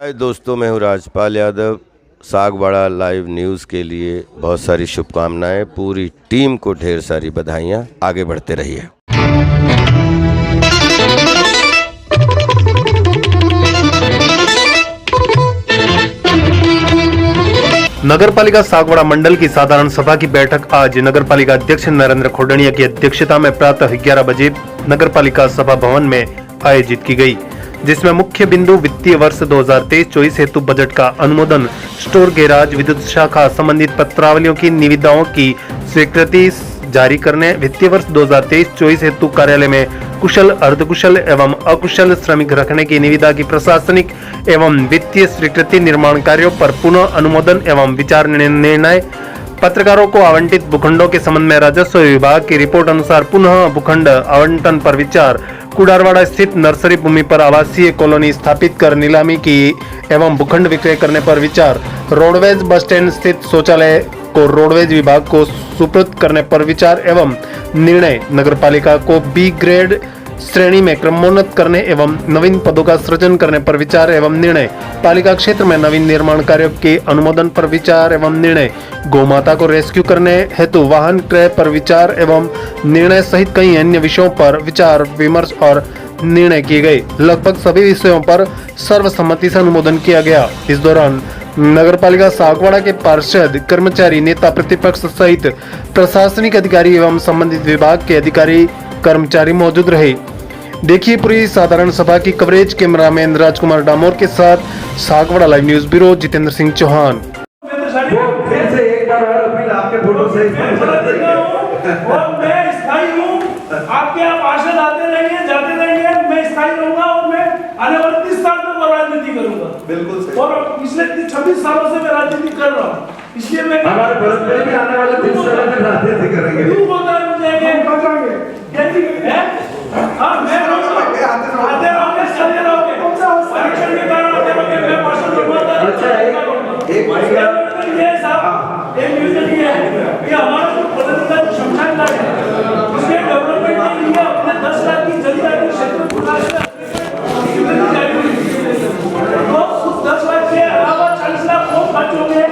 हाय दोस्तों, मैं हूँ राजपाल यादव। सागवाड़ा लाइव न्यूज़ के लिए बहुत सारी शुभकामनाएं। पूरी टीम को ढेर सारी बधाइयाँ। आगे बढ़ते रहिए। नगरपालिका सागवाड़ा मंडल की साधारण सभा की बैठक आज नगरपालिका अध्यक्ष नरेंद्र खोडनिया की अध्यक्षता में प्रातः 11 बजे नगरपालिका सभा भवन में आयोजित की गई, जिसमें मुख्य बिंदु वित्तीय वर्ष 2023-24 हेतु बजट का अनुमोदन, स्टोर गैराज विद्युत शाखा संबंधित पत्रावलियों की निविदाओं की स्वीकृति जारी करने, वित्तीय वर्ष 2023-24 हेतु कार्यालय में कुशल, अर्धकुशल एवं अकुशल श्रमिक रखने की निविदा की प्रशासनिक एवं वित्तीय स्वीकृति, निर्माण कार्यों पर पुनः अनुमोदन एवं विचार निर्णय, पत्रकारों को आवंटित भूखंडों के संबंध में राजस्व विभाग की रिपोर्ट अनुसार पुनः भूखंड आवंटन पर विचार, कुडारवाड़ा स्थित नर्सरी भूमि पर आवासीय कॉलोनी स्थापित कर नीलामी की एवं भूखंड विक्रय करने पर विचार, रोडवेज बस स्टैंड स्थित शौचालय को रोडवेज विभाग को सुपुर्द करने पर विचार एवं निर्णय, नगरपालिका को बी ग्रेड श्रेणी में क्रमोन्नत करने एवं नवीन पदों का सृजन करने पर विचार एवं निर्णय, पालिका क्षेत्र में नवीन निर्माण कार्यों के अनुमोदन पर विचार एवं निर्णय, गौमाता को रेस्क्यू करने हेतु वाहन क्रय पर विचार एवं निर्णय सहित कई अन्य विषयों पर विचार विमर्श और निर्णय किए गए। लगभग सभी विषयों पर सर्वसम्मति से अनुमोदन किया गया। इस दौरान नगरपालिका सागवाड़ा के पार्षद, कर्मचारी, नेता प्रतिपक्ष सहित प्रशासनिक अधिकारी एवं संबंधित विभाग के अधिकारी कर्मचारी मौजूद रहे। देखिए पूरी साधारण सभा की कवरेज कैमरामैन राजकुमार डामोर के साथ Sagwara live news bureau Jitendra Singh Chauhan. फिर से एक बार और अपील आपके फोटो से और मैं स्थायी हूँ, आपके यहाँ पार्षद आते रहेंगे, जाते रहेंगे, मैं स्थायी रहूंगा और मैं आने वाले 30 साल तक राजनीति करूंगा। बिल्कुल सही। और पिछले 26 सालों से मैं राजनीति कर रहा हूँ, इसलिए मैं हमारे भारत में भी आने वाले 30 सालों में राजनीति करेंगे। क्यों बोलता है मुझे कि कैसी है? हाँ, मैं आते रहोगे, चले रहोगे, परीक्षण के कारण आते रहोगे, मैं पार्षद रहूंगा। अच्छा, एक ये साहब, एक न्यूज़ ये है कि हमारा जो पॉलिटिकल शमशान घाट है, उसके डेवलपमेंट के लिए अपने 10 लाख की जनता के क्षेत्र को लाकर स्वीकृति जारी हुई। तो उस 10 लाख के अलावा 40 लाख और खर्च होंगे,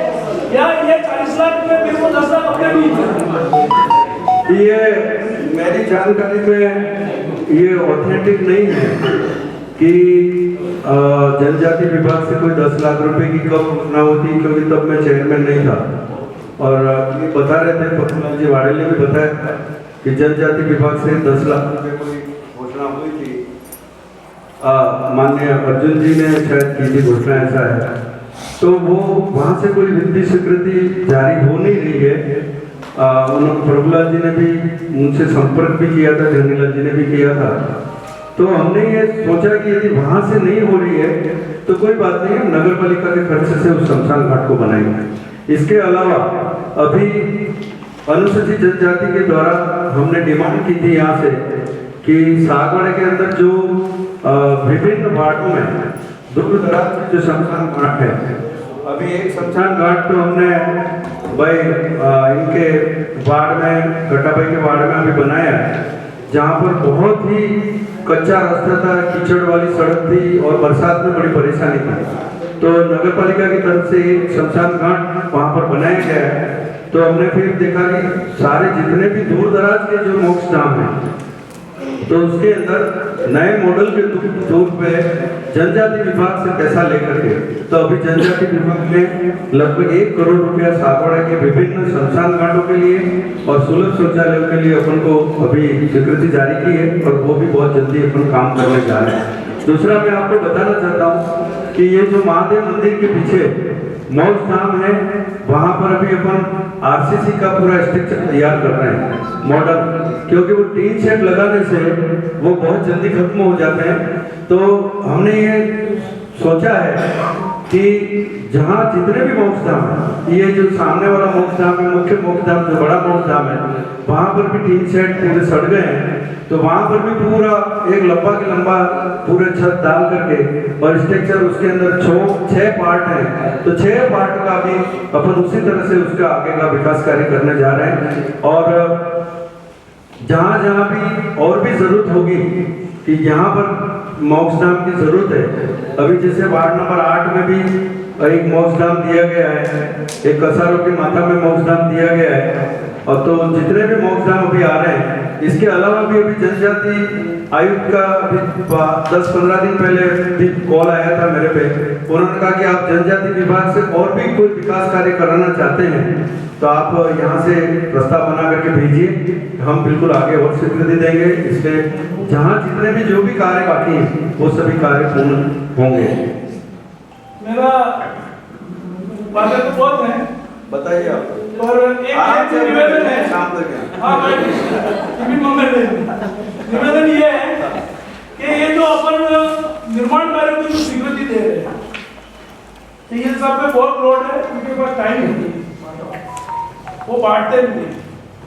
या ये 40 लाख में फिर वो 10 लाख अपने भी। ये मेरी जानकारी में ये ऑथेंटिक नहीं है कि जनजाति विभाग से कोई 10 लाख रुपए की कब घोषणा होती, क्योंकि तब मैं चेयरमैन नहीं था। और ये बता रहे थे, पखुलाल जी वाड़े ने भी बताया कि जनजाति विभाग से 10 लाख रुपए की घोषणा हुई थी। माननीय अर्जुन जी ने शायद की थी घोषणा, ऐसा है। तो वो वहाँ से कोई वित्तीय स्वीकृति जारी हो नहीं रही है। प्रभुलाल जी ने भी उनसे संपर्क भी किया था, धनीलाल जी ने भी किया था। तो हमने ये सोचा कि यदि वहां से नहीं हो रही है तो कोई बात नहीं, हम नगर पालिका के खर्च से उस शमशान घाट को बनाएंगे। इसके अलावा अभी अनुसूचित जनजाति के द्वारा हमने डिमांड की थी यहाँ से कि सागवाड़ा के अंदर जो विभिन्न वार्डों में दूर दराज में जो शमशान घाट है, अभी एक शमशान घाट तो हमने भाई इनके वार्ड में, गट्टाबाई के वार्ड में अभी बनाया है, जहाँ पर बहुत ही कच्चा रास्ता था, कीचड़ वाली सड़क थी और बरसात में बड़ी परेशानी थी। तो नगर पालिका की तरफ से एक शमशान घाट वहाँ पर बनाया गया है। तो हमने फिर देखा कि सारे जितने भी दूर दराज के जो मोक्ष धाम हैं, तो उसके अंदर नए मॉडल के तौर पे जनजाति विभाग से पैसा लेकर के, तो अभी जनजाति विभाग ने लगभग 1 करोड़ रुपया सागवाड़ा के विभिन्न शमशान घाटों के लिए और सुलभ शौचालयों के लिए अपन को अभी स्वीकृति जारी की है, और वो भी बहुत जल्दी अपन काम करने जा रहे हैं। दूसरा मैं आपको बताना चाहता हूँ कि ये जो महादेव मंदिर के पीछे मोक्ष धाम है, वहाँ पर अभी अपन आरसीसी का पूरा स्ट्रक्चर तैयार कर रहे हैं मॉडल, क्योंकि वो टीन शेड लगाने से वो बहुत जल्दी खत्म हो जाते हैं। तो हमने ये सोचा है कि जहाँ जितने भी मोक्ष धाम है, ये जो सामने वाला मोक्ष धाम है, मुख्य मोक्ष धाम जो बड़ा मोक्ष धाम है, वहाँ पर भी टीन शेड पूरे सड़ गए हैं। तो वहाँ पर भी पूरा एक लंबा के लंबा पूरे छत डाल करके और स्ट्रक्चर उसके अंदर 6 पार्ट हैं, तो 6 पार्ट का भी अपन उसी तरह से उसका आगे का विकास कार्य करने जा रहे हैं। और जहाँ जहाँ भी और भी जरूरत होगी कि यहाँ पर मोक्षधाम की जरूरत है। अभी जैसे वार्ड नंबर 8 में भी एक मोक्षधाम दिया गया है, एक कसारों की माता में मोक्षधाम दिया गया है, और तो जितने भी मोक्षधाम अभी आ रहे हैं, इसके अलावा भी अभी जनजाति आयुक्त का अभी 10-15 दिन पहले भी कॉल आया था मेरे पे। उन्होंने कहा कि आप जनजाति विभाग से और भी कोई विकास कार्य कराना चाहते हैं तो आप यहाँ से प्रस्ताव बना करके भेजिए, हम बिल्कुल आगे और स्वीकृति देंगे। इसके जहाँ जितने भी जो भी कार्य बाकी हैं वो सभी कार्य पूर्ण होंगे। मेरा बातें तो बहुत है, बताइए आप। और एक निवेदन है, हाँ निवेदन ये है कि ये जो अपन निर्माण कार्यों की जो स्वीकृति दे रहे हैं, तो ये सब पे बहुत लोड है, उनके पास टाइम नहीं है, वो बांटते नहीं है।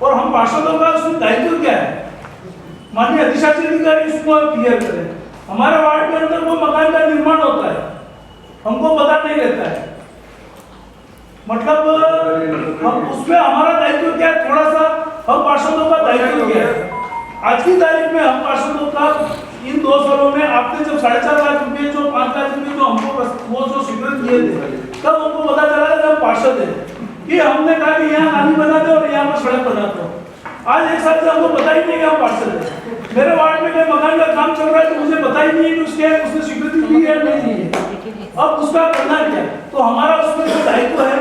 और हम पार्षदों का उसमें दायित्व क्या है, माननीय अधिशासी अधिकारी इसको क्लियर करें। हमारे वार्ड के अंदर वो मकान का निर्माण होता है, हमको पता नहीं रहता है, मतलब हम उसमें हमारा दायित्व क्या है, थोड़ा सा हम पार्षदों का दायित्व क्या है। आज की तारीख में हम पार्षदों का इन 2 सालों में आपने जब 4.5 लाख रुपए जो 5 लाख रुपए जो हमको वो जो स्वीकृत किए थे, तब हमको पता चला कि हम पार्षद है कि हमने कहा कि यहाँ नाली बना दो और यहाँ पर सड़क बना दो। आज 1 साल से हमको पता ही नहीं कि हम पार्षद है। मेरे वार्ड में कोई मकान का काम चल रहा है तो मुझे पता ही नहीं है कि उसने स्वीकृति दी है नहीं दी है, अब उसका करना क्या। तो हमारा उसमें जो दायित्व है,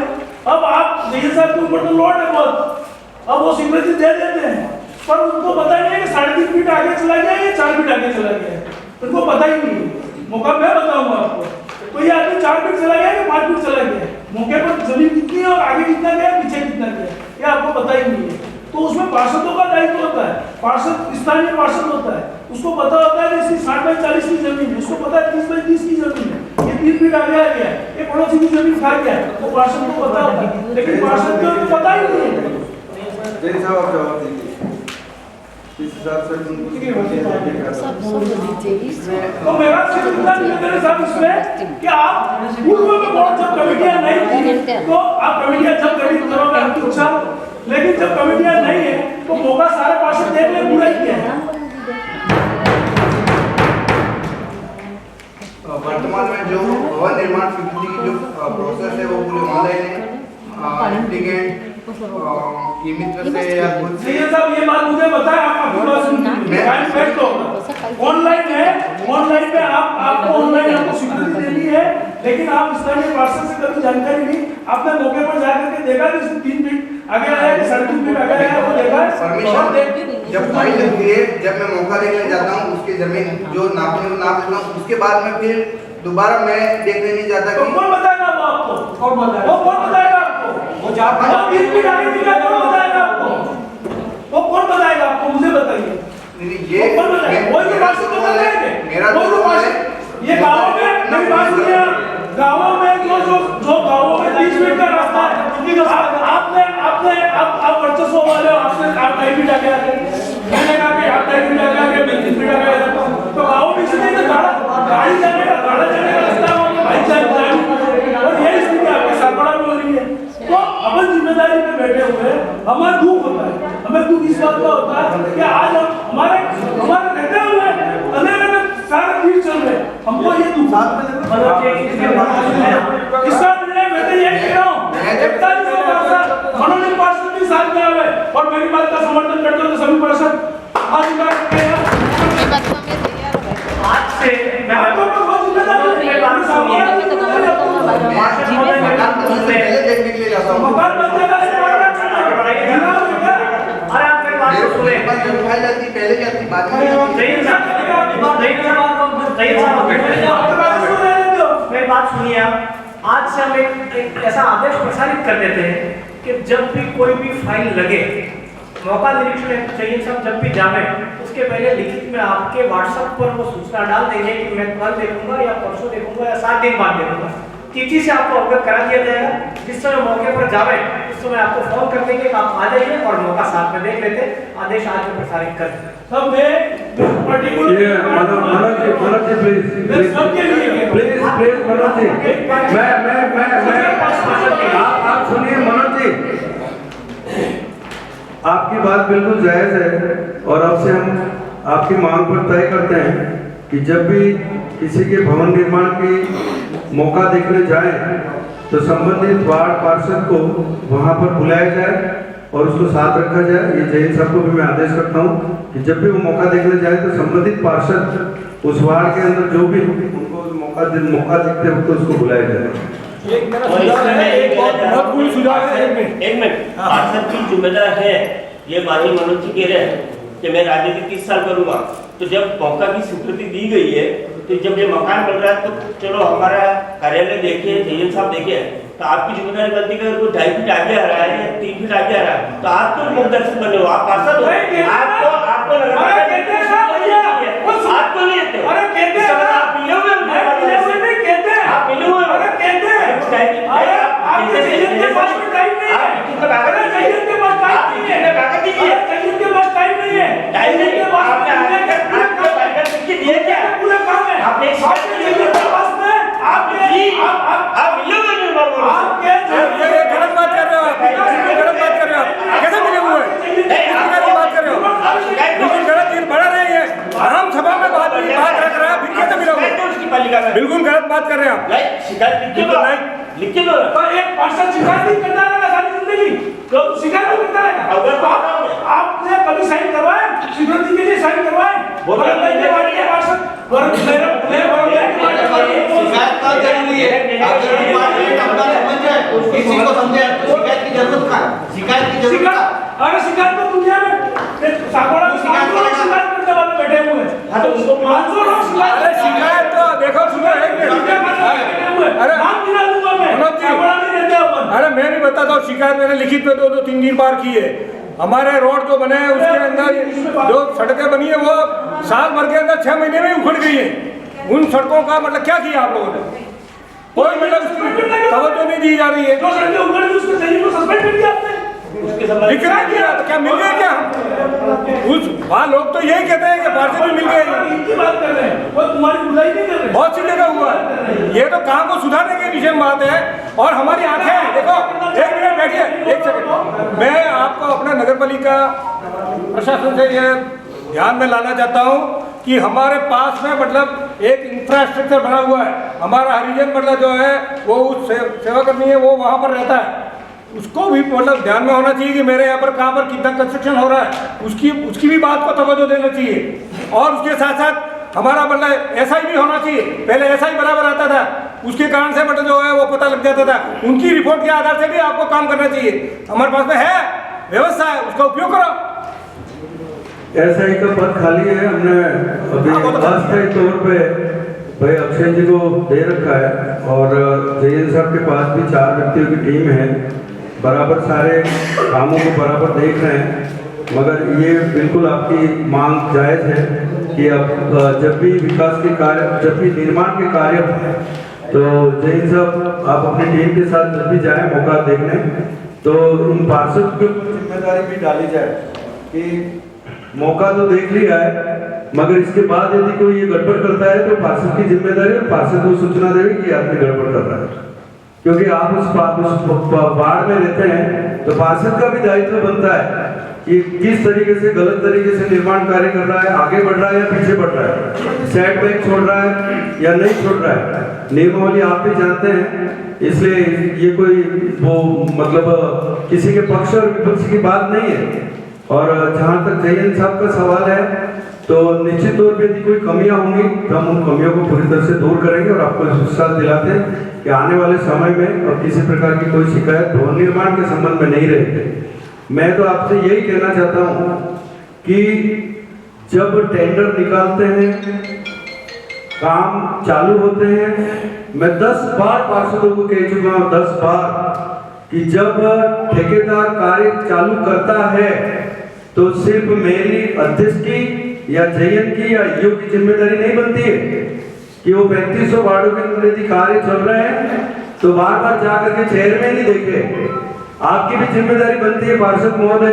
अब आप जैसे साहब के ऊपर तो लोड है बहुत, अब वो स्वीकृति दे देते हैं पर उनको पता नहीं है कि 3.5 फीट आगे चला गया या 4 फीट आगे चला गया, उनको पता ही नहीं है। मौका मैं बताऊंगा आपको, तो ये आदमी 4 फीट चला गया या 5 फीट चला गया, मौके पर जमीन कितनी है और आगे कितना गया पीछे कितना गया, ये आपको पता ही नहीं है। तो उसमें पार्षदों का दायित्व होता है, पार्षद स्थानीय पार्षद होता है, उसको पता होता है कि इसकी 60 बाई 40 की जमीन है, उसको पता है 30 बाई 30 की जमीन है, ये 3 फीट आगे आ गया, ये पड़ोसी की जमीन खा गया, वो पार्षद को पता होता है, लेकिन पार्षद को पता ही नहीं है। जय साहब आप जवाब दीजिए इस हिसाब से तो मेरा सिर्फ इतना निवेदन है साहब इसमें कि आप पूर्व में बहुत जब कमेटियां नहीं थी तो आप कमेटियां जब गठित करोगे आपकी इच्छा, लेकिन जब कमेटियां नहीं है तो मौका सारे पार्षद देख ले पूरा ही किया है। वर्तमान में जो भवन निर्माण स्वीकृति की जो प्रोसेस है वो पूरे ऑनलाइन है, एप्लीकेंट ई मित्र से या खुद से। ये सब ये बात मुझे बताएं, आप आपकी बात सुनिए, ऑनलाइन है, ऑनलाइन में आपको ऑनलाइन आपको स्वीकृति देनी है, लेकिन आप स्थानीय पार्षद से कभी जानकारी नहीं, आपने मौके पर जाकर के देखा कि 3 फीट आगे आया कि 3.5 फीट आगे आया, वो देखा परमिशन जब फाइल लगती है, जब मैं मौका देखने जाता हूँ उसकी जमीन जो नापने को नाप लेता हूँ, उसके बाद में फिर दोबारा मैं देखने नहीं जाता कि कौन बताएगा वो आपको, कौन बताएगा वो, कौन बताएगा आपको, वो 3 फीट आगे निकला कौन बताएगा आपको, वो कौन बताएगा आपको, मुझे बताइए। नहीं ये कौन बताएगा, वो ये पार्षद को बताएंगे, मेरा वो पार्षद ये गाँव में, मेरी बात सुनिए, गाँवों में जो गाँवों में 30 फीट का रास्ता है, आप वर्चस्व वाले हो, आप 2.5 फीट आगे आगे, मैंने कहा कि आप 2.5 फीट आगे आगे, मैं 3 फीट आगे आगे, तो गाँव में इसलिए तो गाड़ी जाने का रास्ता है, बाइक जाने, और यही स्थिति आपके सागवाड़ा में हो रही है। तो अपन जिम्मेदारी पे बैठे हुए हमें दुख होता है, हमें दुख इस बात का होता है कि आज हमारे रहते हुए अंधेरे में सारे तीर चल रहे, हमको ये दुख इसका निर्णय मैं तो ये कह रहा हूँ, 41 पार्षद मनोनीत पार्षद भी साथ में आए और मेरी बात का समर्थन करते हो तो सभी पार्षद आज से मैं आपको बहुत जिम्मेदारी है, पहले देखने के लिए जाता हूँ। मकान बनने का फाइल आती पहले क्या थी बाद में मेरी बात सुनिए आप, आज से हम एक ऐसा आदेश प्रसारित कर देते हैं कि जब भी कोई भी फाइल लगे, मौका निरीक्षण चाहिए सब जब भी जावे, उसके पहले लिखित में आपके व्हाट्सएप पर वो सूचना डाल देंगे कि मैं कल देखूंगा या परसों देखूंगा या 7 दिन बाद देखूंगा, तिथि से आपको अवगत करा दिया जाएगा। जिस समय मौके पर जावे उस समय आपको फोन कर देंगे कि आप आ जाइए और मौका साथ में देख लेते, आदेश आज में प्रसारित कर देते। सब में पर्टिकुलर मनोज जी प्लीज सबके लिए प्लीज मनोज जी, मैं आप सुनिए मनोज जी, आपकी बात बिल्कुल जायज है और अब से हम आपकी मांग पर तय करते हैं कि जब भी किसी के भवन निर्माण की मौका देखने जाए तो संबंधित वार्ड पार्षद को वहां पर बुलाया जाए और उसको साथ रखा जाए। ये जैन साहब को भी मैं आदेश करता हूँ कि जब भी वो मौका देखने जाए तो संबंधित पार्षद उस वार्ड के अंदर जो भी उनको मौका देखते वक्त उसको बुलाया जाए। एक महत्वपूर्ण सुझाव है। एक मिनट पार्षद की जिम्मेदार है, ये माननीय मनोज जी कह रहे हैं कि मैं राजनीति 30 साल करूंगा, तो जब मौका की स्वीकृति दी गई है तो जब ये मकान बन रहा है तो चलो हमारा कार्यालय देखे, जैन साहब देखे, तो आपकी जिम्मेदारी बनती है कि 2.5 फीट आगे आ रहा है या 3 फीट आगे आ रहा है तो आप तो मार्गदर्शन बने हो, आप पार्षद हो, आपको आपको नहीं देते आप मिले हुए आप मिले हुए आप गलत बात कर रहे हो आप, गलत बात कर रहे हो आप, कैसे मिले हुए बात कर रहे हो, बिल्कुल गलत चीज बढ़ा रही है, आम सभा में बात रख रहा है, फिर कैसे मिले हुए, बिल्कुल गलत बात कर रहे हैं आप। शिकायत लिख के दो तो एक पार्षद शिकायत नहीं करता रहेगा सारी जिंदगी, तो शिकायत नहीं करता रहेगा। अगर आपने कभी साइन करवाए, स्वीकृति के लिए साइन करवाए, किसी को समझे शिकायत की जरूरत का, शिकायत की जरूरत। अरे शिकायत तो दुनिया में सागवाड़ा में शिकायत करने वाले बैठे हुए हैं। हाँ तो उसको 500 लोग शिकायत तो देखो सुनो अरे मैं भी बताता हूँ, शिकायत मैंने लिखित में 2-3 दिन बार की है। हमारे रोड जो बने हैं उसके अंदर जो सड़कें बनी है वो साल भर के अंदर 6 महीने में उखड़ गई है। उन सड़कों का मतलब क्या किया आप लोगों ने? कोई मतलब तवज्जो नहीं दी जा रही है। जो सड़कें उखड़ गई उसको सही को सस्पेंड कर दिया आपने, दिखरा दिया तो क्या मिल गया क्या? उस वहाँ लोग तो यही कहते हैं कि पार्षद भी मिल गए, इनकी बात कर रहे हैं, वो तुम्हारी बुराई नहीं कर रहे। बहुत सी जगह हुआ है, ये तो काम को सुधारने के विषय में बात है। और हमारी आंखें देखो, 1 मिनट बैठिए, 1 सेकंड, मैं आपको अपना नगर पालिका प्रशासन से ये ध्यान में लाना चाहता हूँ कि हमारे पास में मतलब एक इंफ्रास्ट्रक्चर बना हुआ है। हमारा हरिजन मतलब जो है वो उस सेवा करनी है, वो वहाँ पर रहता है, उसको भी मतलब ध्यान में होना चाहिए कि मेरे यहाँ पर कहाँ पर कितना कंस्ट्रक्शन हो रहा है, उसकी भी बात को तवज्जो देना चाहिए। और उसके साथ साथ हमारा मतलब ऐसा ही भी होना चाहिए, पहले ऐसा ही बराबर आता था, उसके कारण से मतलब जो है वो पता लग जाता था। उनकी रिपोर्ट के आधार से भी आपको काम करना चाहिए। हमारे पास में है व्यवस्था है, उसका उपयोग करो। ऐसा ही का पद खाली है, हमने अभी अस्थायी तौर पे भाई अक्षय जी को दे रखा है और जयन साहब के पास भी 4 व्यक्तियों की टीम है, बराबर सारे कामों को बराबर देख रहे हैं। मगर ये बिल्कुल आपकी मांग जायज़ है कि अब जब भी विकास के कार्य, जब भी निर्माण के कार्य तो जयन साहब आप अपनी टीम के साथ जब भी जाएं मौका देखने तो इन पार्षद की जिम्मेदारी भी डाली जाए कि मौका तो देख लिया है मगर इसके बाद यदि कोई ये गड़बड़ करता है तो पार्षद की जिम्मेदारी है पार्षद को सूचना देवे कि आदमी गड़बड़ कर रहा है। क्योंकि आप उस वार्ड में रहते हैं तो पार्षद का भी दायित्व बनता है कि किस तरीके से गलत तरीके से निर्माण कार्य कर रहा है, आगे बढ़ रहा है या पीछे बढ़ रहा है, सेट बैक छोड़ रहा है या नहीं छोड़ रहा है। नियमावली आप भी जानते हैं, इसलिए ये कोई वो मतलब किसी के पक्ष और विपक्ष की बात नहीं है। और जहाँ तक जयन साहब का सवाल है तो निश्चित तौर पे यदि कोई कमियां होंगी तो हम उन कमियों को पूरी तरह से दूर करेंगे और आपको विश्वास दिलाते हैं कि आने वाले समय में और किसी प्रकार की कोई शिकायत भवन निर्माण के संबंध में नहीं रहेगी। मैं तो आपसे यही कहना चाहता हूँ कि जब टेंडर निकालते हैं, काम चालू होते हैं, मैं 10 बार पार्षदों को कह चुका हूँ, 10 बार कि जब ठेकेदार कार्य चालू करता है तो सिर्फ मेरी अध्यक्ष की या जयन की या ईओ की जिम्मेदारी नहीं बनती है कि वो 3500 वार्डों के अंदर यदि कार्य चल रहे हैं तो बार बार जाकर के चेयरमैन ही देखे। आपकी भी जिम्मेदारी बनती है पार्षद महोदय,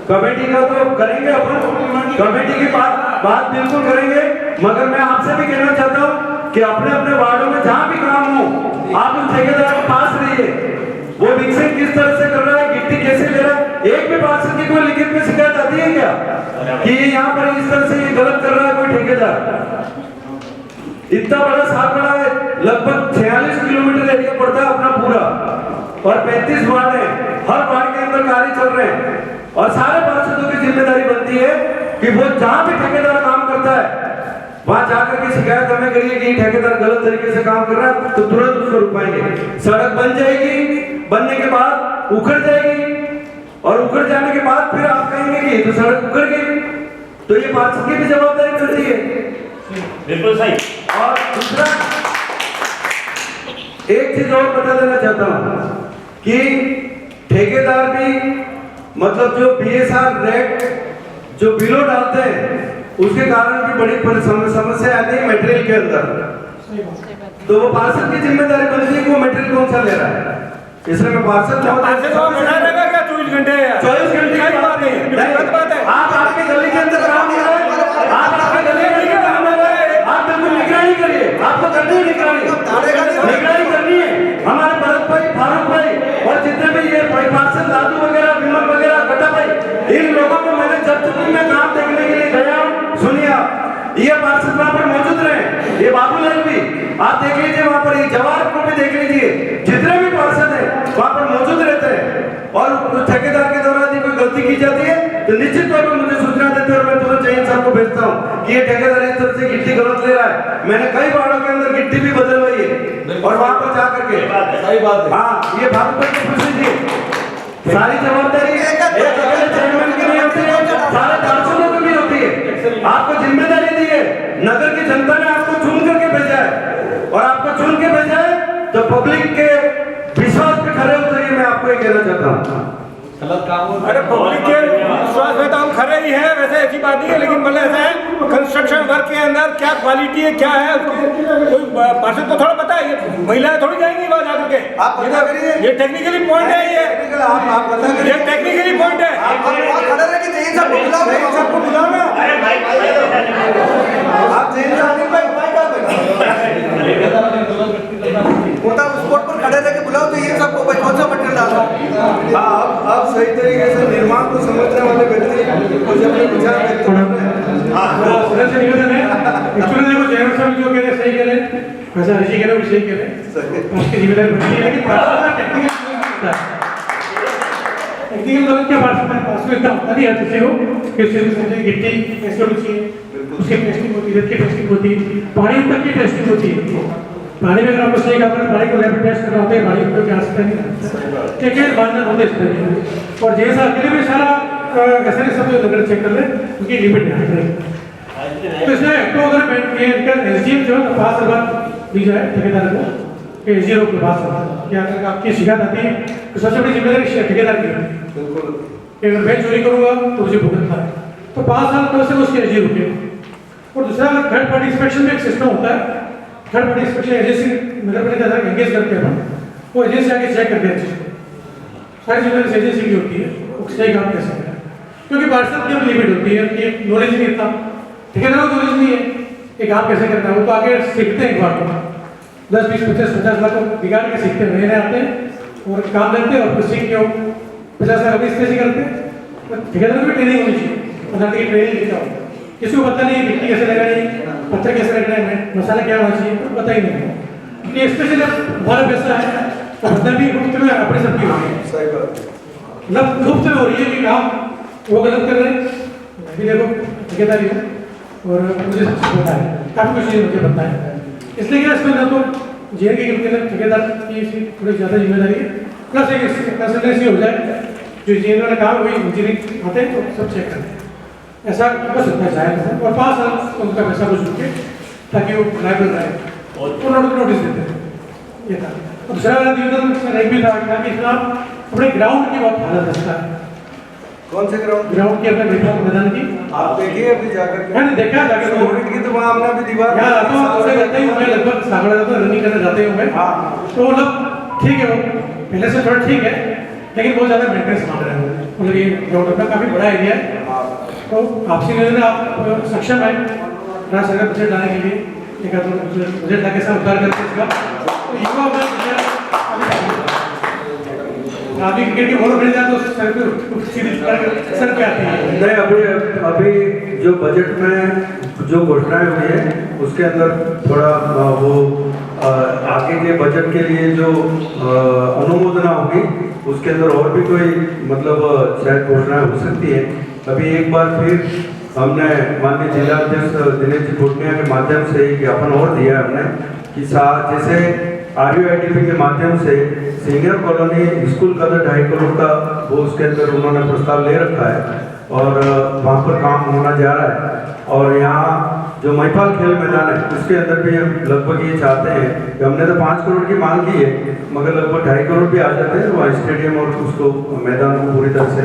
कमेटी का तो करेंगे अपन, कमेटी की बात बिल्कुल करेंगे। मगर मैं आपसे भी कहना चाहता हूँ कि अपने अपने वार्डों में जहाँ भी काम हो आप उस ठेकेदार के पास रहिए, वो विकसित किस तरह से कर रहा है, गिट्टी कैसे ले रहा है, एक भी पार्षद की कोई लिखित में कभी शिकायत आती है क्या कि यहाँ पर इस तरह से ये गलत कर रहा है कोई ठेकेदार? इतना बड़ा सागवाड़ा है, लगभग 46 किलोमीटर एरिया पड़ता है अपना पूरा, और 35 वार्ड है, हर वार्ड के अंदर कार्य चल रहे हैं, और सारे पार्षदों की जिम्मेदारी बनती है कि वो जहां भी ठेकेदार काम करता है वहां जाकर के शिकायत हमें करिए कि ठेकेदार गलत तरीके से काम कर रहा है, तो तुरंत उसको रुकवाएंगे। सड़क बन जाएगी, बनने के बाद उखड़ जाएगी, और उखड़ जाने के बाद फिर आप कहेंगे कि तो सड़क उखड़ गई, तो ये पार्षद की भी जवाबदारी बनती है। बिल्कुल सही। और दूसरा एक चीज और बता देना चाहता हूं कि ठेकेदार भी मतलब जो बीएसआर रेट जो बिलो डालते हैं उसके कारण भी बड़ी समस्या आती है मटेरियल के अंदर, तो वो पार्षद की जिम्मेदारी बनती है कि वो मटेरियल कौन सा ले रहा है। इसलिए मैं पार्षद रहेगा क्या 24 घंटे? 24 घंटे की बात है। आप आपके गली के अंदर काम कर रहे हैं, आप आपके गली के अंदर काम कर रहे हैं, आप बिल्कुल निगरानी करिए, आपको करनी है निगरानी करनी है। हमारे भरत भाई, फारूक भाई और जितने भी ये पार्षद लालू वगैरह, विमल वगैरह, गड्ढा भाई, इन लोगों को मैंने जब तक मैं काम देखने के लिए गया हूँ, सुनिए आप, ये पार्षद वहां पर मौजूद रहे, ये बाबूलाल भी आप देख लीजिए, वहां पर ये जवाहर को भी देख लीजिए, जितने भी पार्षद है वहां पर मौजूद रहते हैं। और उस ठेकेदार के द्वारा यदि कोई गलती की जाती है तो निश्चित तौर पर मुझे सूचना देते हैं और मैं तुरंत चाहिए साहब को भेजता हूँ कि ये ठेकेदार इस तरह से गिट्टी गलत ले रहा है। मैंने कई वार्डों के अंदर गिट्टी भी बदलवाई है, और वहां पर जाकर के सही बात है। हाँ, ये भारत पर पूछ लीजिए, सारी जवाबदारी चेयरमैन की नहीं होती है, सारे पार्षदों की भी होती है। आपको जिम्मेदारी दी है, नगर की जनता ने आपको चुन करके भेजा है, और आपको चुन के भेजा है तो पब्लिक के विश्वास पे खड़े उतरिए, मैं आपको ये कहना चाहता हूँ। अरे पब्लिक के विश्वास में तो हम खड़े ही हैं, वैसे ऐसी बात नहीं है, लेकिन मतलब ऐसा है कंस्ट्रक्शन वर्क के अंदर क्या क्वालिटी है, क्या है, कोई पार्षद को थोड़ा पता है, महिलाएं थोड़ी जाएंगी वहां जाकर के। आप पता करिए, ये टेक्निकली पॉइंट है, आप पता करिए, ये टेक्निकली पॉइंट है। आप वहाँ खड़े रह के जैन साहब को बुलाओ, जैन साहब को बुलाओ ना, अरे भाई आप जैन साहब भाई होता स्पॉट पर खड़े रह के बुलाओ तो ये सबको भाई कौन सा मटेरियल डालना। आप सही तरीके से निर्माण को समझने वाले व्यक्ति को जब भी विचार व्यक्त करते हैं, हाँ से निवेदन है, एक्चुअली देखो चेयरमैन साहब जो कह रहे हैं सही कह रहे हैं, वैसा ऋषि कह रहे हैं सही कह रहे हैं, उसकी जिम्मेदारी बनती है, लेकिन टेक्निकल नॉलेज क्या पार्षद इतना होता नहीं है किसी को कि सिर्फ गिट्टी कैसे होनी चाहिए, उसकी टेस्टिंग होती है, रेत की टेस्टिंग होती है, पानी तक की टेस्टिंग होती है। पानी में अगर आपको सही कहा पानी को लैब टेस्ट करना होता है, पानी को क्या सकता नहीं, ठीक है मानना होता है इस तरह। और जैसा अकेले में सारा ऐसा नहीं सब नगर चेक कर ले, उसकी लिमिट है। तो इसमें तो अगर एसडीएम जो है 5 साल बाद दी जाए ठेकेदार को, एसडीएम के पास क्या अगर आपकी शिकायत आती है तो सबसे बड़ी जिम्मेदारी ठेकेदार की है। अगर मैं चोरी करूंगा तो मुझे भुगतना है, तो 5 साल तो से उसके एसडीएम रुके। और दूसरा थर्ड पार्टी इंस्पेक्शन में एक सिस्टम होता है, थर्ड पार्टी इंस्पेक्शन एजेंसी नगर पालिका एंगेज करते हैं, वो एजेंसी आके चेक करते हैं चीज़ को, सारी जिम्मेदारी एजेंसी की होती है, वो सही काम कैसे करें, क्योंकि पार्षद की लिमिट होती है कि नॉलेज नहीं इतना, ठेकेदारों को नॉलेज नहीं है कि काम कैसे करना है, वो तो आगे सीखते हैं एक बार को 10, 20, 50 लाख को बिगाड़ के सीखते हैं, नए आते हैं और काम करते हैं और फिर सीख के 50 लाख अभी इस तरह करते हैं। ठेकेदारों की ट्रेनिंग होनी चाहिए, बताते कि ट्रेनिंग लिखा हो, किसी को पता नहीं मिट्टी कैसे लगानी, पत्थर कैसे रखना है, मसाला क्या होना चाहिए, तो पता ही नहीं। ये स्पेशल हमारा पैसा है तो पता भी गुप्त में अपने सबकी हो रही है, सही बात है, मतलब गुप्त में हो रही है कि काम वो गलत कर रहे हैं, अभी देखो ठेकेदारी हो और मुझे पता है काफ़ी कुछ चीज़ मुझे पता है, इसलिए क्या इसमें ना तो जेल के अंदर ठेकेदार की थोड़ी ज़्यादा जिम्मेदारी है, प्लस एक कंसल्टेंसी हो जाए, जो जेल वाला काम वही इंजीनियरिंग आते हैं तो सब चेक करते हैं, ऐसा बस इतना चाहिए। और 5 साल उनका पैसा कुछ रुके ताकि वो लाइबल रहे और नोटिस देते हैं, ये था। और दूसरा वाला निवेदन एक भी था कि इसमें आप अपने ग्राउंड की बहुत हालत रखता है, कौन से ग्राउंड की अपने मैदान की आप देखिए अभी जाकर मैंने देखा जाकर कोविड की तो वहाँ हमने अभी दीवार यहाँ आता हूँ, थोड़े जाते ही मैं लगभग सागड़ा जाता हूँ, रनिंग करने जाते हुए तो मतलब ठीक है, वो पहले से थोड़ा ठीक है, लेकिन बहुत ज़्यादा मेंटेनेंस मांग रहे हैं, मतलब ये ग्राउंड अपना काफ़ी बड़ा एरिया है, तो आपसे निवेदन आप सक्षम है राज्य सरकार बजट लाने के लिए, एक बजट लाके सब उद्धार करके इसका तो युवा अभी क्रिकेट की बॉल मिल जाए तो सर पे सीधी सर पे आती है। नहीं, अभी जो बजट में जो घोषणाएं हुई है उसके अंदर थोड़ा वो आगे के बजट के लिए जो अनुमोदना होगी उसके अंदर और भी कोई मतलब शायद घोषणाएं हो सकती है। अभी एक बार फिर हमने माननीय जिला अध्यक्ष दिनेश जी पूर्णिया के माध्यम से एक ज्ञापन और दिया है हमने कि जैसे RUITP के माध्यम से सीनियर कॉलोनी स्कूल का 2.5 करोड़ का वो उसके अंदर उन्होंने प्रस्ताव ले रखा है और वहाँ पर काम होना जा रहा है। और यहाँ जो महिपाल खेल मैदान है उसके अंदर भी हम लगभग ये चाहते हैं कि हमने तो 5 करोड़ की मांग की है मगर लगभग 2.5 करोड़ भी आ जाते हैं। वहाँ स्टेडियम और उसको मैदान को पूरी तरह से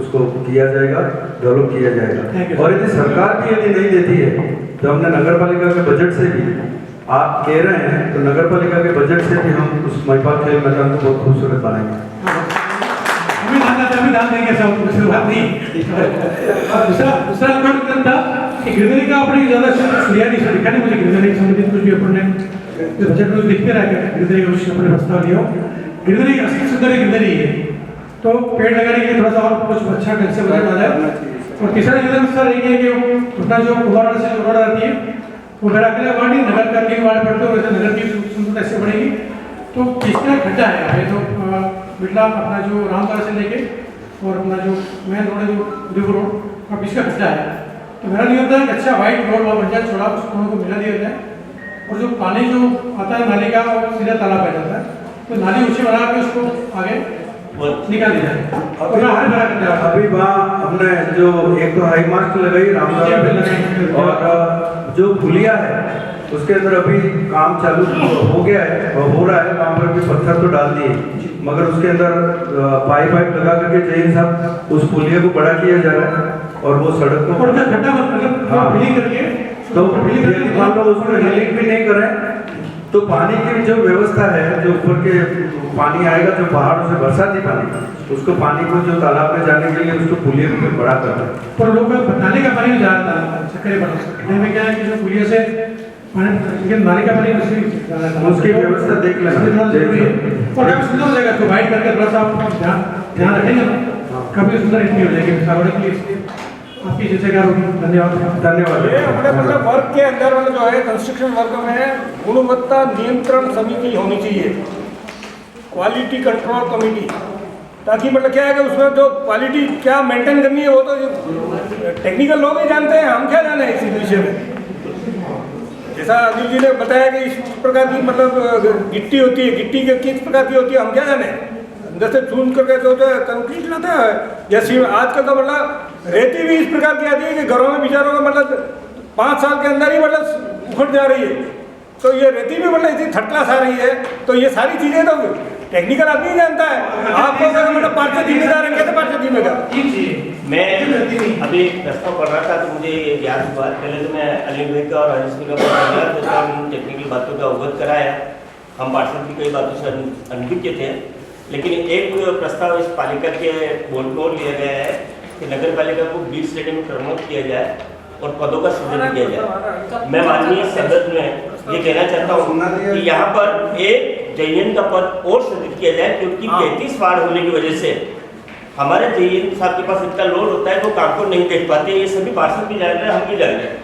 उसको किया जाएगा, डेवलप किया जाएगा। और यदि सरकार भी यदि नहीं देती है तो हमने नगर पालिका के बजट से भी आप कह रहे हैं तो नगर पालिका के बजट से भी हम उस महिपाल खेल मैदान को बहुत खूबसूरत बनाएंगे। अभी दान देंगे सब, कोई बात नहीं। दूसरा नंबर था कि गिरधरी का अपनी ज्यादा लिया नहीं, सर दिखा नहीं मुझे गिरधरी संबंधित कुछ भी अपने बजट में दिखते रहा है गिरधरी का कुछ अपने प्रस्ताव लिया। गिरधरी असली सुंदर गिरधरी है तो पेड़ लगाने के लिए थोड़ा सा और कुछ अच्छा ढंग से बजट आ जाए। और तीसरा रीजन सर ये है कि अपना जो कुमार से रोड आती है वो मेरा अकेला वार्ड नहीं, नगर का 3 वार्ड पड़ते हो, वैसे नगर की सुंदरता ऐसे बढ़ेगी। तो किसका खड्डा है तो बिरला अपना जो रामदास से लेके और अपना जो मेन रोड है जो रिवर रोड का बीच का खड्डा है। तो मेरा नहीं होता है कि अच्छा वाइट रोड वहाँ बन जाए, छोड़ा उस दोनों को मिला दिया जाए और जो पानी जो आता है नाली का वो सीधा तालाब आ जाता है तो नाली ऊँची बना के उसको आगे निकाल दिया जाए। अभी वहाँ हमने जो एक तो हाई मार्क लगाई रामदास और जो पुलिया है उसके अंदर अभी काम चालू हो गया है और हो रहा है। वहाँ पर भी पत्थर तो डाल दिए मगर उसके अंदर पाइप लगा करके जैन साहब उस पुलिया को बड़ा किया जा रहा है और वो सड़क को करके तो मान लो उसको हेलिंग भी नहीं करें तो पानी की जो व्यवस्था है जो ऊपर के पानी आएगा जो पहाड़ों से बरसाती पानी उसको पानी को जो तालाब में जाने के लिए उसको पुलिया को बड़ा करना है। पर लोग नाले का पानी जा रहा था चक्करे बना में क्या है कि जो पुलिया से पानी नाले का पानी उसकी व्यवस्था देख लेना जरूरी है। और काफी सुंदर हो जाएगा तो वाइट करके थोड़ा सा ध्यान रखेंगे ना काफी सुंदर इतनी हो जाएगी सावड़े के लिए आपकी जैसे होगी। धन्यवाद। ये अपने मतलब वर्ग के अंदर मतलब जो है कंस्ट्रक्शन वर्ग में गुणवत्ता नियंत्रण समिति होनी चाहिए, क्वालिटी कंट्रोल कमेटी, ताकि मतलब क्या है कि उसमें जो क्वालिटी क्या मेंटेन करनी है वो तो टेक्निकल लोग ही जानते हैं, हम क्या जाने इस विषय में। जैसा अनिल जी ने बताया कि इस प्रकार की मतलब गिट्टी होती है, गिट्टी के किस प्रकार की होती है हम क्या जाने, जैसे चून करके जो कंक्रीट रहता है जैसे आजकल तो मतलब रेती भी इस प्रकार की आती है कि घरों में बेचारों का मतलब 5 साल के अंदर ही मतलब उखड़ जा रही है। तो ये रेती भी मतलब इतनी थर्ड क्लास आ रही है। तो ये सारी चीज़ें तो टेक्निकल आदमी जानता है, आपको मतलब पार्षद जिम्मेदार है, कैसे पार्षद जिम्मेदार। मैं अभी प्रस्ताव पढ़ रहा था तो मुझे याद हुआ, पहले तो मैं अनिल भाई का और हरीश भाई का टेक्निकल बातों का अवगत कराया। हम पार्षद की कई बातों से अनभिज्ञ थे, लेकिन एक प्रस्ताव इस पालिका के बोर्ड में और लिया गया है कि नगर पालिका को 20 श्रेणी में प्रमोट किया जाए और पदों का सृजन किया जाए। मैं माननीय सदस्य में ये कहना चाहता हूँ कि यहाँ पर एक जयन का पद और सृजित किया जाए, क्योंकि 33 वार्ड होने की वजह से हमारे जयन साहब के पास इतना लोड होता है वो काम को नहीं देख पाते। ये सभी पार्षद भी जान रहे हैं, हम भी जान रहे हैं।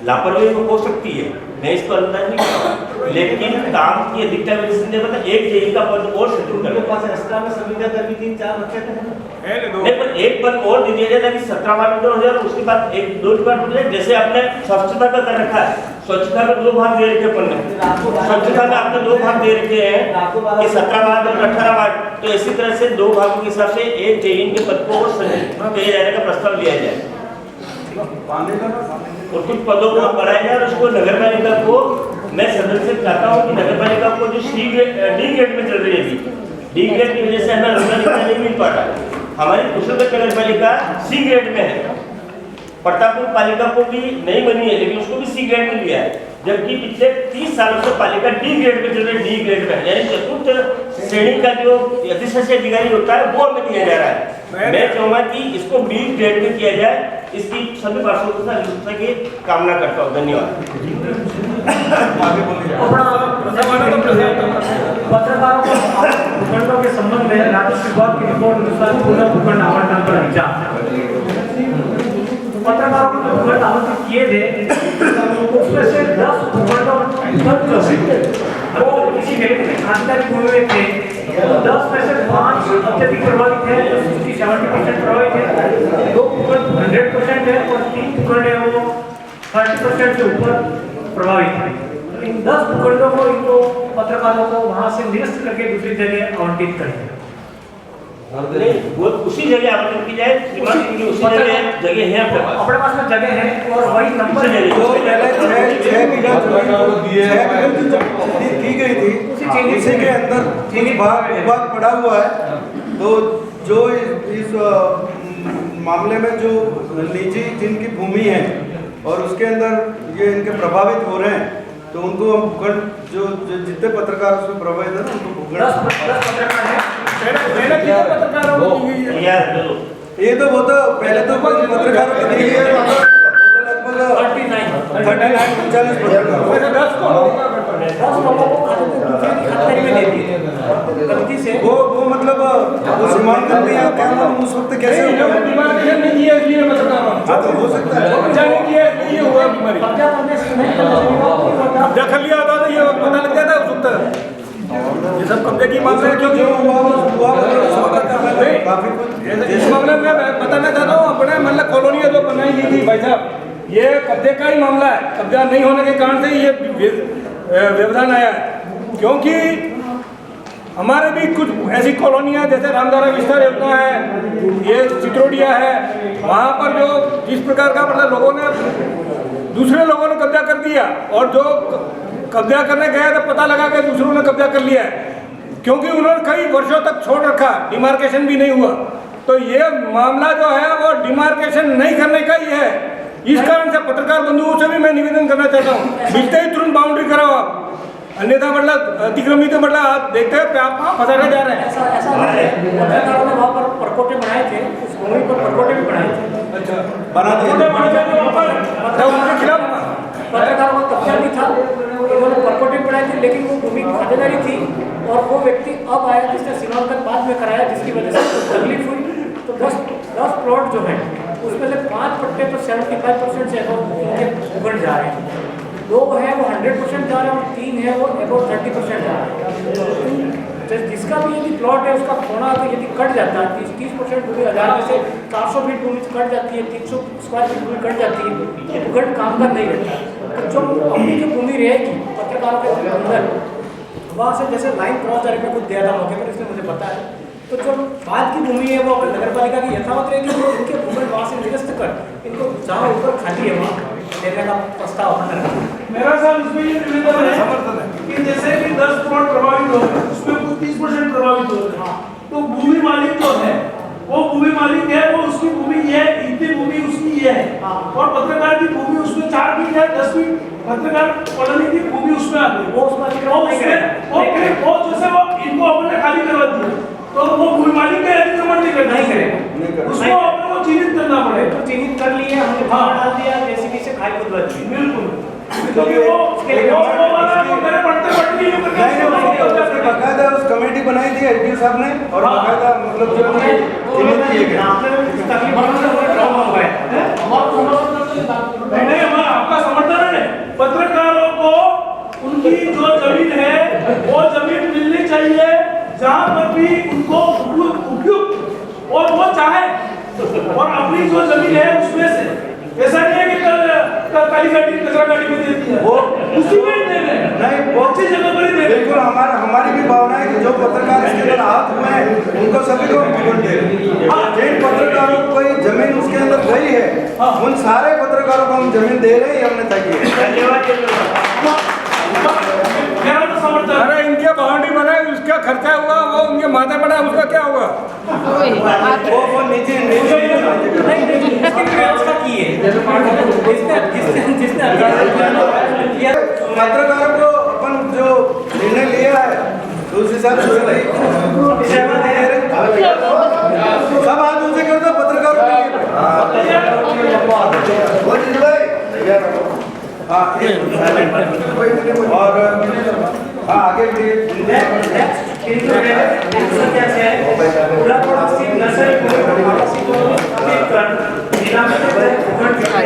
लापरवाही हो सकती है, मैं इसको अंदाज नहीं करता, लेकिन काम की अधिकता वजह से मतलब एक जेई का पद और सृजित करने पास रास्ता में संविदा करके 3-4 रखे थे नहीं, पर एक पद और दे दिया जाए ताकि 17 वार्ड हो जाए, उसके बाद 1-2 वार्ड हो जाए। जैसे आपने स्वच्छता का कर रखा है, स्वच्छता में 2 भाग दे रखे अपन ने, स्वच्छता में आपने 2 भाग दे रखे हैं कि 17 वार्ड और 18 वार्ड। तो इसी तरह से 2 भागों के हिसाब से एक जेई के पद को और सृजित किया जाने का प्रस्ताव लिया जाए और कुछ पदों को बढ़ाया जाए। और उसको नगर पालिका को मैं सदस्य चाहता हूँ कि नगर पालिका को जो डी ग्रेड में चल रही है, डी ग्रेड की वजह से हमें रोजगार नहीं मिल पा रहा है। हमारी कुशलगढ़ नगर पालिका सी ग्रेड में है, प्रतापपुर पालिका को भी नहीं बनी है लेकिन उसको भी सी ग्रेड में लिया है, जबकि पिछले 30 सालों से पालिका डी ग्रेड में चल रही है। डी ग्रेड में यानी चतुर्थ श्रेणी का जो अधिशासी अधिकारी होता है वो हमें दिया जा रहा है। मैं चाहूँगा कि इसको बी ग्रेड में किया जाए, इसकी सभी पार्षदों के साथ की कामना करता हूँ। धन्यवाद। पत्रकारों को भूखंडों के संबंध में राजस्व विभाग की का पूरा भूखंड आवंटन पर विचार। पत्रकारों को जो भूखंड आवंटित किए थे उसमें से 10 भूखंड जो है वो किसी व्यक्ति की खातिरदारी भूमि में थे। 10 में से 5 अत्यधिक प्रभावित है, 60-70% प्रभावित है, 2 भूखंड 100% है और 3 भूखंड है वो 30% से ऊपर प्रभावित है। इन 10 भूखंडों को इनको पत्रकारों को वहां से निरस्त करके दूसरी जगह आवंटित करें। नहीं, वो उसी जगह आवंटन की जाए, उसी जगह है अपने पास में जगह है और वही नंबर है जो पहले 6 बीघा जमीन की गई थी उसी के अंदर विभाग पड़ा हुआ है। तो जो इस मामले में जो निजी जिनकी भूमि है और उसके अंदर ये इनके प्रभावित हो रहे हैं, तो उनको हम भूखंड जो जितने पत्रकार उसमें प्रभावित है ना उनको भूखंड 10 पत्रकार है। पहले कितने पत्रकारों को दी गई है? ये तो वो तो पहले तो पत्रकारों को दी गई है, लगभग 39 पत्रकार वैसे 10 को होगा 10 लोगों को खातिरदारी में दे दी गलती से। वो मतलब वो सीमांकन में क्या हम उस वक्त कैसे इन्होंने डिमार्केशन नहीं किया इसलिए पत्रकारों हाँ तो हो सकता है कब्जा नहीं किया इसलिए ये हुआ बीमारी। कब्जा करने से नहीं कब्जा कर लिया होता तो ये पता लग जाता उस वक्त। ये सब कब्जे की मामले है क्योंकि इस मामले में बताना चाहता हूँ अपने मतलब कॉलोनियाँ जो बनाई गई थी भाई साहब, ये कब्जे का ही मामला है। कब्जा नहीं होने के कारण से ये व्यवधान आया है, क्योंकि हमारे भी कुछ ऐसी कॉलोनियाँ जैसे रामधारा विस्तार योजना है, ये चित्रोडिया है, वहाँ पर जो जिस प्रकार का मतलब लोगों ने दूसरे लोगों ने कब्जा कर दिया और जो कब्जा करने गया तो पता लगा कि दूसरों ने कब्जा कर लिया है, क्योंकि उन्होंने कई वर्षों तक छोड़ रखा, डिमार्केशन भी नहीं हुआ। तो ये मामला जो है वो डिमार्केशन नहीं करने का ही है। इस कारण से पत्रकार बंधुओं से भी मैं निवेदन करना चाहता हूँ, मिलते ही तुरंत बाउंड्री कराओ आप, अन्यथा मतलब अतिक्रमित मतलब आप देखते हैं आप फंसाने जा रहे हैं। ऐसा नहीं है। पत्रकारों ने वहाँ पर परकोटे बनाए थे, उस भूमि पर परकोटे भी बनाए थे। अच्छा बना दिया उनके खिलाफ पत्रकारों का कब्जा नहीं था, उन्होंने परकोटे बनाए थे, लेकिन वो भूमि खातेदारी थी और वो व्यक्ति अब आया जिसने सीमांकन बाद में कराया, जिसकी वजह से तकलीफ हुई। तो 10 प्लॉट जो है उसमें से 5 पट्टे तो 75% से उगड़ जा रहे हैं, 2 है वो 100% जा रहे हैं और 3 है वो अबाउट 30% जा रहे हैं। जिसका भी यदि प्लॉट है उसका कोना अगर यदि कट जाता है 30% भूमि 1000 में से 400 फीट भूमि कट जाती है, 300 स्क्वायर फीट भूमि कट जाती है, तो भूखंड काम का नहीं रहता। तो जो अपनी जो भूमि रहेगी पत्रकारों के अंदर, वहाँ से जैसे लाइन क्रॉस जाने में कुछ दिया था मौके पर, इसलिए मुझे पता है। तो जो बाद की भूमि है वो अगर नगर पालिका की यथावत रहेगी तो इनके भूखंड वहाँ से निरस्त कर इनको जहाँ ऊपर खाली है वहाँ देने का प्रस्ताव मेरा साहब इसमें ये निवेदन है कि जैसे कि 10 प्लॉट प्रभावित हो गए, उसमें कुछ 30% प्रभावित हो गए, तो भूमि मालिक जो है वो भूमि मालिक है, वो उसकी भूमि ये है, इतनी भूमि उसकी ये है, और पत्रकार की भूमि उसमें 4 फीट है, 10 फीट पत्रकार कॉलोनी की भूमि उसमें आ गई, वो जैसे वो इनको अपने खाली करवा दिया, तो वो भूमि मालिक का अतिक्रमण नहीं करेगा, उसको अपने को चिन्हित करना पड़ेगा। तो चिन्हित कर लिए हमने डाल दिया, जेसीबी से खाई खुदवा दी। बिल्कुल, क्योंकि वो बाकायदा उस कमेटी बनाई थी एसडीओ साहब ने और बाकायदा मतलब जो चिन्हित किए गए। नहीं, हमारा आपका समर्थन है, पत्रकारों को उनकी जो जमीन है वो जमीन मिलनी चाहिए जहाँ पर भी उनको उपयुक्त और वो चाहे, और अपनी जो जमीन है उसमें से, ऐसा नहीं है कि काली गाड़ी कचरा गाड़ी में दे दिया, वो उसी में दे रहे हैं, नहीं बहुत सी जगह पर ही दे रहे हैं। बिल्कुल हमारी भी भावना है कि जो पत्रकार इसके अंदर हाथ हुए हैं उनको सभी को भूखंड दे। जिन पत्रकारों को कोई जमीन उसके अंदर गई है उन सारे पत्रकारों को हम जमीन दे रहे हैं, हमने तय किया। मेरा तो समर्थन। अरे इनके बाउंड्री बनाए उसका खर्चा हुआ, वो उनके माथे पड़ा, उसका क्या हुआ? वो नीचे इसकी व्यवस्था की है जिसने पत्रकारों को अपन जो निर्णय लिया है तो उस हिसाब से सब हाथ ऊंचे कर दो पत्रकारों और आगे भी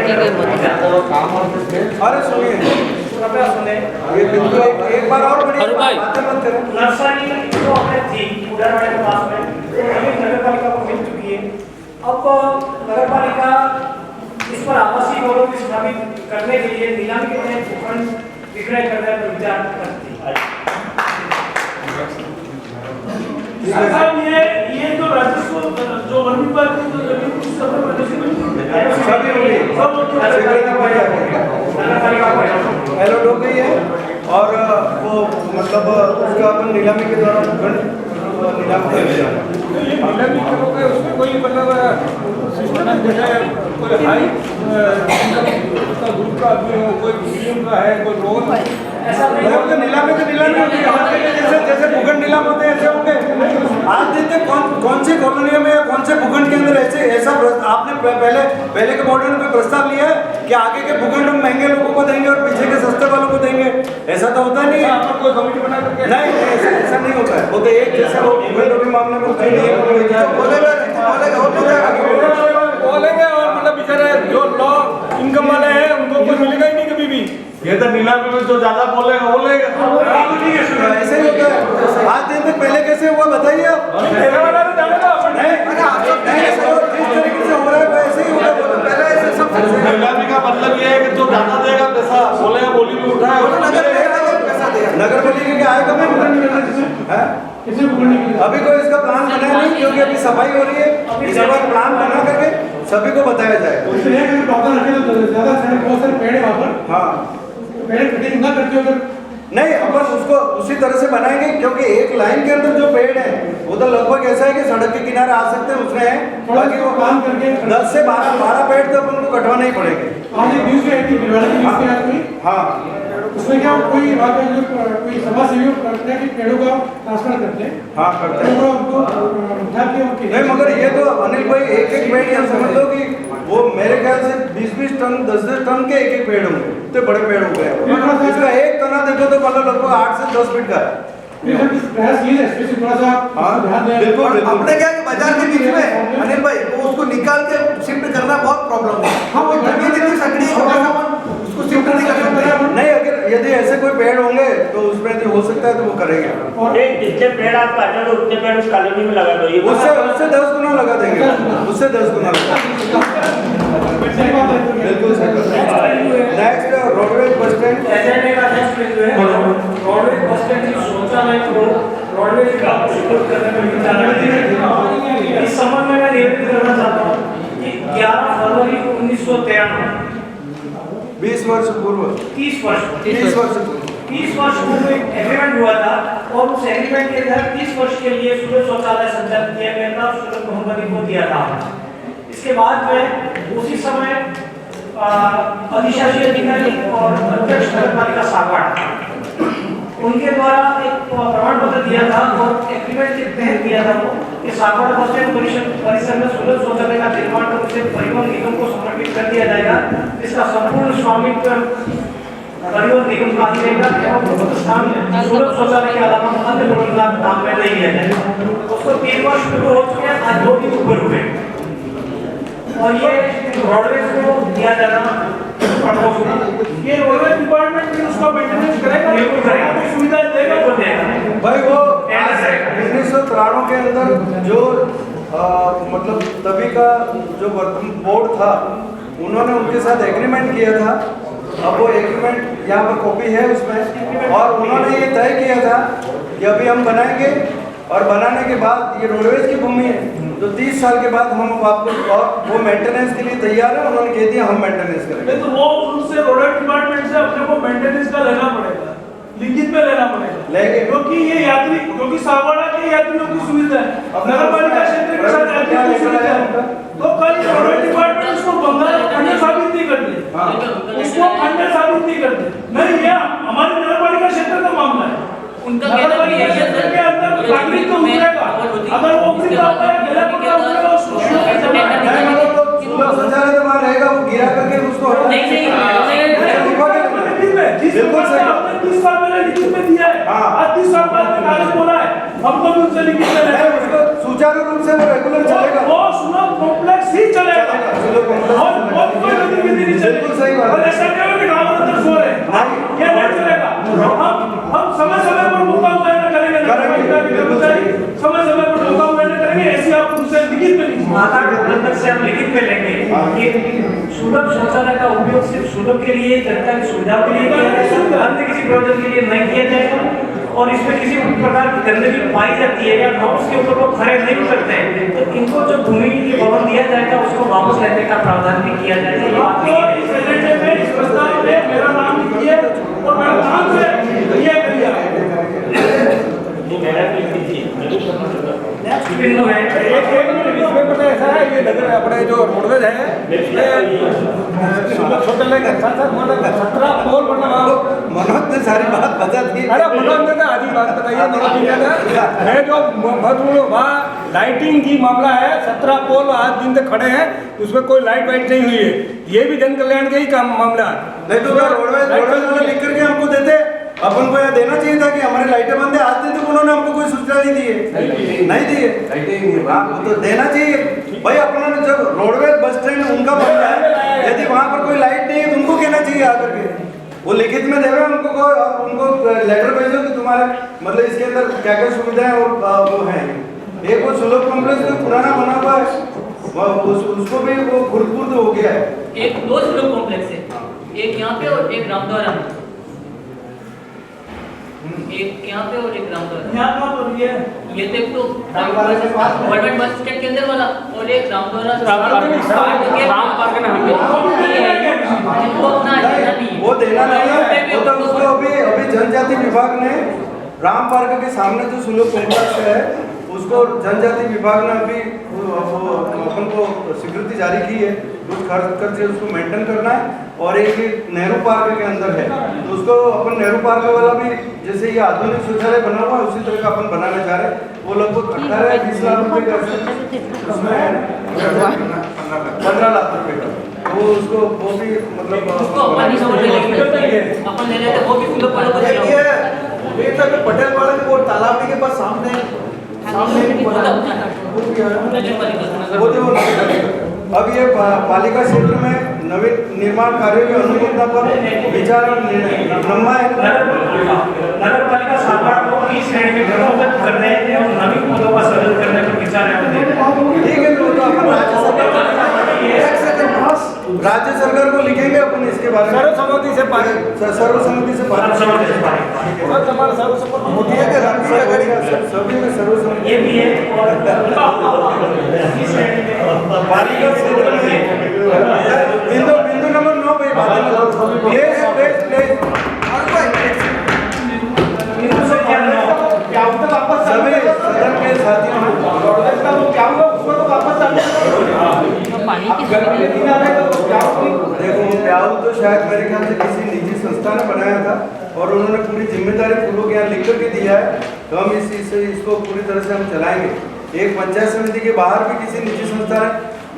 की गई मोदी। अरे सुनिए, कृपया सुने। ये बिल्कुल एक बार और बड़ी बातें मत करें। नर्सरी जो हमें थी उड़ानवाड़े के पास में, वो हमें नगर पालिका को मिल चुकी है। अब नगर पालिका इस पर आवासीय भवनों की स्थापित करने के लिए नीलामी के तहत भूखंड विक्रय करने पर विचार करती है। साहब ये जो राजस्व जो वन विभाग की जो जमीन कुछ सब प्रदर्शन सभी हो गई, अलॉट हो गई है और वो मतलब उसका अपन नीलामी के द्वारा नीलाम कर दिया। उसमें कोई मतलब सिस्टम जैसे कोई हाई ग्रुप का आदमी हो, कोई मीडियम का है, कोई लोअर ऐसा नहीं मतलब तो नीलामी होती है। आज के जैसे जैसे भूखंड नीलाम होते हैं ऐसे होंगे। आज देखते कौन सी कॉलोनियों में या कौन से भूखंड के अंदर ऐसा आपने पहले के मॉडल में प्रस्ताव लिया है कि आगे के भूखंड हम महंगे लोगों को देंगे और पीछे के सस्ते वालों को देंगे। ऐसा तो होता नहीं है। कोई कमेटी बना करके नहीं, ऐसा नहीं होता है। वो तो एक जैसे वो भूखंड मामले में बोलेंगे और मतलब बेचारे जो लो इनकम वाले हैं उनको कोई मिलेगा ही नहीं कभी भी। ये तो नीलामी में जो ज्यादा बोलेगा ऐसे ही होता है। आज दिन तक पहले कैसे हुआ बताइए आप। जिस तरीके से हो रहा है वैसे ही होगा। पहले ऐसे सब नीलामी का मतलब ये है कि जो ज्यादा देगा पैसा बोलेगा, बोली भी उठाए नगर पालिका के आएगा मैं अभी कोई इसका प्लान बना नहीं, क्योंकि अभी सफाई हो रही है। इसके बाद प्लान बना करके सभी को बताया जाए। हाँ नहीं, अपन उसको उसी तरह से बनाएंगे, क्योंकि एक लाइन के अंदर जो पेड़ है वो तो लगभग ऐसा है कि सड़क के किनारे आ सकते हैं, उसमें है। बाकी वो काम करके 10 से 12 पेड़ तो अपन को कटवाना ही पड़ेंगे। हाँ उसमें क्या कोई कोई समाज सेवी करते हैं कि पेड़ों का ट्रांसफर करते हैं। हाँ करते हैं उनको उठा के नहीं, मगर ये तो अनिल भाई एक पेड़ या समझ लो कि वो मेरे ख्याल से 20-20 टन 10-10 टन के एक पेड़ होंगे। इतने बड़े पेड़ हो गए। इसका एक तना देखो तो मतलब लगभग 8 से 10 फीट का है। बिल्कुल अपने क्या है बाजार के बीच में अनिल भाई वो उसको निकाल के शिफ्ट करना बहुत प्रॉब्लम है। हाँ वो जमीन इतनी सकड़ी है उसको शिफ्ट नहीं कर सकते। नहीं, अगर यदि ऐसे कोई पेड़ होंगे तो उसमें यदि हो सकता है तो वो करेंगे। और जितने पेड़ आप काटे लो उतने पेड़ उस कॉलोनी में लगा दो। उससे 10 गुना लगा देंगे। उससे 10 गुना बिल्कुल नेक्स्ट रोडवेज बस स्टैंड एजेंडे का नेक्स्ट जो है रोडवेज बस स्टैंड की शौचालय को रोडवेज का सपोर्ट करने में विचार है। इस संबंध में मैं निवेदन करना चाहता हूँ कि 11 फरवरी 1993 20 वर्ष पूर्व 30 वर्ष 30 वर्ष पूर्व 30 वर्ष पूर्व एक एग्रीमेंट हुआ था और उस एग्रीमेंट के तहत 30 वर्ष के लिए सूरज शौचालय संचालित किया गया था, सूरज मोहम्मदी को दिया था। इसके बाद में उसी समय अधिशासी अधिकारी और अध्यक्ष नगरपालिका सागवाड़ा उनके द्वारा एक प्रमाण पत्र दिया था और एग्रीमेंट के तहत दिया था वो कि सागवाड़ा बस स्टैंड परिसर में सूरज शौचालय का निर्माण कर उसे परिवहन निगम को समर्पित कर दिया जाएगा, जिसका संपूर्ण स्वामित्व परिवहन निगम का रहेगा एवं प्रतिष्ठान में सूरज शौचालय के अलावा अन्य परियोजना काम में नहीं लिया जाएगा। उसको 3 वर्ष पूरे हो चुके हैं, आज 2 दिन ऊपर हुए और ये रोडवेज को दिया जाना ये रोडवेज डिपार्टमेंट भी उसका मेंटेनेंस करेगा, बिल्कुल करेगा, सुविधा देगा बिल्कुल देगा। भाई वो 1993 के अंदर जो मतलब तभी का जो बोर्ड था उन्होंने उनके साथ एग्रीमेंट किया था। अब वो एग्रीमेंट यहाँ पर कॉपी है उसमें और उन्होंने ये तय किया था कि अभी हम बनाएंगे और बनाने के बाद ये रोडवेज की भूमि है तो 30 साल के बाद हम आपको और वो मेंटेनेंस के लिए तैयार है। उन्होंने कह दिया हम मेंटेनेंस करेंगे। तो वो उनसे रोडवेज डिपार्टमेंट से अपने को मेंटेनेंस का लेना पड़ेगा, लिखित में लेना पड़ेगा, लेंगे क्योंकि ये यात्री क्योंकि सागवाड़ा के यात्रियों की सुविधा है, नगर पालिका क्षेत्र के साथ यात्रियों की सुविधा है। तो कल रोडवेज डिपार्टमेंट उसको बंगाल खंडर साबित नहीं करते, उसको खंडर साबित नहीं करते। नहीं, यह हमारे नगर पालिका क्षेत्र का मामला है। उनका कहना भी यही है सर, के अंदर नागरिक तो उतरेगा, अगर वो उतरेगा होता है गला पकड़ा उतरेगा उसको शौचालय तो वहाँ रहेगा, वो गिरा करके उसको बिल्कुल सही। आपने 30 साल पहले लिखित में दिया है, आज 30 साल बाद में कागज बोला है, हमको भी उनसे लिखित में सुचारू रूप से वो रेगुलर चलेगा। वो सुलभ कॉम्प्लेक्स ही चलेगा सुलभ कॉम्प्लेक्स और कोई गतिविधि नहीं चलेगी। बिल्कुल सही बात है। और ऐसा नहीं होगा कि गाँव अंदर सो रहे हैं, ये नहीं चलेगा। हम समय समय पर मौका मुआयना करेंगे, समय समय पर मौका मुआयना करेंगे। ऐसी आप उनसे लिखित में लीजिए। अंदर से हम लिखित में लेंगे कि सुलभ शौचालय का उपयोग सिर्फ सुलभ के लिए, जनता की सुविधा के लिए किया जाएगा, अन्य किसी प्रयोजन के लिए नहीं किया जाएगा। और इसमें किसी प्रकार की गंदगी पाई जाती है या नॉर्म्स के ऊपर वो खड़े नहीं करते हैं तो इनको जो भूमि की भवन दिया जाएगा उसको वापस लेने का प्रावधान भी किया जाएगा। आपको इस एजेंडे में, इस प्रस्ताव में मेरा नाम लिखिए और मेरा नाम से ये करिए। बिंदु है इसमें पता ऐसा है ये नगर अपने जो रोडवेज है शौचालय के साथ साथ मतलब 17 पोल मतलब मनोज ने सारी बात बता दी। अरे मनोज ने आधी बात बताइए मैं जो वहाँ लाइटिंग की मामला है 17 पोल आज दिन तक खड़े हैं उसमें कोई लाइट वाइट नहीं हुई है, ये भी जन कल्याण का ही काम मामला है। नहीं तो रोडवेज वाले लिख करके हमको देते, अपन को यह देना चाहिए था कि हमारी लाइटें बंद है। आज दिन तक उन्होंने हमको कोई सूचना नहीं दी है, नहीं दी है। आपको तो देना चाहिए भाई। अपना जब रोडवेज बस स्टैंड उनका मामला है, यदि वहाँ पर कोई लाइट नहीं है तो उनको कहना चाहिए आकर के वो लिखित में देवे उनको उनको लेटर भेजो कि तुम्हारे मतलब इसके अंदर क्या क्या सुविधाएं और वो है। एक वो सुलभ कॉम्प्लेक्स जो पुराना बना हुआ है उसको भी वो खुर्द हो गया है। एक 2 सुलभ कॉम्प्लेक्स है, एक यहाँ पे और एक रामद्वारा में, एक यहाँ पे और एक रामद्वारा। यहाँ कहाँ पर ये ये तो गवर्नमेंट बस स्टैंड के अंदर वाला और एक रामद्वारा राम पार्क ना जिनको अपना देना नहीं वो देना नहीं है। वो तो उसको अभी जनजाति विभाग ने राम पार्क के सामने जो सुलभ कॉम्प्लेक्स है उसको जनजाति विभाग ने अभी अपन को स्वीकृति जारी की है। कुछ खर्च उसको मेंटेन करना है और एक नेहरू पार्क के अंदर है तो उसको अपन नेहरू पार्क वाला भी जैसे ये आधुनिक शौचालय बना हुआ है उसी तरह का अपन बनाना चाह रहे हैं। वो लगभग 18-20 लाख रुपए का उसमें 15 लाख रुपए का वो उसको वो भी मतलब अपन ले लेते वो भी सुलभ वालों को ये पटेल वाले के वो तालाब के पास सामने वो जो अब ये पालिका क्षेत्र में नवीन निर्माण कार्यों की अनुमोदन पर विचार और लंबा है। नगर पालिका सागवाड़ा को इस श्रेणी में क्रमबद्ध करने और नवीन पदों का सृजन करने पर विचार है। ठीक है तो अपन राज्य सरकार को लिखेंगे अपन इसके बारे में सर्वसम्मति से होती है कि सभी में सर्वसम्मति ये भी है और इस श्रेणी में पालिका क्षेत्र में बिंदु नंबर 9 पे बात ये सभी सदन के साथियों देखो प्याऊ तो शायद मेरे ख्याल से किसी निजी संस्था ने बनाया था और उन्होंने पूरी जिम्मेदारी पूर्वक यहाँ लिख करके दिया है तो हम इसको पूरी तरह से हम चलाएंगे। एक पंचायत समिति के बाहर भी किसी निजी संस्था ने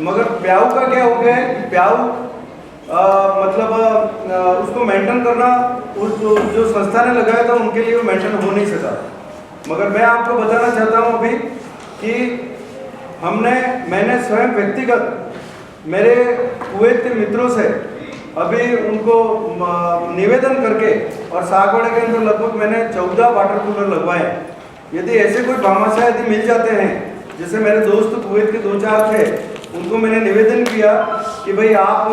मगर प्याऊ का क्या हो गया है कि प्याऊ मतलब उसको मेंटेन करना उस जो संस्था ने लगाया था उनके लिए वो मेंटेन हो नहीं सका। मगर मैं आपको बताना चाहता हूँ अभी कि मैंने स्वयं व्यक्तिगत मेरे कुवैत के मित्रों से अभी उनको निवेदन करके और सागवाड़ा के अंदर लगभग मैंने 14 वाटर कूलर लगवाए। यदि ऐसे कोई भामाशाह यदि मिल जाते हैं जैसे मेरे दोस्त कुवैत के 2-4 थे उनको मैंने निवेदन किया कि भाई आप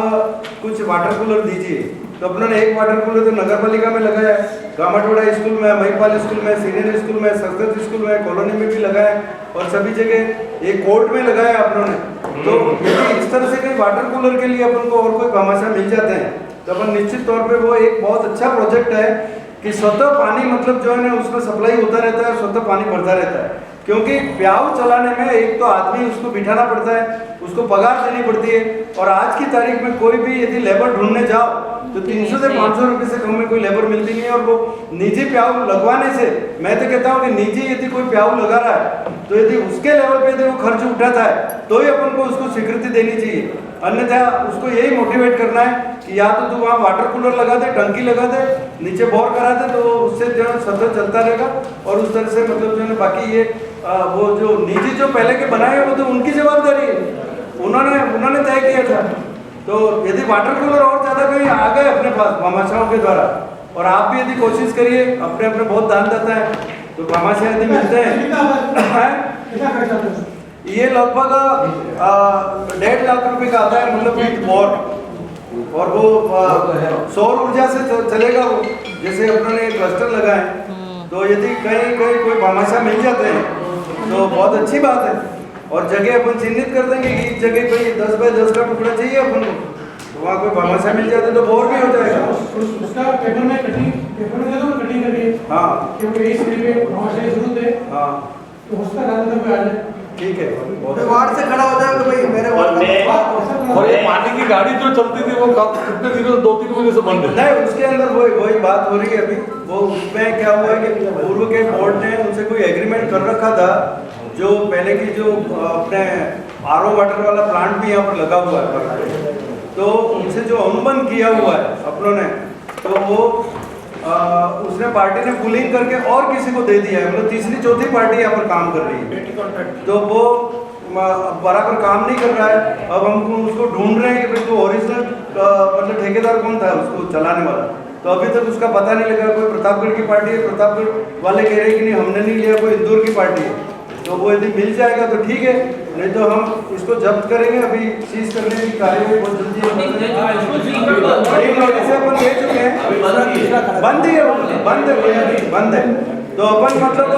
कुछ वाटर कूलर दीजिए तो अपनों ने एक वाटर कूलर तो नगर पालिका में लगाया, गामाटोड़ा स्कूल में, महिपाल स्कूल में, सीनियर स्कूल में, संस्कृत स्कूल में, कॉलोनी में भी लगाया और सभी जगह एक कोर्ट में लगाया अपनों ने। तो यदि इस तरह से कहीं वाटर कूलर के लिए अपन को और कोई भामाशाह मिल जाते हैं तो अपन निश्चित तौर पे वो एक बहुत अच्छा प्रोजेक्ट है कि स्वतः पानी मतलब जो है ना उसमें सप्लाई होता रहता है, स्वतः पानी भरता रहता है। क्योंकि प्याऊ चलाने में एक तो आदमी उसको बिठाना पड़ता है, उसको पगार देनी पड़ती है और आज की तारीख में कोई भी यदि लेबर ढूंढने जाओ तो 300 से 500 रुपये से कम में कोई लेबर मिलती नहीं है। और वो निजी प्याऊ लगवाने से मैं तो कहता हूँ कि निजी यदि कोई प्याऊ लगा रहा है तो यदि उसके लेवल पे यदि वो खर्च उठाता है तो ही अपन को उसको स्वीकृति देनी चाहिए, अन्यथा उसको यही मोटिवेट करना है कि या तो तू वहाँ वाटर कूलर लगा दे, टंकी लगा दे, नीचे बोर करा दे तो उससे जो है सतत चलता रहेगा और उस तरह से मतलब जो है बाकी ये वो जो निजी जो पहले के बनाए वो तो उनकी जवाबदारी है, उन्होंने तय किया था। तो यदि वाटर कूलर और ज़्यादा कहीं आ गए अपने पास भामाशाहों के द्वारा, और आप भी यदि कोशिश करिए, अपने अपने बहुत दानदाता है तो भामाशाह यदि मिलते हैं, ये लगभग 1.5 लाख रुपए का आता है, मतलब विद बोर्ड, और वो सौर ऊर्जा से चलेगा वो। जैसे अपने क्लस्टर लगाए, तो यदि कहीं कोई भामाशाह मिल जाते हैं तो बहुत अच्छी बात है, और जगह अपन चिन्हित कर देंगे कि इस जगह पे 10 बाय 10 का टुकड़ा चाहिए अपन को, तो वहाँ कोई भामाशाह मिल जाते तो बोर भी हो जाएगा। उसका पेपर में कटिंग दे दो, कटिंग करके। हाँ, क्योंकि इस एरिया में भामाशाह की जरूरत है। हाँ, तो उसका काम तो आ जाए। ठीक है। वार्ड से खड़ा हो जाए तो भाई मेरे और ये पानी की गाड़ी जो चलती थी वो कितने दिनों 2-3 महीने से बंद है। नहीं, उसके अंदर वही बात हो रही है अभी। वो उसमें क्या हुआ है कि पूर्व के बोर्ड ने उनसे कोई एग्रीमेंट कर रखा था, जो पहले की जो अपने आरओ वाटर वाला प्लांट भी यहाँ पर लगा हुआ है, तो उनसे जो अनुबंध किया हुआ है अपनों ने, तो वो उसने पार्टी ने पुलिंग करके और किसी को दे दिया है, मतलब तीसरी चौथी पार्टी यहाँ पर काम कर रही है, तो वो बराबर काम नहीं कर रहा है। अब हम उसको ढूंढ रहे हैं कि भाई ओरिजिनल मतलब ठेकेदार कौन था उसको चलाने वाला, तो अभी तक उसका पता नहीं लगा। कोई प्रतापगढ़ की पार्टी है, प्रतापगढ़ वाले कह रहे हैं कि नहीं हमने नहीं लिया, कोई इंदौर की पार्टी है, तो वो यदि मिल जाएगा तो ठीक है, नहीं तो हम इसको जब्त करेंगे। अभी सीज करने की कार्रवाई बहुत जल्दी बड़ी नोटिस अपन दे चुके हैं, बंद है। तो अपन मतलब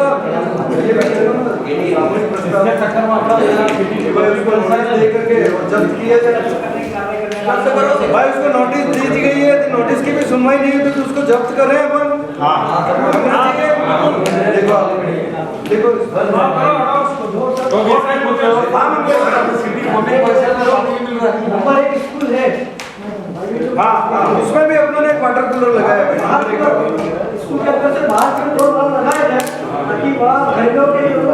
जब्त किया जाए भाई, उसको नोटिस दी गई है, नोटिस की भी सुनवाई नहीं होती तो उसको जब्त कर रहे हैं अपन। देखो स्कूल है, हाँ, उसमें भी अपनों ने वाटर कूलर लगाया है। स्कूल के अंदर से बाहर से 2 साल लगाया जाए ताकि वहाँ घरों के लोग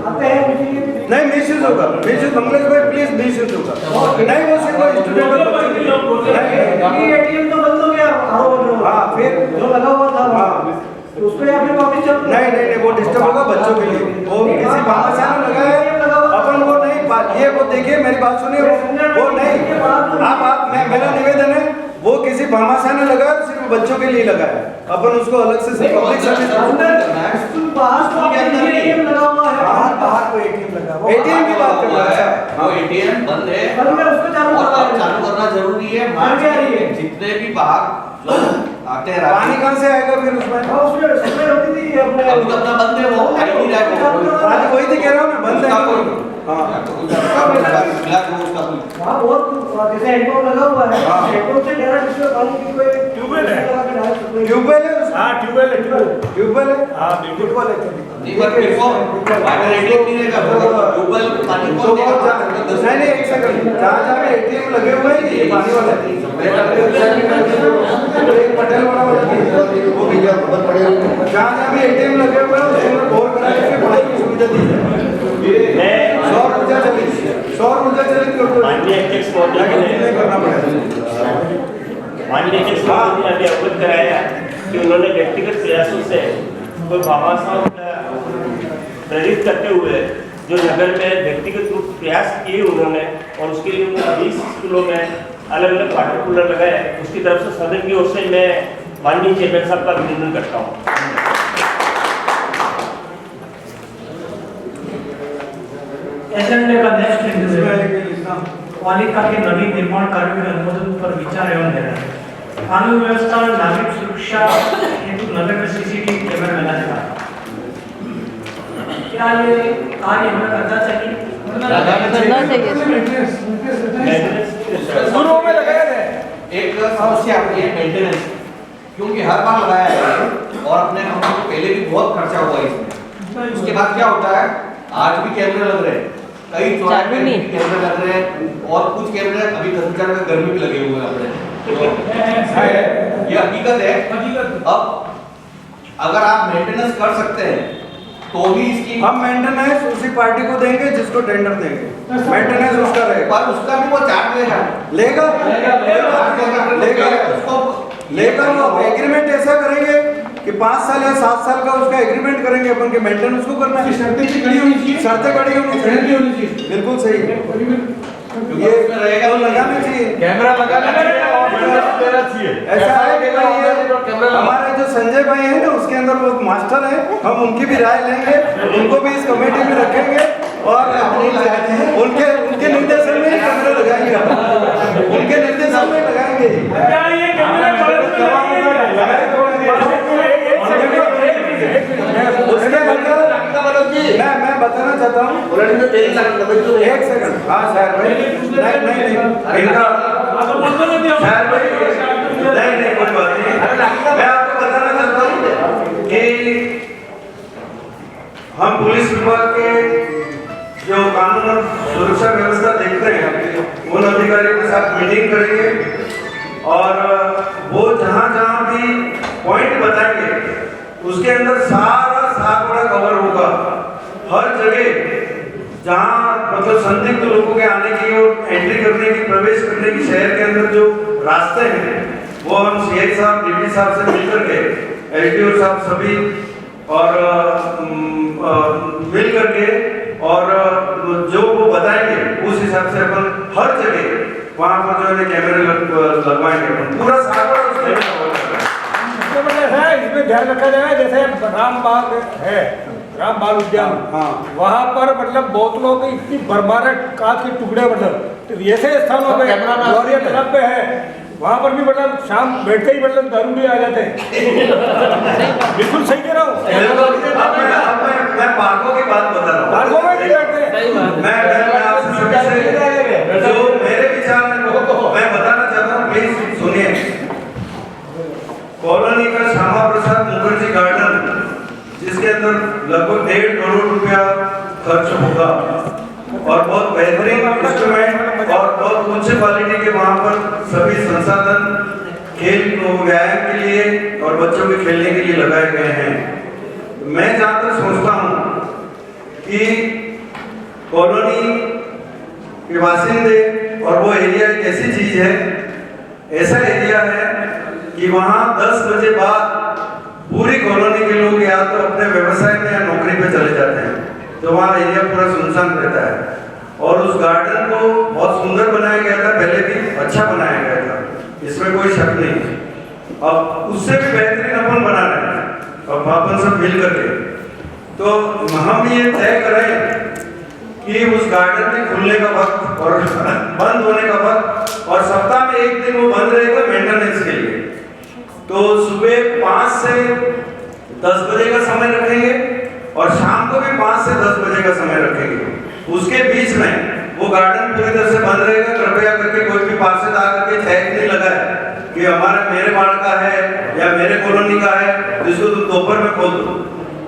आते हैं नहीं, मिसयूज होगा, मिसयूज मंगलेश भाई प्लीज मिसयूज होगा नहीं, वो सिर्फ स्टूडेंट एटीएम तो बंद हो गया। हाँ, फिर जो लगा हुआ था वहाँ उस पर अभी वापस चल नहीं, वो डिस्टर्ब होगा बच्चों के लिए, वो किसी भामाशाह ने लगाया है, अपन वो नहीं ये वो देखिए मेरी बात सुनिए, वो नहीं, आप मेरा निवेदन है, वो किसी भामाशाह ने लगाया, सिर्फ बच्चों के लिए लगाया, अपन उसको अलग से पब्लिक सर्विस बाहर कोई एटीएम लगा हुआ, एटीएम की बात कर रहा है। वो एटीएम बंद है उसको चालू करना जरूरी है। जितने भी बाहर लोग आते हैं, पानी कहाँ से आएगा फिर उसमें? उसमें होती थी अपने अभी तो अपना बंद है, वो आ ही नहीं रहा है। आज वही तो कह रहा हूँ मैं, बंद है। वहाँ बहुत जैसे हेडपंप लगा हुआ है, हेडपंप से डायरेक्ट उसमें पानी की कोई ट्यूबवेल है, ट्यूबवेल है उसमें? हाँ ट्यूबवेल है, हाँ बिल्कुल नहीं पर फिर वो वाटर एटीएम नहीं रहेगा, ट्यूबवेल पानी तो नहीं, एक सेकंड, जहाँ एटीएम लगे हुए हैं ये पानी वाले पटेल वाला वो भैया बहुत बड़े, जहाँ भी एटीएम लगे हुए हैं उसमें बोर करा के पानी की सुविधा दी जाए। सौर ऊर्जा चलित माननीय अध्यक्ष महोदय ने करना पड़ेगा। माननीय अध्यक्ष महोदय ने अभी अवगत कराया कि उन्होंने व्यक्तिगत प्रयासों से कोई भामाशाह प्रेरित करते हुए जो नगर में व्यक्तिगत रूप प्रयास किए उन्होंने, और उसके लिए उन्होंने 20 स्कूलों में अलग अलग वाटर कूलर लगाए, उसकी तरफ से सदन की ओर से मैं माननीय चेयरमैन साहब का अभिनंदन करता हूँ। एजेंडे का नेक्स्ट पालिका के नवीन निर्माण कार्यों के अनुमोदन पर विचार एवं निर्णय। कानून व्यवस्था और नागरिक सुरक्षा हेतु नगर में सीसीटीवी कैमरा लगाने का क्या ये कार्य हमें करना चाहिए? शुरू में लगाया है। एक समस्या आपकी है मेंटेनेंस, क्योंकि हर बार लगाया है और अपने हम को पहले भी बहुत खर्चा हुआ है इसमें। उसके बाद क्या होता है, आज भी कैमरे लग रहे हैं, कई चौराहे पे भी कैमरे लग रहे हैं, और कुछ कैमरे अभी 10,000 का गर्मी भी लगे हुए हैं अपने, तो ये हकीकत है। अब अगर आप मेंटेनेंस कर सकते हैं तो भी इसकी हम मेंटेनेंस उसी पार्टी को देंगे जिसको टेंडर देंगे, मेंटेनेंस उसका रहेगा, पर उसका भी वो चार्ज लेगा वो एग्रीमेंट ऐसा करेंगे कि 5 साल या 7 साल का उसका एग्रीमेंट करेंगे अपन के मेंटेनेंस को करना है। शर्तें भी खड़ी होनी चाहिए, शर्तें खड़ी होनी चाहिए, बिल्कुल सही। ये रहेगा तो लगाना चाहिए, कैमरा लगाना चाहिए। ऐसा है कि भाई हमारे जो संजय भाई हैं ना उसके अंदर वो मास्टर हैं, हम उनकी भी राय लेंगे, उनको भी इस कमेटी में रखेंगे और उनके निर्देशन में कैमरा लगाएंगे, उनके निर्देशन में लगाएंगे। क्या ये कैमरा मैं बताना चाहता हूँ, एक सेकंड। हाँ शायर भाई, नहीं इनका शायर भाई, नहीं कोई बात नहीं। मैं आपको बताना चाहता हूँ कि हम पुलिस विभाग के जो कानून और सुरक्षा व्यवस्था देखते हैं उन अधिकारियों के साथ मीटिंग करेंगे और वो जहाँ जहाँ भी पॉइंट बताएंगे उसके अंदर सारा सागवाड़ा कवर होगा। हर जगह जहाँ मतलब संदिग्ध लोगों के आने की और एंट्री करने की, प्रवेश करने की शहर के अंदर जो रास्ते हैं वो हम सीआई साहब, डीपी साहब से मिलकर के, एलडीओ साहब सभी और मिल करके और जो वो बताएंगे उस हिसाब से अपन हर जगह वहाँ पर जो है कैमरे लगवाएंगे, पूरा सागवाड़ा उसमें इसमें ध्यान रखा जाए। जैसे रामबाग है, राम बाल उद्यान, वहाँ पर मतलब बोतलों की इतनी भरमार कांच के टुकड़े, मतलब तो ऐसे स्थानों पे ग्लोरिया क्लब पे है, वहाँ पर भी मतलब शाम बैठते ही मतलब दारू भी आ जाते हैं। बिल्कुल सही कह रहा हूँ। मैं पार्कों की बात बता रहा हूँ, पार्कों में नहीं बैठते। मैं आपसे सभी से जो मेरे विचार में मैं बताना चाहता हूँ, प्लीज सुनिए। कॉलोनी का श्यामा प्रसाद मुखर्जी गार्डन जिसके अंदर लगभग 1.5 करोड़ रुपया खर्च होगा और बहुत बेहतरीन इंस्ट्रूमेंट और बहुत उच्च क्वालिटी के वहाँ पर सभी संसाधन खेल व्यायाम के लिए और बच्चों के खेलने के लिए लगाए गए हैं। मैं जहाँ तक सोचता हूँ कि कॉलोनी के वासिंदे और वो एरिया एक ऐसी चीज है, ऐसा एरिया है कि वहाँ 10 बजे बाद पूरी कॉलोनी के लोग या तो अपने व्यवसाय में या नौकरी पे चले जाते हैं, तो वहाँ एरिया पूरा सुनसान रहता है। और उस गार्डन को बहुत सुंदर बनाया गया था, पहले भी अच्छा बनाया गया था, इसमें कोई शक नहीं। अब उससे भी बेहतरीन अपन बना रहे हैं, अब अपन सब मिल करके तो हम ये तय करें कि उस गार्डन के खुलने का वक्त और बंद होने का वक्त, और सप्ताह में एक दिन वो बंद रहेगा मेंटेनेंस के लिए। तो सुबह 5 से 10 बजे का समय रखेंगे और शाम को भी 5 से 10 बजे का समय रखेंगे। उसके बीच में वो गार्डन पूरी तरह से बंद रहेगा। कृपया करके कोई भी पार्षद आकर के टैग नहीं लगाए कि हमारा मेरे वार्ड का है या मेरे कॉलोनी का है, जिसको तुम दोपहर में खोल दो।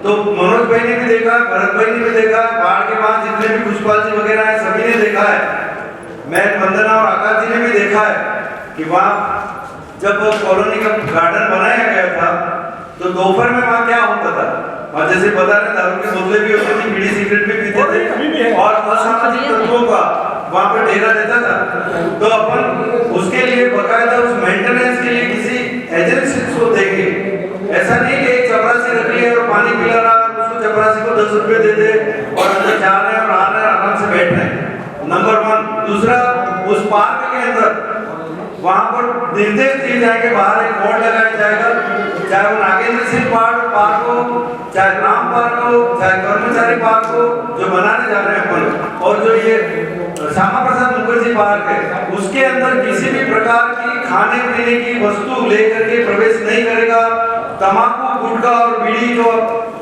तो मनोज भाई ने भी देखा, भरत भाई ने भी देखा, बाढ़ के बाद जितने भी पुष्पाल जी वगैरह है सभी ने देखा है, मैं वंदना और आकाश जी ने भी देखा है कि वहाँ जब कॉलोनी का गार्डन बनाया गया था तो दोपहर में वहाँ क्या होता था, वहाँ जैसे बता रहे दारू की बोतलें भी होती थी, बीड़ी सिगरेट भी पीते थे और असामाजिक तत्वों का वहाँ पर डेरा देता था। तो अपन उसके लिए बकायदा उस मेंटेनेंस के लिए किसी एजेंसी को देंगे। ऐसा नहीं कि एक चपरासी रख लिया और पानी पिला रहा है, उसको चपरासी को 10 रुपए दे दे और अंदर जा रहे हैं और आ रहे हैं, आराम से बैठ रहे हैं। नंबर 1। दूसरा, उस पार्क के अंदर वहाँ पर निर्देश दिए जाएंगे, बाहर एक बोर्ड लगाया जाएगा, चाहे वो नागेंद्र सिंह पार्क हो, चाहे ग्राम पार्क हो, चाहे कर्मचारी पार्क हो, जो बनाने जा रहे हैं अपन, और जो ये श्यामा प्रसाद मुखर्जी पार्क है उसके अंदर किसी भी प्रकार की खाने पीने की वस्तु लेकर के प्रवेश नहीं करेगा। तंबाकू, गुटखा और बीड़ी को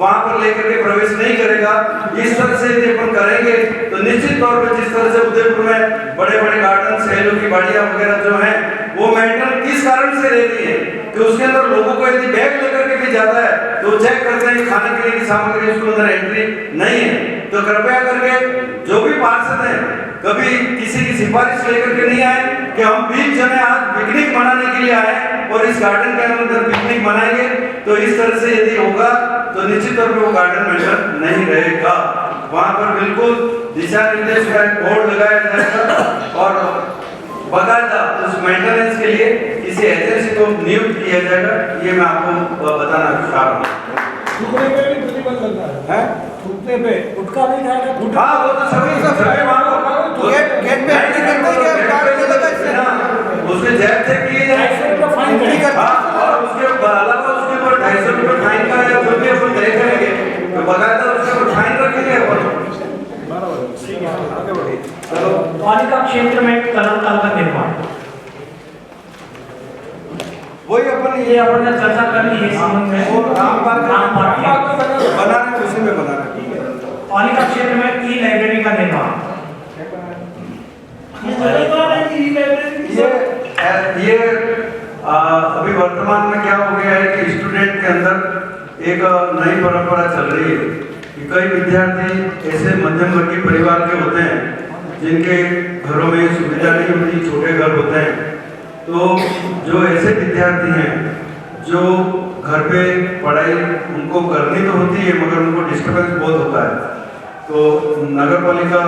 वहां पर लेकर के प्रवेश नहीं करेगा। इस तरह से यदि अपन करेंगे तो निश्चित तौर पर जिस तरह से उदयपुर में बड़े बड़े गार्डन, सैलों की बाड़ियां वगैरह जो हैं वो मेंटेन किस कारण से रह रही है कि उसके अंदर लोगों को यदि बैग लेकर के भी जाता है तो चेक करते हैं खाने पीने की सामग्री उसके अंदर एंट्री नहीं है। तो कृपया करके जो भी पार्षद हैं कभी किसी की सिफारिश लेकर के नहीं आए कि हम 20 जने आज पिकनिक मनाने के लिए आए और इस गार्डन के अंदर पिकनिक मनाएंगे। तो इस तरह से यदि होगा तो निश्चित तौर पर वो गार्डन मेंटेन नहीं रहेगा। वहां पर बिल्कुल दिशा निर्देश का एक बोर्ड लगाया जाएगा और बाकायदा उस मेंटेनेंस के लिए किसी एजेंसी को नियुक्त किया जाएगा, ये मैं आपको बताना चाह रहा हूँ। थूकने पे भी प्रतिबंध लगता है, थूकने पे गुटखा नहीं खाएगा। हाँ, वो तो सभी वहाँ को गेट पे एंट्री करते ही क्या कार्ड नहीं लगा इससे? उसके जेब से किए जाए। हाँ, और उसके अलावा उसके ऊपर 250 रुपये फाइन का या जो भी अपन तय करेंगे तो बाकायदा उसके ऊपर फाइन रखेंगे अपन। पालिका क्षेत्र में तलाब का निर्माण, वही अपन ये अपन ने चर्चा कर ली है इस संबंध में। वो राम पार्क बना रहे हैं, उसी में बना रहे हैं। पालिका क्षेत्र में ई लाइब्रेरी का निर्माण, ये अभी वर्तमान में क्या हो गया है कि स्टूडेंट के अंदर एक नई परंपरा चल रही है कि कई विद्यार्थी ऐसे मध्यम वर्गीय परिवार के होते हैं जिनके घरों में सुविधा नहीं होती, छोटे घर होते हैं। तो जो ऐसे विद्यार्थी हैं जो घर पे पढ़ाई उनको करनी तो होती है मगर उनको डिस्टर्बेंस बहुत होता है, तो नगर पालिका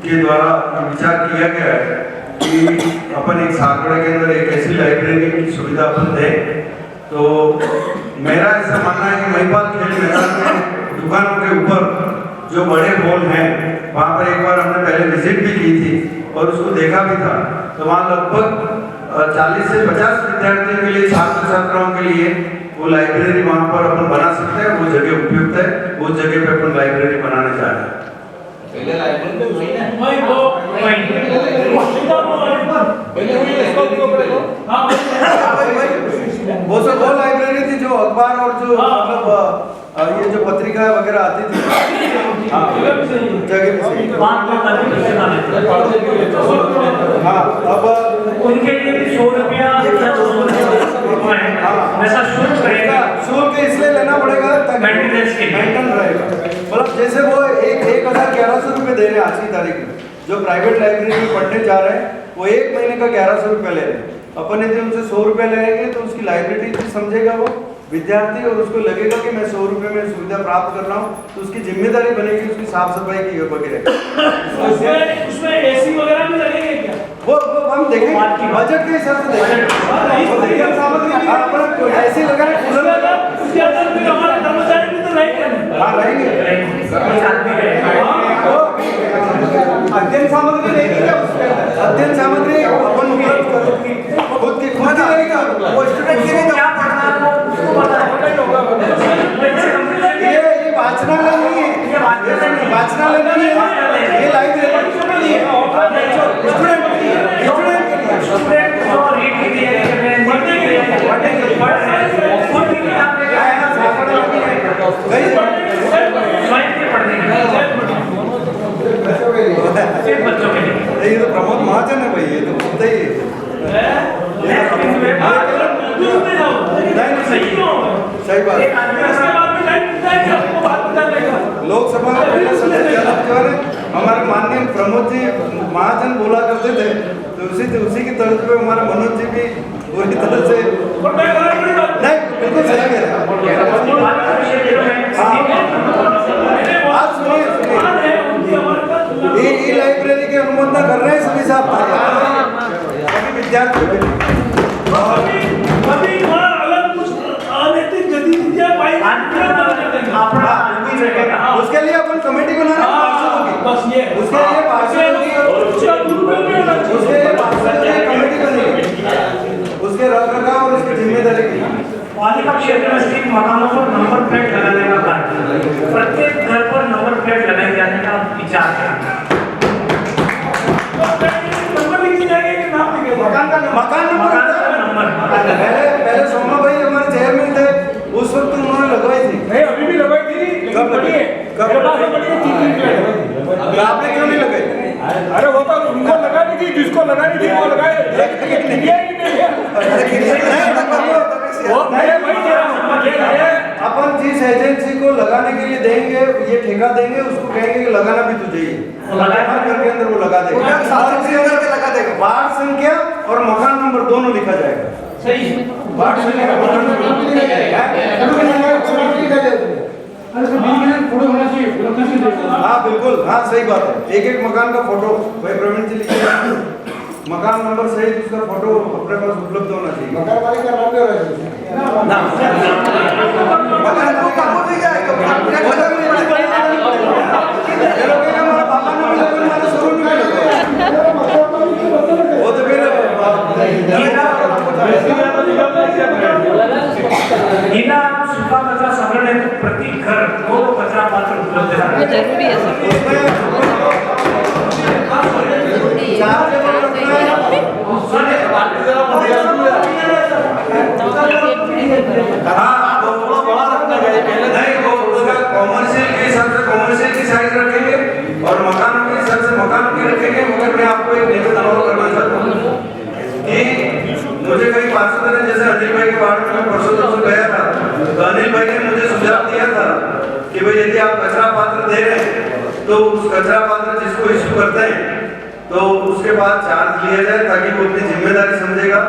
के द्वारा विचार किया गया है कि अपन एक सागवाड़ा के अंदर एक ऐसी लाइब्रेरी की सुविधा अपन दें। तो मेरा ऐसा मानना है कि महिपाल खेल मैदान में दुकानों के ऊपर जो बड़े हॉल हैं वहाँ पर एक बार हमने पहले विजिट भी की थी और उसको देखा भी था। तो वहाँ लगभग 40 से 50 विद्यार्थियों के लिए, छात्र छात्राओं के लिए वो लाइब्रेरी वहाँ पर अपन बना सकते हैं। वो जगह उपयुक्त है, उस जगह पे अपन लाइब्रेरी बनाने जा रहे हैं। पहले लाइब्रेरी में हुई ना, वो सब वो लाइब्रेरी थी जो अखबार और जो मतलब ये जो पत्रिका वगैरह आती थी, जगह भी सही। हाँ, अब उनके लिए भी 100 रुपया वैसा शुल्क रहेगा। शुल्क इसलिए लेना पड़ेगा ताकि मेंटेनेंस के लिए। मेंटेन रहेगा। मतलब जैसे वो 1100 रुपये दे रहे हैं आज की तारीख में, जो प्राइवेट लाइब्रेरी में पढ़ने जा रहे हैं वो 1 महीने का 1100 रुपये ले रहे हैं। अपन यदि उनसे 100 रुपये ले लेंगे तो उसकी लाइब्रेरी समझेगा वो विद्यार्थी और उसको लगेगा कि मैं 100 रुपये में सुविधा प्राप्त कर रहा हूँ, तो उसकी जिम्मेदारी बनेगी उसकी साफ सफाई की वगैरह। उसमें एसी वगैरह भी लगेंगे क्या? वो हम देखेंगे बजट के हिसाब से देखेंगे। सामग्री ऐसी लगा उसके अंदर फिर हमारे कर्मचारी भी तो रहेंगे। हाँ रहेंगे। अध्ययन सामग्री रहेगी क्या उसके अंदर? अध्ययन सामग्री अपन खुद की रहेगा। वो स्टूडेंट के लिए क्या पढ़ना है उसको पता है। ये वाचनालय नहीं है, वाचनालय नहीं है, ये लाइब्रेरी स्टूडेंट ये तो प्रमोद महाजन है भाई, ये तो होता ही सही बात। लोकसभा में पहले सदस्य हमारे माननीय प्रमोद जी महाजन बोला करते थे, तो उसी की तर्ज पे हमारे मनोज जी भी पूरी तरह से नहीं बिल्कुल सही कह रहे हैं। लाइब्रेरी की अनुमोदन कर रहे हैं सभी साहब, सभी विद्यार्थी उसके लिए अपन कमेटी बना रहे हैं, उसके लिए कमेटी बनेगी, उसके रख रखाव और उसकी जिम्मेदारी की। पालिका क्षेत्र में स्थित मकानों पर नंबर प्लेट लगाने का कार्य, प्रत्येक घर पर नंबर प्लेट लगाए जाने का विचार है। मकान नंबर पहले सोमा भाई हमारे चेयरमैन थे, उस वक्त उन्होंने लगवाई थी। नहीं अभी भी लगवाई थी। कब लगी? आपने क्यों नहीं लगाई? अरे वो तो उनको लगानी थी, जिसको लगानी थी वो लगाए। अपन जिस एजेंसी को लगाने के लिए देंगे ये ठेका देंगे, उसको कहेंगे कि लगाना भी तो चाहिए, लगाना घर के अंदर वो लगा देगा। वार्ड संख्या और मकान नंबर दोनों लिखा जाएगा। सही वार्ड संख्या हाँ बिल्कुल, हाँ सही बात है। एक एक मकान का फोटो भाई प्रवीण जी लिखिए। मकान नंबर सहित उसका फोटो अपने पास उपलब्ध होना चाहिए। मकान मालिक का नाम क्या है? मकान को काबू नहीं जाएगा। वो तो फिर बिना सूखा कचरा संग्रह हेतु प्रति घर 2 कचरा पात्र उपलब्ध है। जरूरी है सर। कॉमर्शियल के हिसाब से कॉमर्शियल की साइज रखेंगे और मकानों के हिसाब से मकान के रखेंगे। मगर मैं आपको एक निवेदन और करना चाहता हूँ कि मुझे कई पार्षद ने, जैसे अनिल भाई के वार्ड में मैं परसों गया था, तो अनिल भाई ने मुझे सुझाव दिया था कि भाई यदि आप कचरा पात्र दे रहे हैं तो उस कचरा पात्र जिसको इश्यू करते हैं तो उसके बाद चार्ज लिया जाए ताकि वो अपनी जिम्मेदारी समझेगा।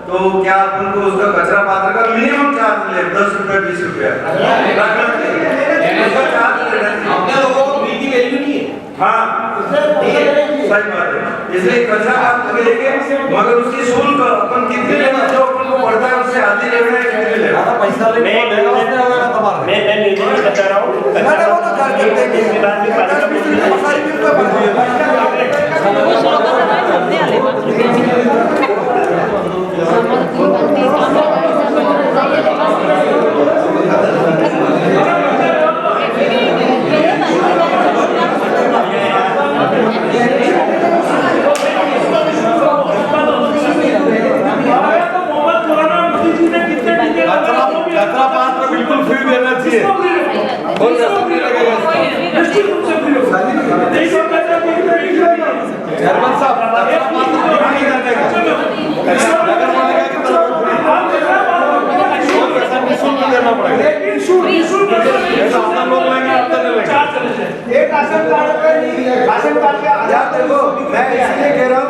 तो क्या अपन को उसका कचरा पात्र का मिनिमम चार्ज ले 10 रुपए 20 रुपया उसका चार्ज लेना चाहिए। अपने लोगों को फ्री की वैल्यू नहीं है। हाँ सही बात है। इसलिए कचरा पात्र लेके मगर उसकी शुल्क अपन कितनी लेना, जो अपन को पड़ता है उससे आधी लेना है, कितनी लेना पैसा मैं निर्देश बता रहा हूँ। कचरा पात्र बिल्कुल फ्री देना चाहिए। चेयरमैन साहब, कचरा पात्र नहीं करने का नगर पालिका की तरफ निःशुल्क देना पड़ेगा। लोग लेंगे एक राशन कार्ड के आधार देखो, मैं इसलिए कह रहा हूँ,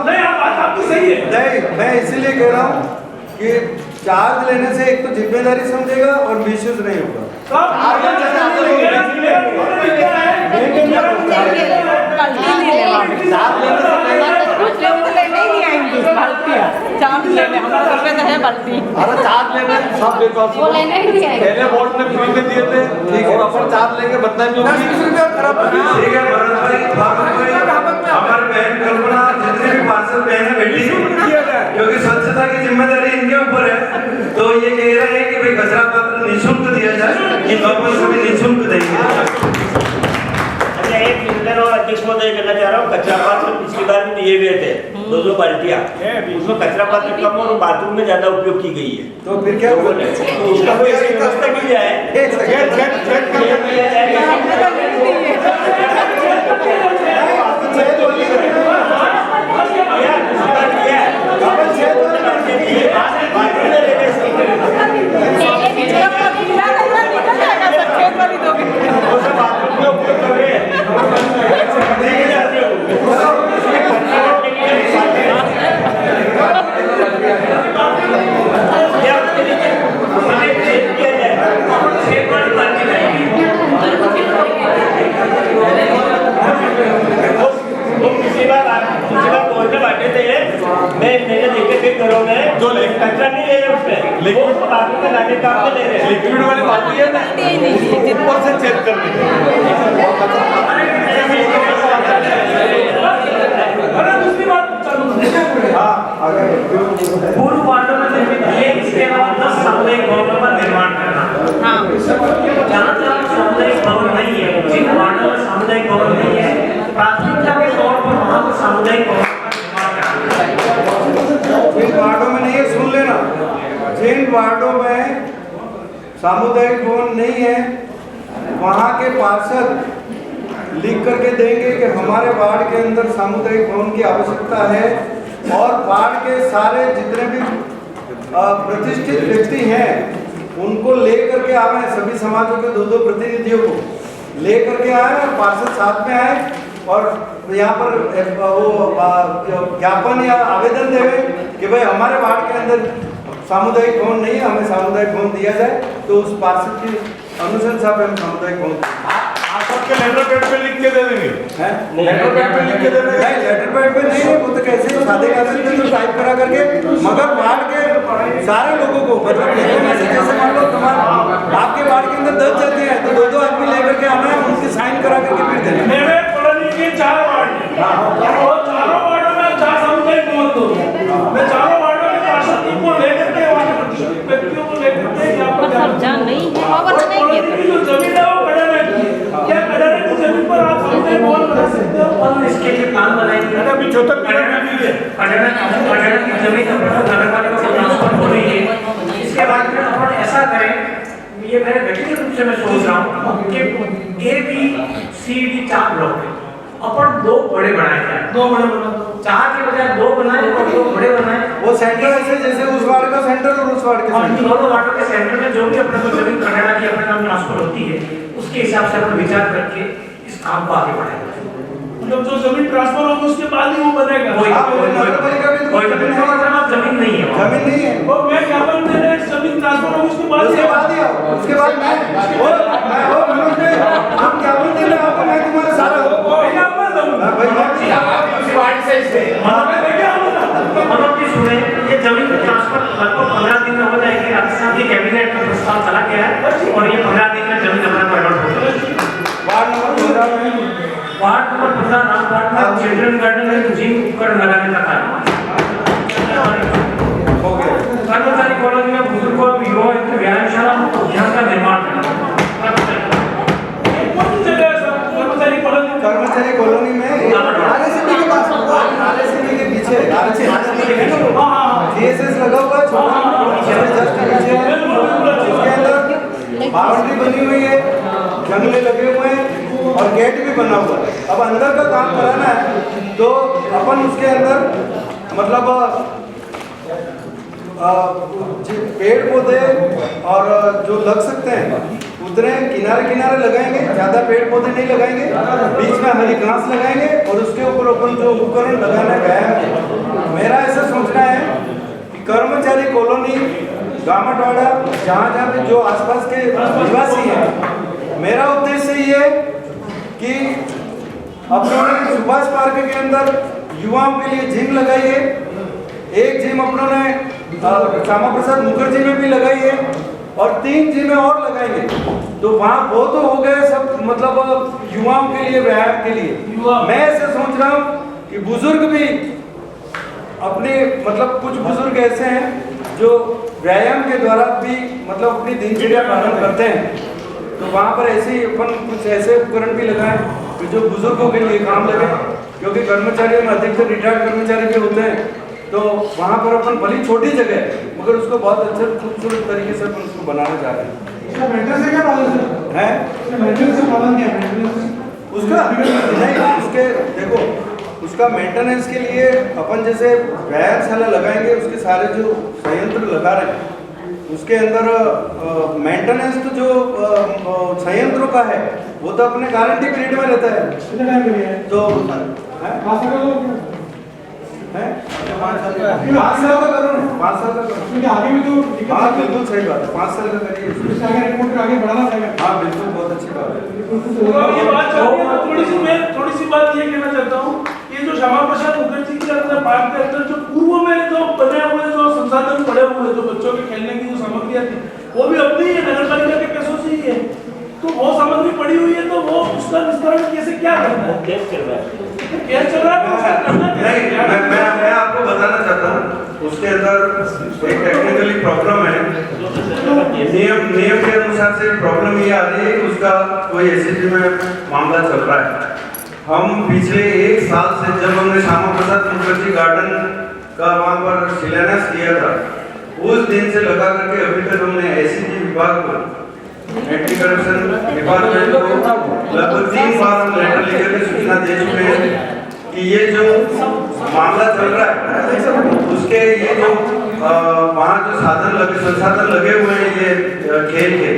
मैं इसलिए कह रहा हूँ कि चार्ज लेने से एक तो जिम्मेदारी समझेगा और मिसयूज नहीं होगा। अरे चार्ज लेने सब पहले बोर्ड ने फ्री में दिए थे, ठीक है, और अपन चार्ज लेके बदनामी होगी। ठीक है भरत भाई, हमारे बहन कल्पना जितने भी पार्षद बहन बैठी क्योंकि स्वच्छता की जिम्मेदारी इनके ऊपर है, तो ये कह रहे हैं कि भाई कचरा पात्र निःशुल्क दिया जाए, कि अपन को भी निःशुल्क देंगे। अच्छा, एक निवेदन और अध्यक्ष महोदय करना चाह रहा हूँ। कचरा पात्र पिछली बार भी दिए हुए थे 2-2 बाल्टियाँ, उसमें कचरा पात्र कम और बाथरूम में ज्यादा उपयोग की गई है। तो फिर क्या हुआ? तो उसका कोई ऐसी व्यवस्था की लिक्विड वाली बाल्टी है ना, ऊपर से चेक करने पूर्व वार्डों में निर्मित है, इसके अलावा 10 सामुदायिक भवनों का निर्माण करना। जहाँ तक सामुदायिक भवन नहीं है, जिन वार्डों में सामुदायिक भवन नहीं है, प्राथमिकता के तौर पर वहाँ पर सामुदायिक भवन का निर्माण करना। जिन वार्डों में नहीं है, सुन लेना, जिन वार्डों में सामुदायिक भवन नहीं है वहाँ के पार्षद लिख करके देंगे कि हमारे वार्ड के अंदर सामुदायिक भवन की आवश्यकता है, और वार्ड के सारे जितने भी प्रतिष्ठित व्यक्ति हैं उनको ले करके आए, सभी समाजों के 2-2 प्रतिनिधियों को ले करके आए और पार्षद साथ में आए और यहाँ पर वो ज्ञापन या आवेदन देवे कि भाई हमारे वार्ड के अंदर सामुदायिक भवन नहीं है, हमें सामुदायिक भवन दिया जाए। तो उस पार्षद की अनुशंसा पे हम सामुदायिक भवन आप सबके लेटर पैड पे लिख के दे देंगे, लेटर पैड पे लिख के दे देंगे। नहीं लेटर पैड पे नहीं, वो तो कैसे सादे कागज पे तो टाइप करा करके, मगर वार्ड के सारे लोगों को मतलब जैसे मान लो तुम्हारा आपके वार्ड के अंदर 10 जाते हैं तो 2-2 आदमी लेकर के आना है, उनकी साइन करा करके फिर देना। मेरे कॉलोनी के 4 वार्ड हैं और चारों वार्डों में 4 सामुदायिक भवन दो, मैं चारों वार्डों में पार्षदों को लेकर के वहाँ के व्यक्तियों को लेकर के यहाँ पर कब्जा नहीं है, पावर नहीं है। कॉलोनी की जो जमीन है वो कड़ाने की है। क्या कड़ाने की जमीन पर आप सामुदायिक भवन बना सकते हो? और इसके लिए प्लान बनाएंगे। अभी 74 कड़ाना की जमीन नगर पालिका को ट्रांसफर हो रही है। इसके बाद में अपन ऐसा करें, ये मेरे व्यक्तिगत रूप से मैं सोच रहा हूँ कि A, B, C, D 4 block है, अपन 2 बड़े बनाए, 2 बड़े बना, 4 के बजाय 2 बनाए और 2 बड़े बनाए। वो सेंटर ऐसे जैसे उस वार्ड का सेंटर और उस वार्ड के और सेंटर, दोनों वार्डों के सेंटर में जो भी अपने को जमीन कनाडा की अपने नाम ट्रांसफर होती है, उसके हिसाब से अपन विचार करके इस काम को आगे बढ़ाएंगे। मतलब जो जमीन ट्रांसफर होगी उसके बाद ही वो बनेगा। नगर पालिका में कोई जमीन नहीं है, जमीन नहीं है, वो मैं क्या बोलते हैं, जमीन ट्रांसफर होगी उसके बाद उसके बाद ही आओ, उसके बाद मैं हो मनोज भाई, हम क्या बोलते हैं आपको, मैं तुम्हारे साथ हूँ मनोज जी सुने, ये जमीन ट्रांसफर लगभग 15 दिन में हो जाएगी। राजस्थान की कैबिनेट का प्रस्ताव चला गया है और ये 15 दिन में जमीन अपना कन्वर्ट हो जाएगी। वार्ड नंबर 15 में नाम में चिल्ड्रन गार्डन में जिम उपकरण लगाने का कार्य हो गया। कर्मचारी कॉलोनी में बुजुर्गों और युवाओं के व्यायामशाला उद्यान का निर्माण करना। कौन सी जगह है सर कर्मचारी कॉलोनी? कर्मचारी कॉलोनी में आरएसएमडी के पास, आरएसएमडी के पीछे जीएसएस लगा हुआ है, छोटा जस्ट पीछे है, उसके अंदर बाउंड्री बनी हुई है, जंगले लगे हुए हैं और गेट भी बना हुआ है। अब अंदर का काम कराना है तो अपन उसके अंदर मतलब पेड़ पौधे और जो लग सकते हैं उतने किनारे किनारे लगाएंगे, ज्यादा पेड़ पौधे नहीं लगाएंगे, बीच में हरी घास लगाएंगे और उसके ऊपर अपन जो उपकरण लगाना है। मेरा ऐसा सोचना है कि कर्मचारी कॉलोनी गामटवाड़ा जहाँ पे जो आसपास के निवासी हैं, मेरा उद्देश्य ये है कि अपनों ने सुभाष पार्क के अंदर युवाओं के लिए जिम लगाई है, एक जिम अपनों ने श्यामा प्रसाद मुखर्जी में भी लगाई है और 3 जिमें और लगाएंगे। तो वहाँ वो तो हो गए सब मतलब युवाओं के लिए, व्यायाम के लिए। मैं ऐसे सोच रहा हूँ कि बुजुर्ग भी अपने मतलब कुछ बुजुर्ग ऐसे हैं जो व्यायाम के द्वारा भी मतलब अपनी दिनचर्या पालन करते हैं, तो वहाँ पर ऐसे ही अपन कुछ ऐसे उपकरण भी लगाएं कि जो बुजुर्गों के लिए काम लगे, क्योंकि कर्मचारियों में अधिकतर रिटायर्ड कर्मचारी भी होते हैं। तो वहाँ पर अपन भली छोटी जगह है मगर उसको बहुत अच्छे खूबसूरत तरीके से अपन उसको बनाना चाह रहे हैं। मेंटेनेंस क्या प्रॉब्लम है? मेंटेनेंस का प्रॉब्लम क्या है? उसका नहीं, उसके देखो उसका मेंटेनेंस के लिए अपन जैसे व्यायामशाला लगाएंगे, उसके सारे जो संयंत्र लगा रहे हैं उसके अंदर मेंटेनेंस तो जो संयंत्रों का है वो तो अपने गारंटी पीरियड में रहता है। कितने टाइम के लिए? तो 5 साल का करो ना, 5 साल का करो, आगे भी तो। हाँ बिल्कुल सही बात है, 5 साल का करिए, इससे आगे रिपोर्ट आगे बढ़ाना पड़ेगा। हाँ बिल्कुल, बहुत अच्छी बात है। ये बात थोड़ी सी बात ये कहना चाहता हूँ, ये जो श्यामा प्रसाद मुखर्जी के अंदर पार्क के अंदर जो पूर्व में जो बने हुए जो संसाधन पड़े हुए, जो बच्चों के खेलने की जो सामग्रियाँ थी वो भी अपनी नगर पालिका के पैसों से ही है, तो वो सामग्री पड़ी हुई है, तो वो उसका विस्तारण कैसे क्या करना है? केस चल रहा है, केस चल रहा है। मैं आपको बताना चाहता हूँ उसके अंदर एक टेक्निकली प्रॉब्लम है, नियम के अनुसार से प्रॉब्लम ये आ रही है कि उसका कोई एसएसजी में मामला चल रहा है। हम पिछले 1 साल से जब हमने श्यामा प्रसाद मुखर्जी गार्डन का वहाँ पर शिलान्यास किया था, उस दिन से लगा करके अभी तक हमने एसीजी विभाग को, एंटी करप्शन डिपार्टमेंट को लगभग 3 बार हम लेटर लेकर के सूचना दे चुके हैं कि ये जो मामला चल रहा है उसके ये जो वहाँ जो संसाधन लगे हुए हैं ये खेल के,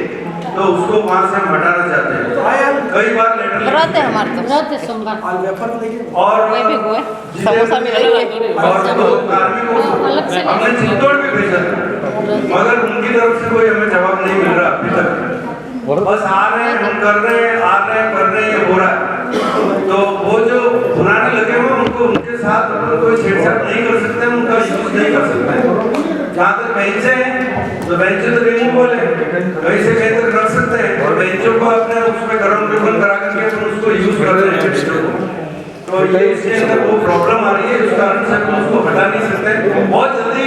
तो उसको वहाँ से हम हटाना चाहते हैं। कई बार लेटर रहते हैं हमारे तो रहते सोमवार और कोई भी कोई समोसा मिलेंगे और तो कार्मिकों को हमने चित्तौड़ भी भेजा था मगर उनकी तरफ से कोई हमें जवाब नहीं मिल रहा अभी तक। बस आ रहे हैं, हम कर रहे हैं, आ रहे हैं, कर रहे उनके साथ अपन कोई छेड़छाड़ नहीं कर सकते, उनका यूज नहीं कर सकते। जहाँ तक बेंचे हैं तो बेंचे तो रिमूवेबल है, कहीं से कहीं तक रख सकते हैं और बेंचों को अपने उसमें गरम रिबन करा करके अपन उसको यूज कर रहे हैं बेंचों को। तो ये इसके अंदर वो प्रॉब्लम आ रही है, उस कारण से अपन उसको हटा नहीं सकते। बहुत जल्दी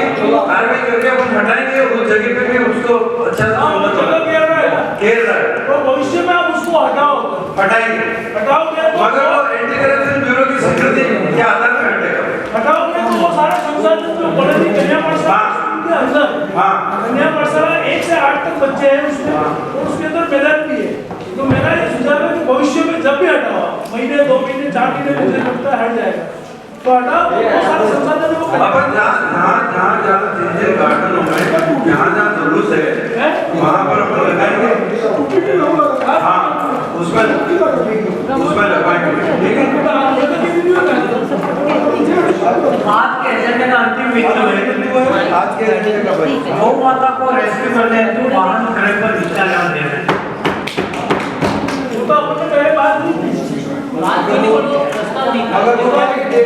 कार्रवाई करके अपन हटाएंगे और उस जगह पे भी उसको अच्छा घेर रहा है, तो भविष्य में आप उसको हटाएंगे हटाओगे मगर वो एंटी करप्शन ब्यूरो की स्वीकृति के आधार पर हटेगा। हटाओगे तो वो सारे संसाधन जो बड़े ही कन्या पाठशाला के अंदर, कन्या पाठशाला 1 से 8 तक बच्चे हैं उसमें, और उसके अंदर मैदान भी है। तो मेरा ये सुझाव है कि भविष्य में जब भी हटाओ, महीने 2 महीने 4 महीने मुझे लगता है हट जाएगा, तो हटाओ वो सारे संसाधन वो अपन जहाँ जिन गार्डनों में जहाँ जुलूस है वहाँ पर अपन लगाएंगे, हाँ उसमें लगाएंगे। लेकिन आज के एजेंडे का अंतिम बिंदु है, आज के एजेंडे का गौ माता को रेस्क्यू करने हेतु वाहन क्रय पर विचार दे रहे हैं। तो अपने पहले बात नहीं की, अगर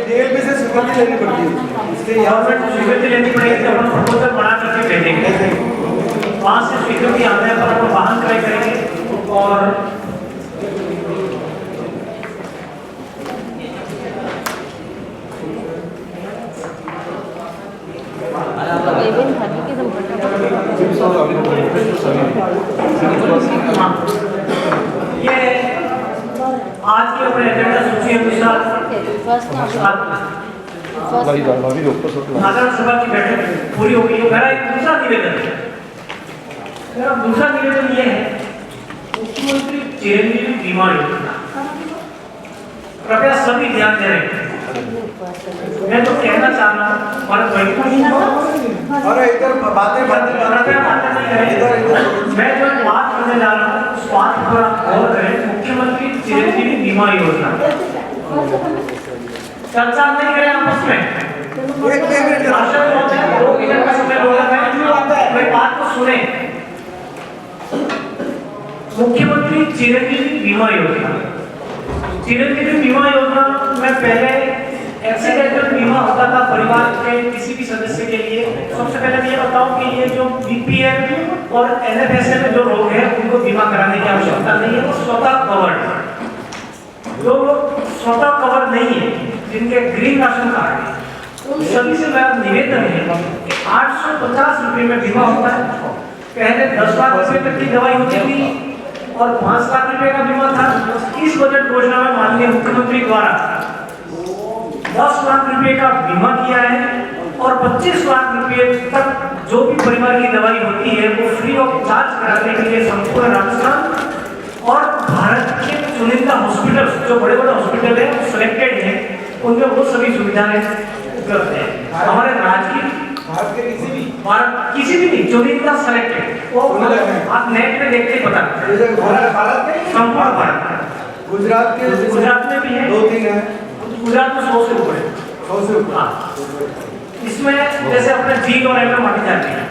डीएलपी से स्वीकृति लेनी पड़ती है, इसलिए यहाँ गवर्नमेंट को स्वीकृति लेनी पड़ेगी, तो अपन प्रपोजल बना करके भेजेंगे, वहाँ से स्वीकृति आने पर अपन वाहन क्रय करेंगे। और ये आज के अपने एजेंडा सूची अनुसार साधारण सभा की बैठक पूरी हो गई है। मेरा एक दूसरा निवेदन है, ये है मुख्यमंत्री चिरंजीवी बीमा योजना, कृपया सभी ध्यान दे रहे हैं। मैं तो कहना चाह रहा हूँ अरे इधर बातें मैं जो बात करने जा रहा हूँ उस बात पर आप गौर करें। मुख्यमंत्री चिरंजीवी बीमा योजना चर्चा नहीं करें आपस में, बात को सुने। मुख्यमंत्री चिरंजीवी बीमा योजना, चिरंजीवी बीमा योजना में पहले एक्सीडेंटल बीमा होता था परिवार के किसी भी सदस्य के लिए। सबसे पहले मैं ये बताऊं कि ये जो बीपीएल और एनएफएसए में जो रोग है उनको बीमा कराने की आवश्यकता नहीं है, वो स्वतः कवर्ड। जो लोग स्वतः कवर नहीं है, जिनके ग्रीन राशन कार्ड है, उन सभी से मेरा निवेदन है कि 850 रुपये में बीमा होता है। पहले 10 लाख रुपए तक की दवाई होती थी और 5 लाख रुपए का बीमा था। इस बजट घोषणा में माननीय मुख्यमंत्री द्वारा 10 लाख रुपए का बीमा किया है और 25 लाख रुपए तक जो भी परिवार की दवाई होती है वो फ्री ऑफ चार्ज कराने के लिए संपूर्ण राजस्थान और भारत के चुनिंदा हॉस्पिटल, जो बड़े बड़े हॉस्पिटल है सिलेक्टेड है, उनमें वो सभी सुविधाएं उपलब्ध है। हमारे राज्य की भारत के किसी भी नहीं, चुनिंदा सेलेक्टेड, वो आप नेट पे देखते ही पता भारत के संपूर्ण भारत, गुजरात में भी है, 2-3 है, गुजरात में 100 से ऊपर है। इसमें जैसे अपने झील और एमए मानी जाती है।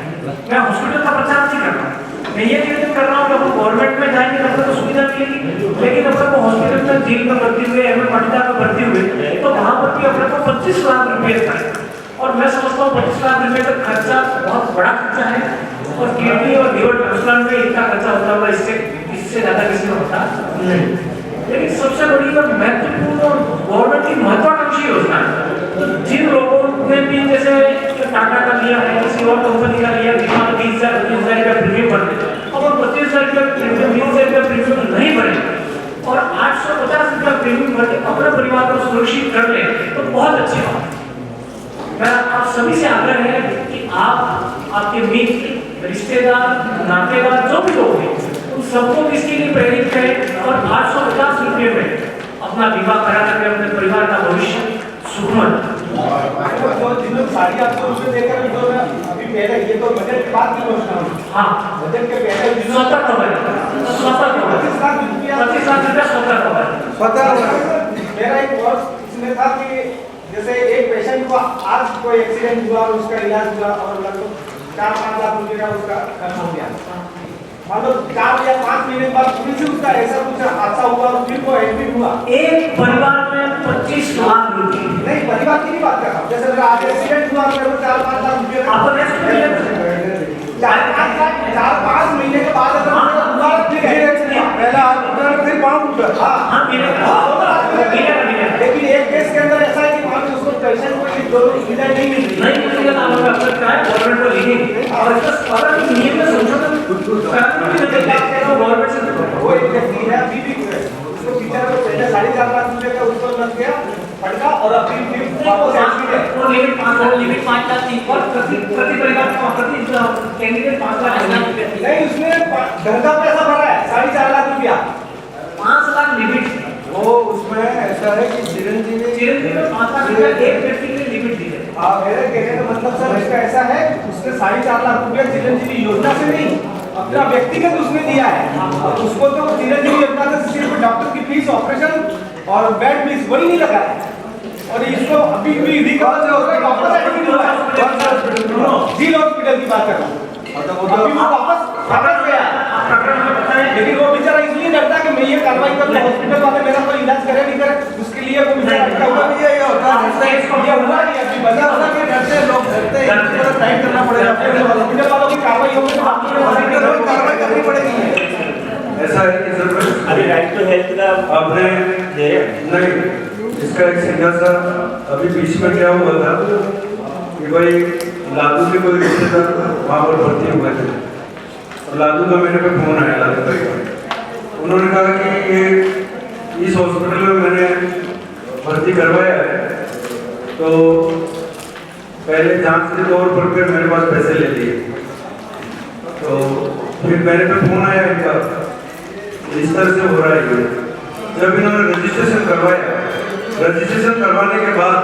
मैं हॉस्पिटल का प्रचार नहीं कर रहा हूँ, मैं ये निवेदन कर रहा हूँ कि अपन गवर्नमेंट में जाएंगे तब तक तो सुविधा मिलेगी, लेकिन अपने को हॉस्पिटल में झील में भर्ती हुए, एमए मानी में भर्ती हुए, तो वहाँ पर भी अपने को 25 लाख रुपये का है। और मैं समझता हूँ 25 लाख रुपये का खर्चा बहुत बड़ा खर्चा है, और किडनी और लीवर ट्रांसप्लांट में इतना खर्चा होता हुआ इससे ज्यादा किसी में होता नहीं। लेकिन सबसे बड़ी और महत्वपूर्ण और गवर्नमेंट की महत्वाकांक्षी योजना है, जिन लोगों ने भी जैसे टाटा का लिया है, किसी और कंपनी का लिया, बीमा 20,000 रुपया प्रीमियम भरते, अब 25,000 रुपया प्रीमियम, 20,000 रुपया प्रीमियम नहीं भरे और 850 रुपया प्रीमियम भर के अपने परिवार को सुरक्षित कर ले तो बहुत अच्छी बात है। मैं आप सभी से आग्रह है कि आप, आपके मित्र, रिश्तेदार, नातेदार, जो भी लोग हैं, उन सबको इसके लिए प्रेरित करें और 850 रुपये में अपना बीमा करा करके अपने परिवार का भविष्य सुखमय। साड़ी आपको उसमें देकर अभी पहले ये तो बजट के बाद की घोषणा हुई। हाँ, बजट के पहले स्वतः कवर, स्वतः कवर, 25 लाख रुपया स्वतः कवर। मेरा एक और इसमें था कि जैसे एक पेशेंट को आज कोई एक्सीडेंट हुआ और उसका इलाज हुआ और लगभग 4-5 लाख रुपए का उसका खर्च हो गया, मान लो 4 या 5 महीने बाद पुलिस से उसका ऐसा कुछ हादसा हुआ और फिर वो एडमिट हुआ, एक परिवार में 25 लाख रुपए नहीं परिवार की नहीं बात कर रहा हूँ। जैसे मेरा आज एक्सीडेंट हुआ, मेरे को 4-5 लाख रुपये आपको नेक्स्ट चार पाँच महीने के बाद अगर दोबारा फिर एक्सीडेंट हुआ, पहले हाथ टूटा फिर पाँव टूटा, हाँ लेकिन एक केस के अंदर ऐसा है कि वहाँ पे उसको पेशेंट को ये दोनों सुविधा नहीं मिल रही। नहीं मिलेगा तो हमें अवसर क्या है गवर्नमेंट को लिखेंगे और इसका सारा नियम में संशोधन गवर्नमेंट से वो एक व्यक्ति है अभी भी उसको टीचर को पहले 4.5 लाख रुपए का उसको लग गया फटका और अभी भी वापस एक्सीडेंट। वो लिमिट 5 लाख 3 और प्रति परिवार प्रति कैंडिडेट 5 लाख रुपए नहीं, उसने घर का पैसा भरा है 4.5 लाख रुपया, 5 लाख लिमिट वो उसमें ऐसा है कि चिरंजीवी में 5 लाख रुपए एक व्यक्ति के लिए लिमिट दी है। मेरे कहने का मतलब सर इसका ऐसा है उसने 4.5 लाख रुपया चिरंजीवी योजना से नहीं अपना व्यक्तिगत उसने दिया है। उसको तो चिरंजीवी योजना से सिर्फ डॉक्टर की फीस, ऑपरेशन और बेड फीस वही नहीं लगा है। और इसको अभी भी रिकॉल जो होगा वापस एडमिट हुआ है जील हॉस्पिटल की बात कर रहा हूँ, अभी वो वापस गया, लेकिन वो बेचारा इसलिए डरता है कि मैं ये कार्रवाई कर लूं, हॉस्पिटल वाले मेरा कोई इलाज करे नहीं करे, उसके लिए वो बेचारा अटका हुआ है। ये होता है ये हुआ नहीं अभी बजा होता कि डरते लोग डरते हैं, थोड़ा टाइम करना पड़ेगा, हॉस्पिटल वालों की कार्रवाई होगी तो हॉस्पिटल वालों की कार्रवाई करनी पड़ेगी। ऐसा है कि सर अभी राइट टू हेल्थ का आपने नहीं, इसका एक सीधा सा अभी बीच में क्या हुआ था कि भाई लादू के कोई रिश्तेदार वहाँ पर भर्ती हुए थे और लादू का मेरे पे फोन आया, लादू भाई का। उन्होंने कहा कि ये इस हॉस्पिटल में मैंने भर्ती करवाया है, तो पहले जांच के तौर पर फिर मेरे पास पैसे ले लिए, तो फिर मेरे पे फोन आया इनका इस तरह से हो रहा है। जब इन्होंने रजिस्ट्रेशन करवाया, रजिस्ट्रेशन करवाने के बाद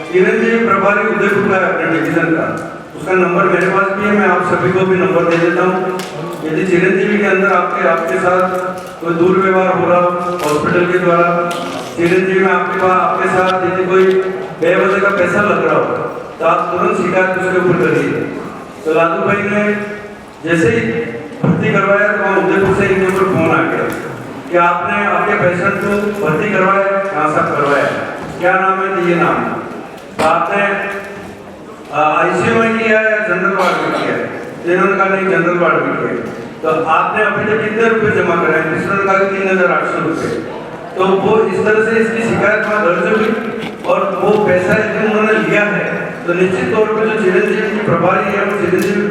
चिरंजीवी प्रभारी उदयपुर का अपने डिवीजन का, उसका नंबर मेरे पास भी है, मैं आप सभी को भी नंबर दे देता हूँ। यदि चिरंजीवी के अंदर आपके साथ कोई दुर्व्यवहार हो रहा हो हॉस्पिटल के द्वारा, चिरंजीवी में आपके साथ यदि कोई बेवजह का पैसा लग रहा हो तो आप तुरंत शिकायत उसके ऊपर करिए। तो लालू भाई ने जैसे ही भर्ती करवाया तो वहाँ उदयपुर से इनके ऊपर फोन आ गया कि आपने आपके पेशेंट को भर्ती करवाया, कहाँ से करवाया, क्या नाम है, ये नाम आपने आईसीयू में किया है, जनरल वार्ड में किया है? इन्होंने कहा नहीं जनरल वार्ड में किया है। तो आपने अभी तक कितने रुपए जमा कराए? किसने कहा 3,800 रुपये। तो वो इस तरह से इसकी शिकायत वहाँ दर्ज हुई और वो पैसा यदि उन्होंने लिया है तो निश्चित तौर पर जो चिरंजीवी की प्रभारी है, वो चिरंजीवी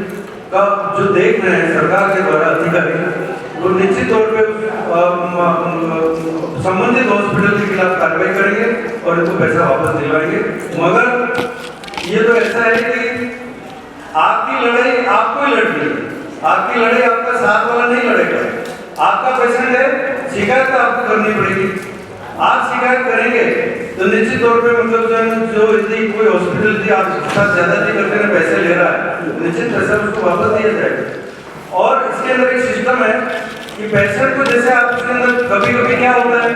का जो देख रहे हैं सरकार के द्वारा अधिकारी, वो निश्चित तौर पे संबंधित हॉस्पिटल के खिलाफ कार्रवाई करेंगे और इनको पैसा वापस दिलवाएंगे। मगर ये तो ऐसा है कि आपकी लड़ाई आपको ही लड़नी है, आपकी लड़ाई आपका साथ वाला नहीं लड़ेगा। आपका पेशेंट है, शिकायत तो आपको करनी पड़ेगी। आप शिकायत करेंगे तो निश्चित तौर पे मतलब जो यदि कोई हॉस्पिटल थी आपके साथ ज्यादती करके पैसे ले रहा है, निश्चित पैसा उसको वापस दिया जाएगा। और इसके अंदर एक सिस्टम है कि पेशेंट को जैसे आप उसके अंदर कभी कभी क्या होता है,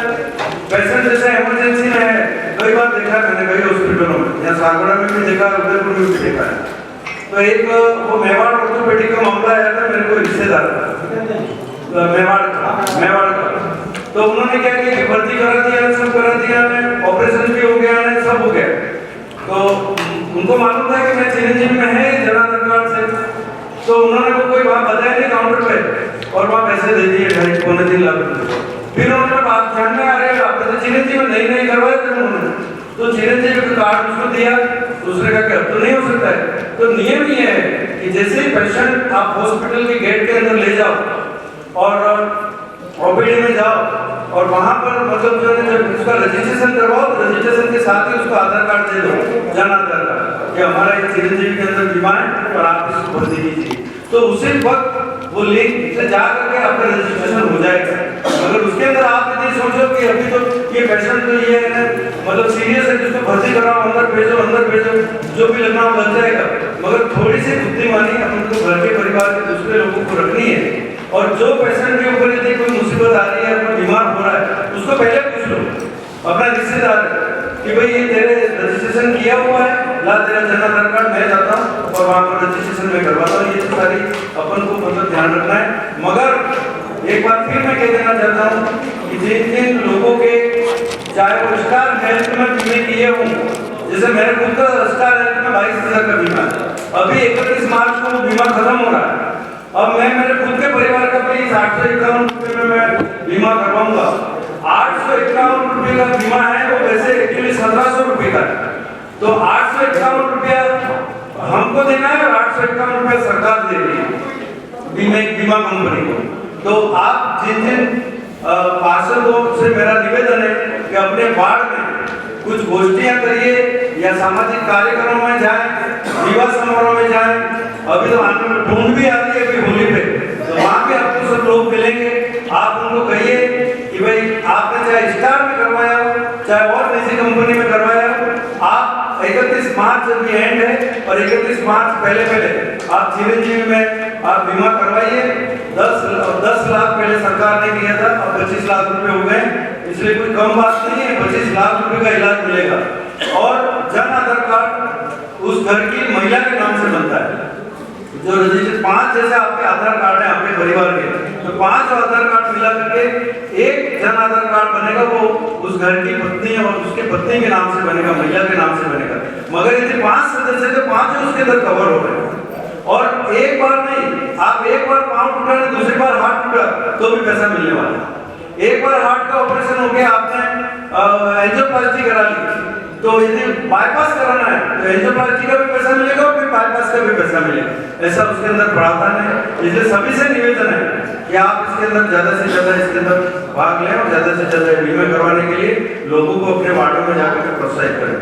पेशेंट जैसे इमरजेंसी में है, कई बार देखा मैंने कई हॉस्पिटलों में, यहाँ सागवाड़ा में भी देखा, उदयपुर में भी देखा है। तो एक वो मेवाड़ ऑर्थोपेडिक का मामला आया था, मेरे को रिश्तेदार था मेवाड़ का, तो उन्होंने क्या किया कि भर्ती करा दिया, सब करा दिया, ऑपरेशन भी हो गया, सब हो गया। तो उनको मालूम था कि मैं चिरंजीवी में है जनार्दन कार्ड से, तो उन्होंने को कोई वहाँ बताया नहीं काउंटर पे और वहाँ पैसे दे दिए 2.5-3 लाख रुपए। फिर उन्होंने बात ध्यान में आ रहे हैं आपने चिरंजीवी नहीं करवाया था उन्होंने, तो चिरंजीवी का कार्ड उसको दिया, दूसरे का क्या तो नहीं हो सकता है। तो नियम ये है कि जैसे ही पेशेंट आप हॉस्पिटल के गेट के अंदर ले जाओ और ओपीडी में जाओ और वहाँ पर मतलब जो है जब उसका रजिस्ट्रेशन करवाओ तो रजिस्ट्रेशन के साथ ही उसको आधार कार्ड दे दो, जन आधार कार्ड, कि हमारा एक चिरंजीवी के अंदर बीमा है और आप इसको भर्ती कीजिए। तो उसी वक्त वो लिंक से जा करके आपका रजिस्ट्रेशन हो जाएगा। अगर उसके अंदर आप यदि सोचो कि अभी तो ये पेशेंट तो ये है मतलब सीरियस है, जिसको भर्ती कराओ, अंदर भेजो, जो भी लगना हो लग जाएगा, मगर थोड़ी सी बुद्धिमानी हमको घर के परिवार के दूसरे लोगों को रखनी है। और जो पेशेंट के ऊपर यदि कोई मुसीबत आ रही है, अपना बीमार हो रहा है, उसको पहले पूछ लो अपना रिश्तेदार कि भाई ये तेरे रजिस्ट्रेशन किया हुआ है, ला तेरा जन आधार कार्ड, मैं जाता हूँ और वहाँ पर रजिस्ट्रेशन में करवाता हूँ। ये सारी अपन को मतलब ध्यान रखना है। मगर एक बार फिर मैं कह देना चाहता हूँ कि जिन जिन लोगों के चाहे वो स्टार हेल्थ में बीमे किए हों जैसे मेरे खुद का स्टार हेल्थ में 22,000 का बीमा है, अभी 31 मार्च को वो बीमा खत्म हो रहा है। अब मैं मेरे खुद के परिवार का भी 851 रुपये में मैं बीमा करवाऊंगा। 851 रुपये का बीमा है, वो वैसे एक्चुअली 1700 रुपये का है। तो 851 रुपया हमको देना है और 851 रुपया सरकार दे रही है बीमा कंपनी को। तो आप जिन पार्षदों से मेरा निवेदन है कि अपने वार्ड में कुछ गोष्ठियां करिए या सामाजिक कार्यक्रमों में जाएं, विवाह समारोह में जाएं। अभी तो आने में ढूंढ भी आ रही है अभी होली पे, तो वहाँ भी आपको सब लोग मिलेंगे। आप उनको कहिए कि भाई आपने चाहे स्टार में करवाया हो, चाहे और निजी कंपनी में करवाया हो, आप 31 मार्च जब ये एंड है और 31 मार्च पहले आप चिरंजीवी में आप बीमा करवाइए। 10 लाख पहले सरकार ने किया था, अब 25 लाख रुपए हो गए, इसलिए कोई कम बात नहीं है। 25 लाख रुपए का इलाज मिलेगा। और जन आधार कार्ड उस घर की महिला के नाम से बनता है, जो रजिस्टर 5 जैसे आपके आधार कार्ड है आपके परिवार के, तो 5 आधार कार्ड मिला करके एक जन आधार कार्ड बनेगा, वो उस घर की पत्नी और उसके पत्नी के नाम से बनेगा, महिला के नाम से बनेगा। मगर यदि 5 सदस्य तो 5 उसके अंदर कवर हो रहे हैं। और एक बार नहीं, आप एक बार पाँव टूटा नहीं, दूसरी बार हाथ टूटा तो भी पैसा मिलने वाला है। एक बार हार्ट का ऑपरेशन हो गया, आपने एंजियोप्लास्टी करा ली, तो यदि बाईपास कराना है तो एंजियोप्लास्टी का भी पैसा मिलेगा और फिर बाईपास का भी पैसा मिलेगा। ऐसा उसके अंदर प्रावधान है। इसलिए सभी से निवेदन है कि आप इसके अंदर ज्यादा से ज्यादा इसके अंदर भाग लें और ज्यादा से ज्यादा बीमा करवाने के लिए लोगों को अपने वार्डों में जाकर प्रोत्साहित करें।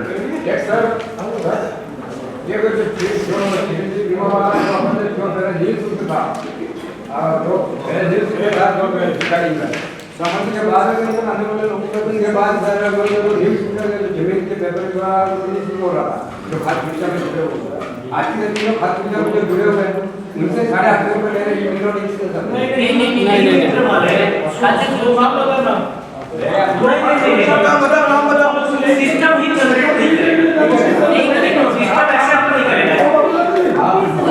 समाज के बाद में आने वाले लोगों के बाद जमीन के पेपर का शुरू हो रहा था, जो खाद पीछा में जुड़े हुए हैं। आज की नदी में खाद पीछा में जुड़े हुए हैं, उनसे 8.5 रुपये ले रहे हैं। ये नहीं नाम बताओ सिस्टम ही जनरेट नहीं करेगा, सिस्टम ऐसे आप नहीं करेगा,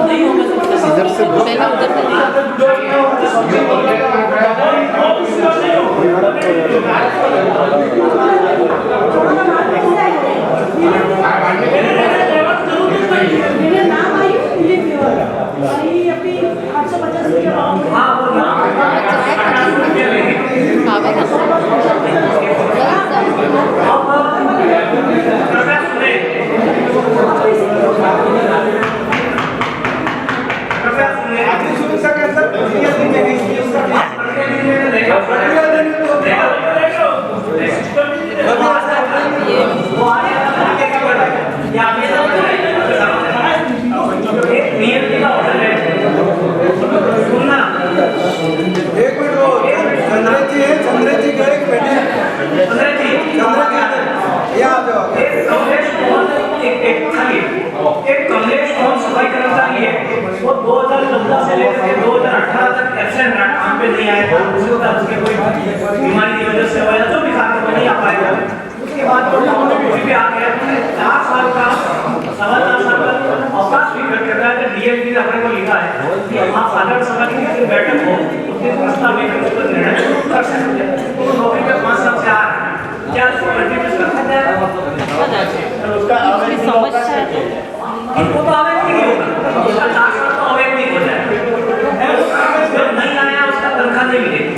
नहीं होगा। इधर से पहला मेरे नाम आई अपनी 850 के एक कमलेश कौन सफाई कर्मचारी है, वो 2014 से लेकर 2018 तक एब्सेंट रहा, काम पे नहीं आया था। उसके कोई बीमारी की वजह से वजह जो भी कारण से नहीं आ पाया। उसके बाद तो भी आ गया 4 साल का 4.5 साल का अवकाश भी कर रहा है। डीएमपी ने अपने को लिखा है कि आप साधारण सभा की किसी बैठक हो उसके प्रस्ताव में कुछ निर्णय कर सकते हैं। तो नौकरी पे 5 साल से आ रहे हैं, क्या इसको कंटिन्यूस रखा जाए? उसका समस्या वो तो अवैध नहीं होगा, उसका 4 साल तो अवैध नहीं हो जाए। जब नहीं आया उसका तनख्वाह नहीं मिलेगी।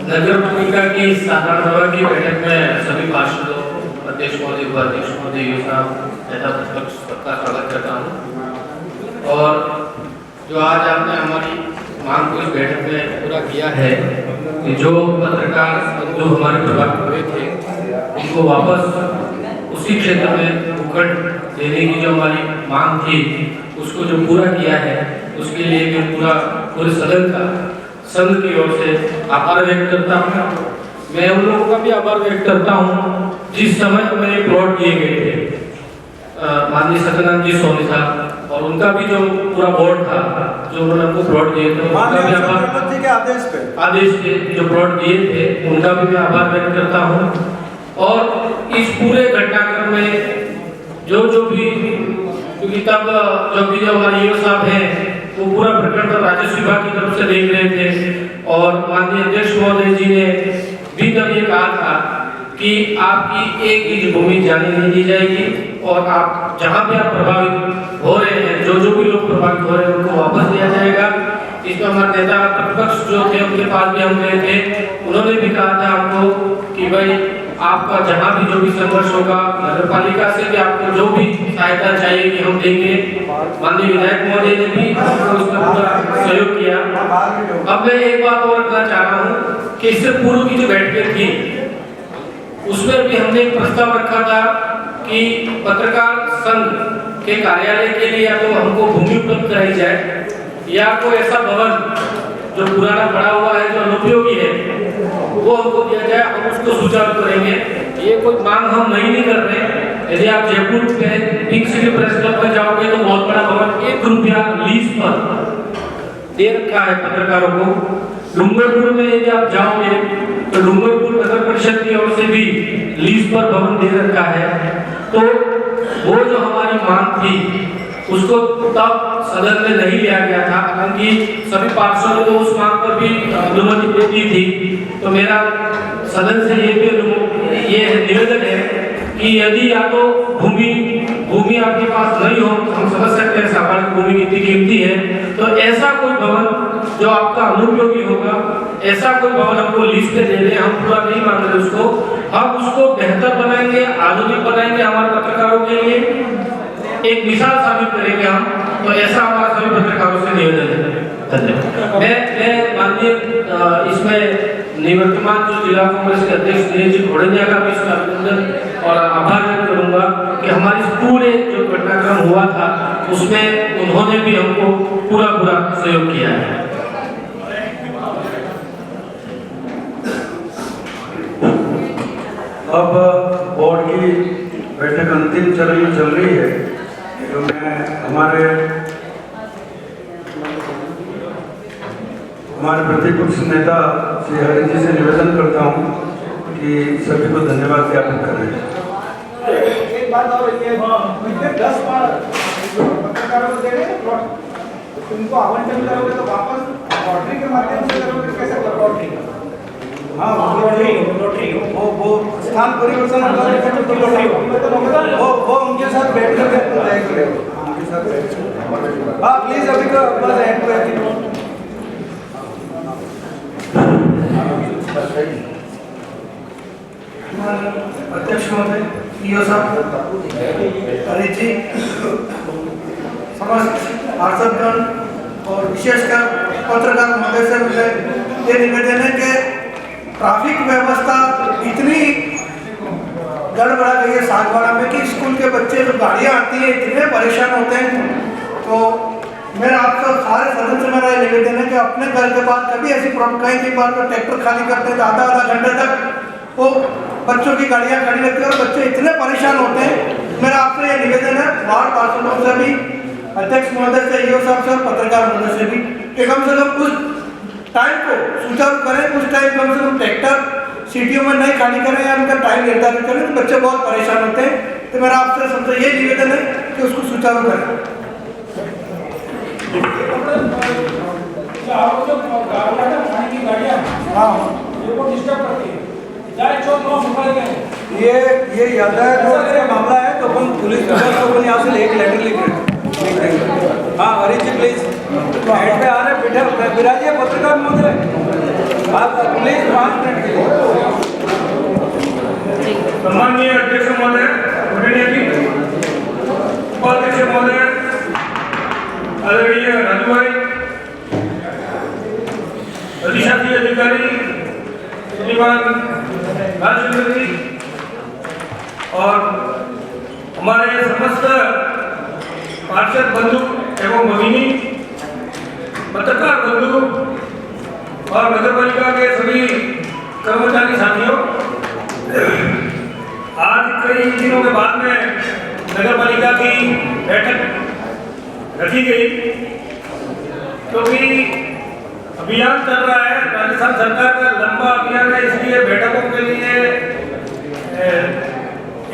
नगर पालिका की साधारण सभा की बैठक में सभी पार्षदों, अध्यक्ष महोदय, उपाध्यक्ष महोदय, योजना नेता प्रतिपक्ष का स्वागत करता हूँ। और जो आज आपने हमारी मांग को इस बैठक में पूरा किया है कि जो पत्रकार जो हमारे प्रभावित हुए थे उनको वापस उसी क्षेत्र में भूखंड देने की जो हमारी मांग थी उसको जो पूरा किया है उसके लिए मैं पूरे सदन का संघ की ओर से आभार व्यक्त करता हूँ। मैं उन लोगों का भी आभार व्यक्त करता हूँ जिस समय हमें प्लॉट दिए गए थे, माननीय सत्यनारायण जी सोनी साहब और उनका भी जो पूरा बोर्ड था, जो उन्होंने हमको प्लॉट दिए थे, उनका भी आदेश पे जो प्लॉट दिए थे उनका भी मैं आभार व्यक्त करता हूँ। और इस पूरे घटनाक्रम में जो भी, क्योंकि तब जो भी हमारे ईओ साहब हैं वो पूरा प्रकरण तो राजस्व विभाग की तरफ से देख रहे थे, और माननीय अध्यक्ष महोदय जी ने भी तब ये कहा था कि आपकी एक इंच भूमि जाने नहीं दी जाएगी, और आप जहाँ भी आप प्रभावित हो रहे हैं, जो भी लोग प्रभावित हो रहे हैं उनको वापस दिया जाएगा। इसमें हमारे नेता प्रतिपक्ष जो थे उनके पास भी हम गए थे, उन्होंने भी कहा था हमको कि भाई आपका जहाँ भी जो भी संघर्ष होगा, नगर पालिका से भी आपको जो भी सहायता चाहिए कि हम देंगे। माननीय विधायक महोदय ने भी हमको उसमें पूरा सहयोग किया। अब मैं एक बात और कहना चाह रहा हूँ कि इससे पूर्व की जो बैठकें थी उसमें भी हमने एक प्रस्ताव रखा था कि पत्रकार संघ के कार्यालय के लिए या तो हमको भूमि उपलब्ध कराई जाए, या कोई ऐसा भवन जो पुराना पड़ा हुआ है, जो अनुपयोगी है, वो हमको दिया जाए, हम उसको सुचारू करेंगे। ये कोई मांग हम नहीं कर रहे। यदि आप जयपुर में पिंक सिटी प्रेस क्लब में जाओगे तो बहुत बड़ा भवन 1 रुपया लीज पर दे रखा है पत्रकारों को। डूंगरपुर में यदि आप जाओगे तो डूंगरपुर नगर परिषद की ओर से भी लीज पर भवन दे रखा है। तो वो जो हमारी मांग थी उसको तब सदन में नहीं लिया गया था, क्योंकि सभी पार्षदों को उस मांग पर भी अनुमति देती थी। तो मेरा सदन से ये निवेदन है कि यदि या तो भूमि आपके पास नहीं हो, हम समझ सकते हैं स्वाभाविक भूमि कितनी कीमती है, तो ऐसा कोई भवन जो आपका अनुपयोगी होगा, ऐसा कोई भवन हमको लीज पे दे दे। हम पूरा नहीं मांग रहे उसको, हम उसको बेहतर बनाएंगे, आधुनिक बनाएंगे, हमारे पत्रकारों के लिए एक मिसाल साबित करेंगे हम। तो ऐसा हमारा सभी पत्रकारों से निवेदन है। धन्यवाद। मैं माननीय इसमें निवर्तमान जो जिला कांग्रेस के अध्यक्ष दिनेश जी घोड़निया का भी इसमें अभिनंदन और आभार व्यक्त करूंगा कि हमारे इस पूरे जो घटनाक्रम हुआ था उसमें उन्होंने भी हमको पूरा सहयोग किया है। अब बोर्ड की बैठक अंतिम चरण में चल रही है, तो मैं हमारे प्रतिपक्ष नेता श्री हरि जी से निवेदन करता हूं कि सभी को धन्यवाद ज्ञापन करें। एक बात और ये 10 बार पत्रकारों को दे रहे हैं प्लॉट, उनको आवंटन करोगे तो वापस लॉटरी के माध्यम से करोगे, कैसे लॉटरी? हाँ, वो स्थान परिवर्तन वो उनके साथ बैठ कर तय करेंगे। हाँ प्लीज अभी तो बस ऐड कर अध्यक्ष महोदय, ईओ साहब, हरि जी, समस्त पार्षदगण और विशेषकर पत्रकार महोदय से मुझे ये निवेदन है कि ट्रैफिक व्यवस्था इतनी गड़बड़ा गई है सागवाड़ा में कि स्कूल के बच्चे जो गाड़ियाँ आती हैं इतने परेशान होते हैं। तो मेरा आप सब सारे सदन से मेरा ये निवेदन है कि अपने घर के पास कभी ऐसी प्रॉब्लम, कई बार तो ट्रैक्टर खाली करते हैं तो आधा घंटे तक वो बच्चों की गाड़ियाँ खड़ी रहती है और बच्चे इतने परेशान होते हैं। मेरा आपसे ये निवेदन है वार्ड पार्षदों से भी, अध्यक्ष महोदय से, ईओ साहब से और पत्रकार महोदय से भी कि कम से कम कुछ टाइम को सुचारू करें, कुछ टाइम कम से कम ट्रैक्टर सिटियों में नहीं खाली करें या उनका टाइम निर्धारित करें, तो बच्चे बहुत परेशान होते हैं। तो मेरा आपसे सबसे ये निवेदन है कि उसको सुचारू करें। हाँ, डिस्टर्ब करती है। ये यातायात रोड से मामला है तो अपन पुलिस को यहाँ से एक लेटर लिख रहे हैं। हाँ हरी जी प्लीज हेड पे आ रहे, बिराजिए पत्रकार महोदय, आप प्लीज 5 मिनट के लिए। सम्माननीय अध्यक्ष महोदय, उपाध्यक्ष महोदय, आदरणीय राजू भाई, अधिशासी अधिकारी श्रीमान राजेंद्र जी और हमारे समस्त पार्षद बंधु एवं भगिनी, पत्रकार बंधु और नगर पालिका के सभी कर्मचारी साथियों, आज कई दिनों के बाद में नगर पालिका की बैठक रखी गई, क्योंकि अभियान चल रहा है, राजस्थान सरकार का लंबा अभियान है, इसलिए बैठकों के लिए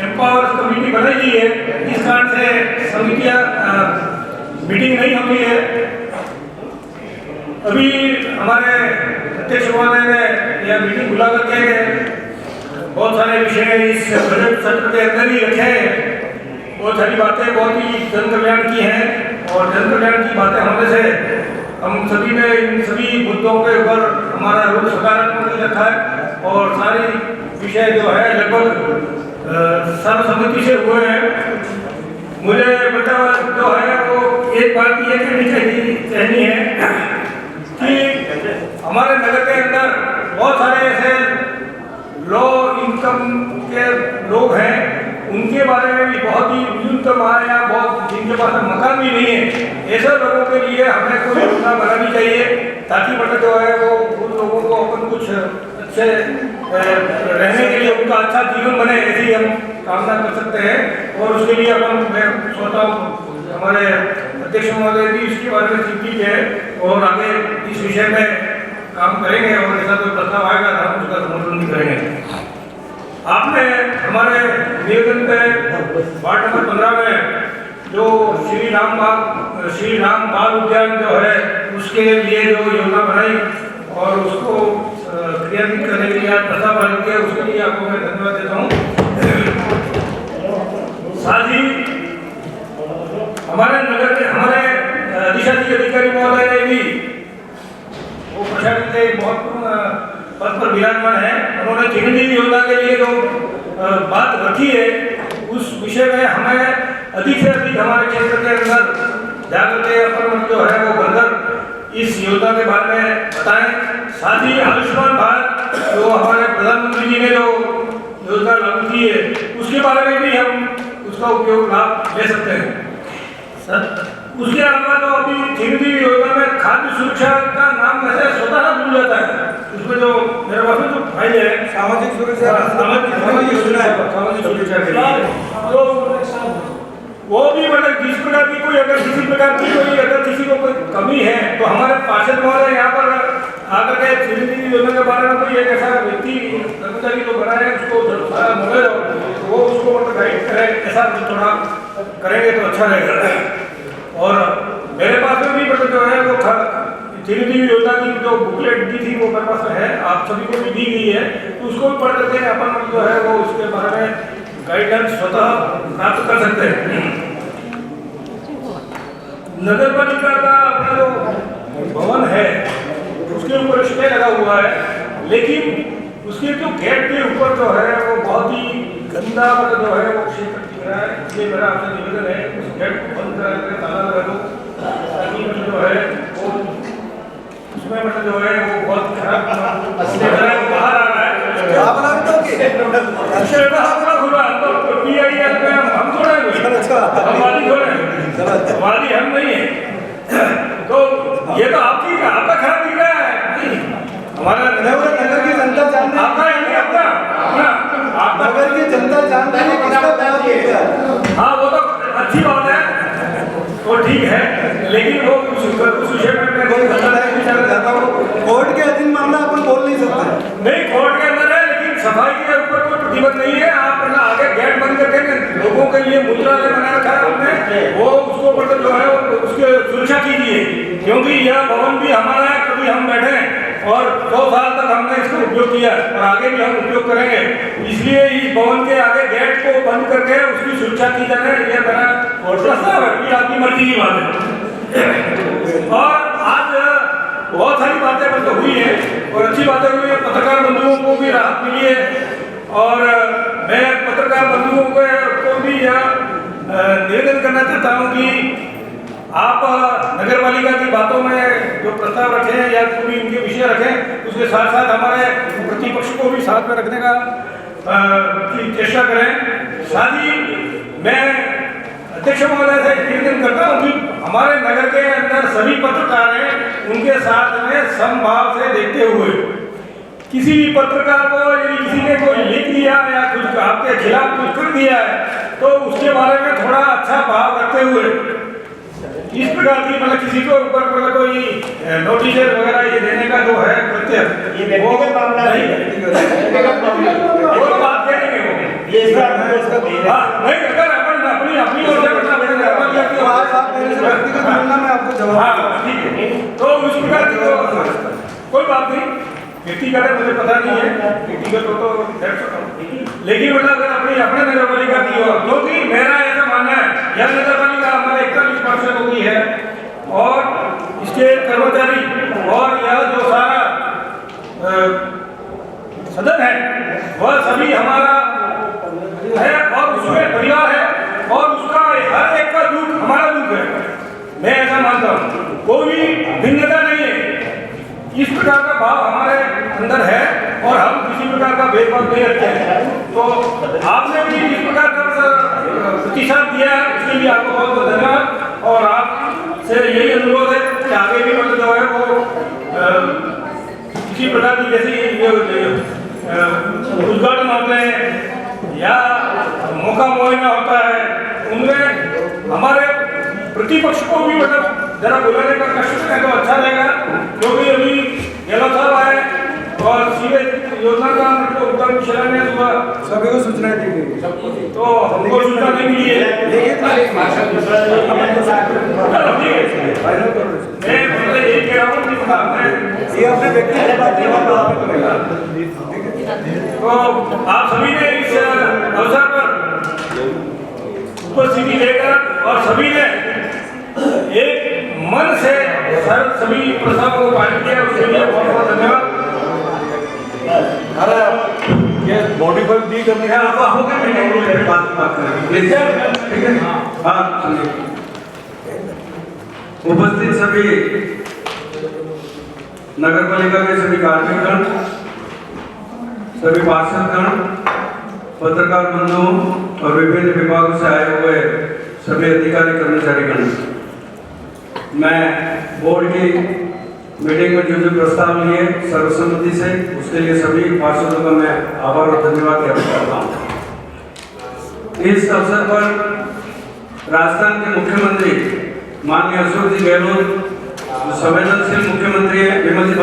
एम्पावर कमेटी बनाई गई है। इस कारण से समितियां मीटिंग नहीं होती है। अभी हमारे अध्यक्ष महोदय ने यह मीटिंग बुला करके बहुत सारे विषय इस बजट सत्र के अंदर ही रखे हैं। बहुत सारी बातें बहुत ही जन कल्याण की हैं और जन कल्याण की बातें होने से हम सभी ने इन सभी मुद्दों के ऊपर हमारा रुख सकारात्मक ही रखा है और सारी विषय जो है लगभग सर्वसम्मति से हुए हैं। मुझे मतलब जो है वो एक बात ये कहनी है कि हमारे नगर के अंदर बहुत सारे ऐसे लो इनकम के लोग हैं, उनके बारे में भी बहुत ही न्यूनतम आय या बहुत जिनके पास मकान भी नहीं है, ऐसे लोगों के लिए हमें कोई योजना बनानी चाहिए ताकि मतलब जो है वो उन लोगों को अपन कुछ अच्छे रहने के लिए उनका अच्छा जीवन बने, ऐसी हम कामना कर सकते हैं। और उसके लिए अपन मैं सोचता हूँ हमारे अध्यक्ष महोदय भी इसके बारे में चिंतित है और आगे इस विषय में काम करेंगे और ऐसा कोई प्रस्ताव आएगा तो हम उसका समर्थन भी करेंगे। आपने हमारे निवेदन पे वार्ड नंबर 15 में जो श्री राम बाल उद्यान जो है उसके लिए जो योजना बनाई और उसको क्रियान्वित करने के लिए प्रस्ताव पारित किया, उसके लिए आपको मैं धन्यवाद देता हूँ। साथ ही हमारे नगर के हमारे अधिशासी अधिकारी महोदय ने भी वो प्रशासन के बहुत पद पर विराजमान है, उन्होंने चिरंजीवी योजना के लिए जो बात रखी है उस विषय में हमें अधिक से अधिक हमारे क्षेत्र के अंदर जाकर के अपन जो है वो घर इस योजना के बारे में बताएं। साथ ही आयुष्मान भारत जो हमारे प्रधानमंत्री जी ने जो योजना लागू की है उसके बारे में भी हम उसका उपयोग लाभ ले सकते हैं। उसके अलावा जो अभी चिरंजीवी योजना में खाद्य सुरक्षा का नाम कैसे स्वतः भूल जाता है, उसमें जो मेरे पास में जो फाइल है सामाजिक सुरक्षा के लिए तो वो भी मतलब जिस प्रकार की कोई अगर किसी प्रकार की कोई अगर किसी को कोई कमी है तो हमारे पार्षद महोदय यहाँ पर आकर के चिरंजीवी योजना के बारे में कोई एक ऐसा व्यक्ति कर्मचारी जो बना है उसको नॉलेज हो वो उसको मतलब गाइड करे, ऐसा थोड़ा करेंगे तो अच्छा रहेगा। और मेरे पास में भी मतलब जो है वो चिरंजीवी योजना की जो बुकलेट दी थी वो मेरे पास में है, आप सभी को भी दी गई है, तो उसको भी पढ़ करके अपन जो है वो उसके बारे में गाइडेंस स्वतः प्राप्त कर सकते हैं। नगर पालिका का अपना जो भवन है उसके ऊपर स्टे लगा हुआ है, लेकिन उसके जो गेट के ऊपर जो है वो बहुत ही गंदा मतलब जो है वो क्षेत्र दिख रहा है। इसलिए मेरा आपसे निवेदन है उस गेट को बंद करा करके ताला लगा दो ताकि जो है वो उसमें मतलब जो है वो बहुत खराब बाहर आ रहा है। हम वाली हम नहीं है तो ये तो आपका खराब दिख रहा है। हमारा नगर की जनता जानती है, आपका अपना नगर की जनता जानती है किसका खराब दिख रहा है। हाँ वो तो अच्छी बात है, वो ठीक है, लेकिन वो उस विषय में मैं कोई कोर्ट के अधीन मामला अपन बोल नहीं सकते। नहीं, कोर्ट के अंदर है, लेकिन सफाई के ऊपर कोई प्रतिबंध नहीं है। आप आगे गेट बंद करके लोगों के लिए मुद्रालय बना रखा है आपने, वो उसको मतलब जो है उसकी सुरक्षा कीजिए, क्योंकि यह भवन भी हमारा है। कभी हम बैठे और 2 साल तक हमने इसका उपयोग किया और आगे भी हम उपयोग करेंगे, इसलिए इस भवन के आगे गेट को बंद करके उसकी सुरक्षा की जाए, ये मेरा प्रस्ताव है। ये आपकी मर्जी की बात है। और आज बहुत सारी बातें मतलब हुई है और अच्छी बातें हुई है, पत्रकार बंधुओं को भी राहत मिली है और मैं पत्रकार बंधुओं को भी यह निवेदन करना चाहता हूँ कि आप नगर पालिका की बातों में जो प्रस्ताव रखें या कोई इनके विषय रखें, उसके साथ साथ हमारे प्रतिपक्ष को भी साथ में रखने का की चेष्टा करें। साथ ही मैं अध्यक्ष महोदय से निवेदन करता हूँ कि हमारे नगर के अंदर सभी पत्रकार हैं, उनके साथ में समभाव से देखते हुए किसी भी पत्रकार को यदि किसी ने कोई लिख दिया या कुछ आपके खिलाफ कुछ कर दिया है तो उसके बारे में थोड़ा अच्छा भाव रखते हुए इस प्रकार की मतलब किसी को ऊपर मतलब कोई नोटिस वगैरह ये देने का जो है कृत्य ये व्यक्तिगत मामला नहीं है। वो तो बात करेंगे वो ये इसका नहीं नहीं अगर अपन अपनी ओर से करना पड़ेगा आप मेरे से व्यक्तिगत मिलना मैं आपको जवाब हाँ ठीक है तो इस प्रकार की कोई बात नहीं व्यक्तिगत है मुझे पता नहीं है व्यक्तिगत हो तो लेकिन मतलब अगर अपने नगर पालिका की हो क्योंकि मेरा ऐसा मानना है यह नगर पालिका हमारा 41% होती है और इसके कर्मचारी और यह जो सारा सदन है वह सभी हमारा है और उसमें परिवार है और उसका हर एक का दुख हमारा दुख है। मैं ऐसा मानता हूँ कोई भी भिन्नता नहीं है, इस प्रकार का भाव हमारे अंदर है और हम किसी प्रकार का भेदभाव नहीं रखते हैं। तो आपने भी इस प्रकार का प्रतिसाद दिया है उसके लिए आपको बहुत बहुत धन्यवाद और आपसे यही अनुरोध है कि आगे भी मतलब जो है वो किसी प्रकार की जैसी उद्घाटन होते हैं या मौका मुआयना होता है उनमें हमारे प्रतिपक्ष को भी मतलब जरा बुलाने का कष्ट करें तो अच्छा रहेगा क्योंकि अभी गहलोत साहब आए और सीधे योजना का मतलब उद्घाटन शिलान्यास हुआ सभी को सूचनाएं दी गई तो हमको सूचना नहीं मिली है मैं मतलब यही कह रहा हूँ कि ये अपने व्यक्तिगत बात तो आप सभी ने इस अवसर पर उपस्थिति देकर और सभी ने एक मन से सभी प्रस्तावों को पारित किया उसके लिए बहुत बहुत धन्यवाद। ये मॉडिफाई दी करने का आप हो गए मेरे बात करेंगे ठीक है हाँ उपस्थित सभी नगर पालिका के सभी कार्मिकगण सभी पार्षदगण पत्रकार बंधुओं और विभिन्न विभागों से आए हुए सभी अधिकारी कर्मचारीगण मैं बोर्ड की मीटिंग में जो प्रस्ताव लिए सर्वसम्मति से उसके लिए सभी पार्षदों का मैं आभार और धन्यवाद ज्ञापित करता हूँ। इस अवसर पर राजस्थान के मुख्यमंत्री माननीय अशोक जी गहलोत जो संवेदनशील मुख्यमंत्री है विमल जी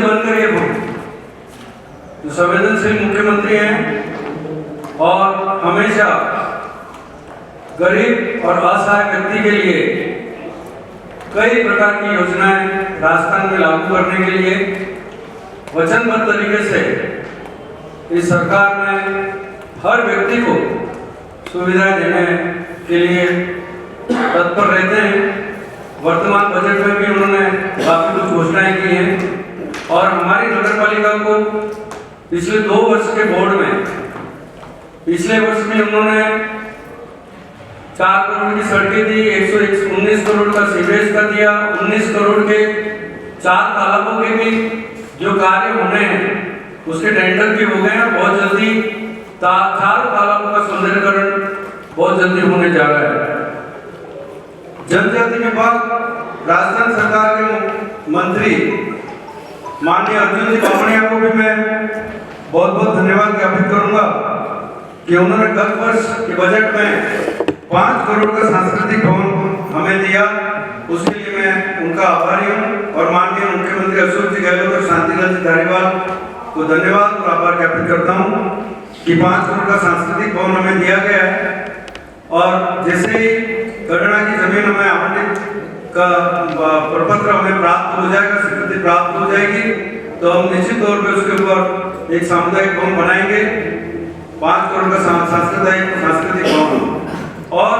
बनकर जो संवेदनशील मुख्यमंत्री हैं और हमेशा गरीब और असहाय व्यक्ति के लिए कई प्रकार की योजनाएं राजस्थान में लागू करने के लिए वचनबद्ध तरीके से इस सरकार में हर व्यक्ति को सुविधाएं देने के लिए तत्पर रहते हैं। वर्तमान बजट में भी उन्होंने काफी कुछ घोषणाएं की हैं और हमारी नगर पालिका को पिछले 2 वर्ष के बोर्ड में पिछले वर्ष में उन्होंने 4 करोड़ की सड़कें दी, 119 करोड़ का सीवरेज का दिया, 19 करोड़ के 4 तालाबों के भी जो कार्य होने हैं उसके टेंडर भी हो गए हैं। बहुत जल्दी 4 तालाबों का सौंदर्यीकरण बहुत जल्दी होने जा रहा है। जनजाति विभाग राजस्थान सरकार के मंत्री माननीय अर्जुन जी बामणिया को भी मैं बहुत बहुत धन्यवाद ज्ञापित करूंगा कि उन्होंने गत वर्ष के बजट में 5 करोड़ का सांस्कृतिक भवन हमें दिया। उसके लिए मैं उनका आभारी हूँ और माननीय मुख्यमंत्री अशोक जी गहलोत और शांतिलाल जी धारीवाल को धन्यवाद और आभार ज्ञापित करता हूँ कि 5 करोड़ का सांस्कृतिक भवन हमें दिया गया है और जैसे ही गणना की जमीन हमें आवंटित का प्रपत्र हमें प्राप्त हो जाएगा, स्वीकृति प्राप्त हो जाएगी तो हम निश्चित तौर पे उसके ऊपर एक सामुदायिक भवन बनाएंगे 5 करोड़ का सांस्कृतिक भवन और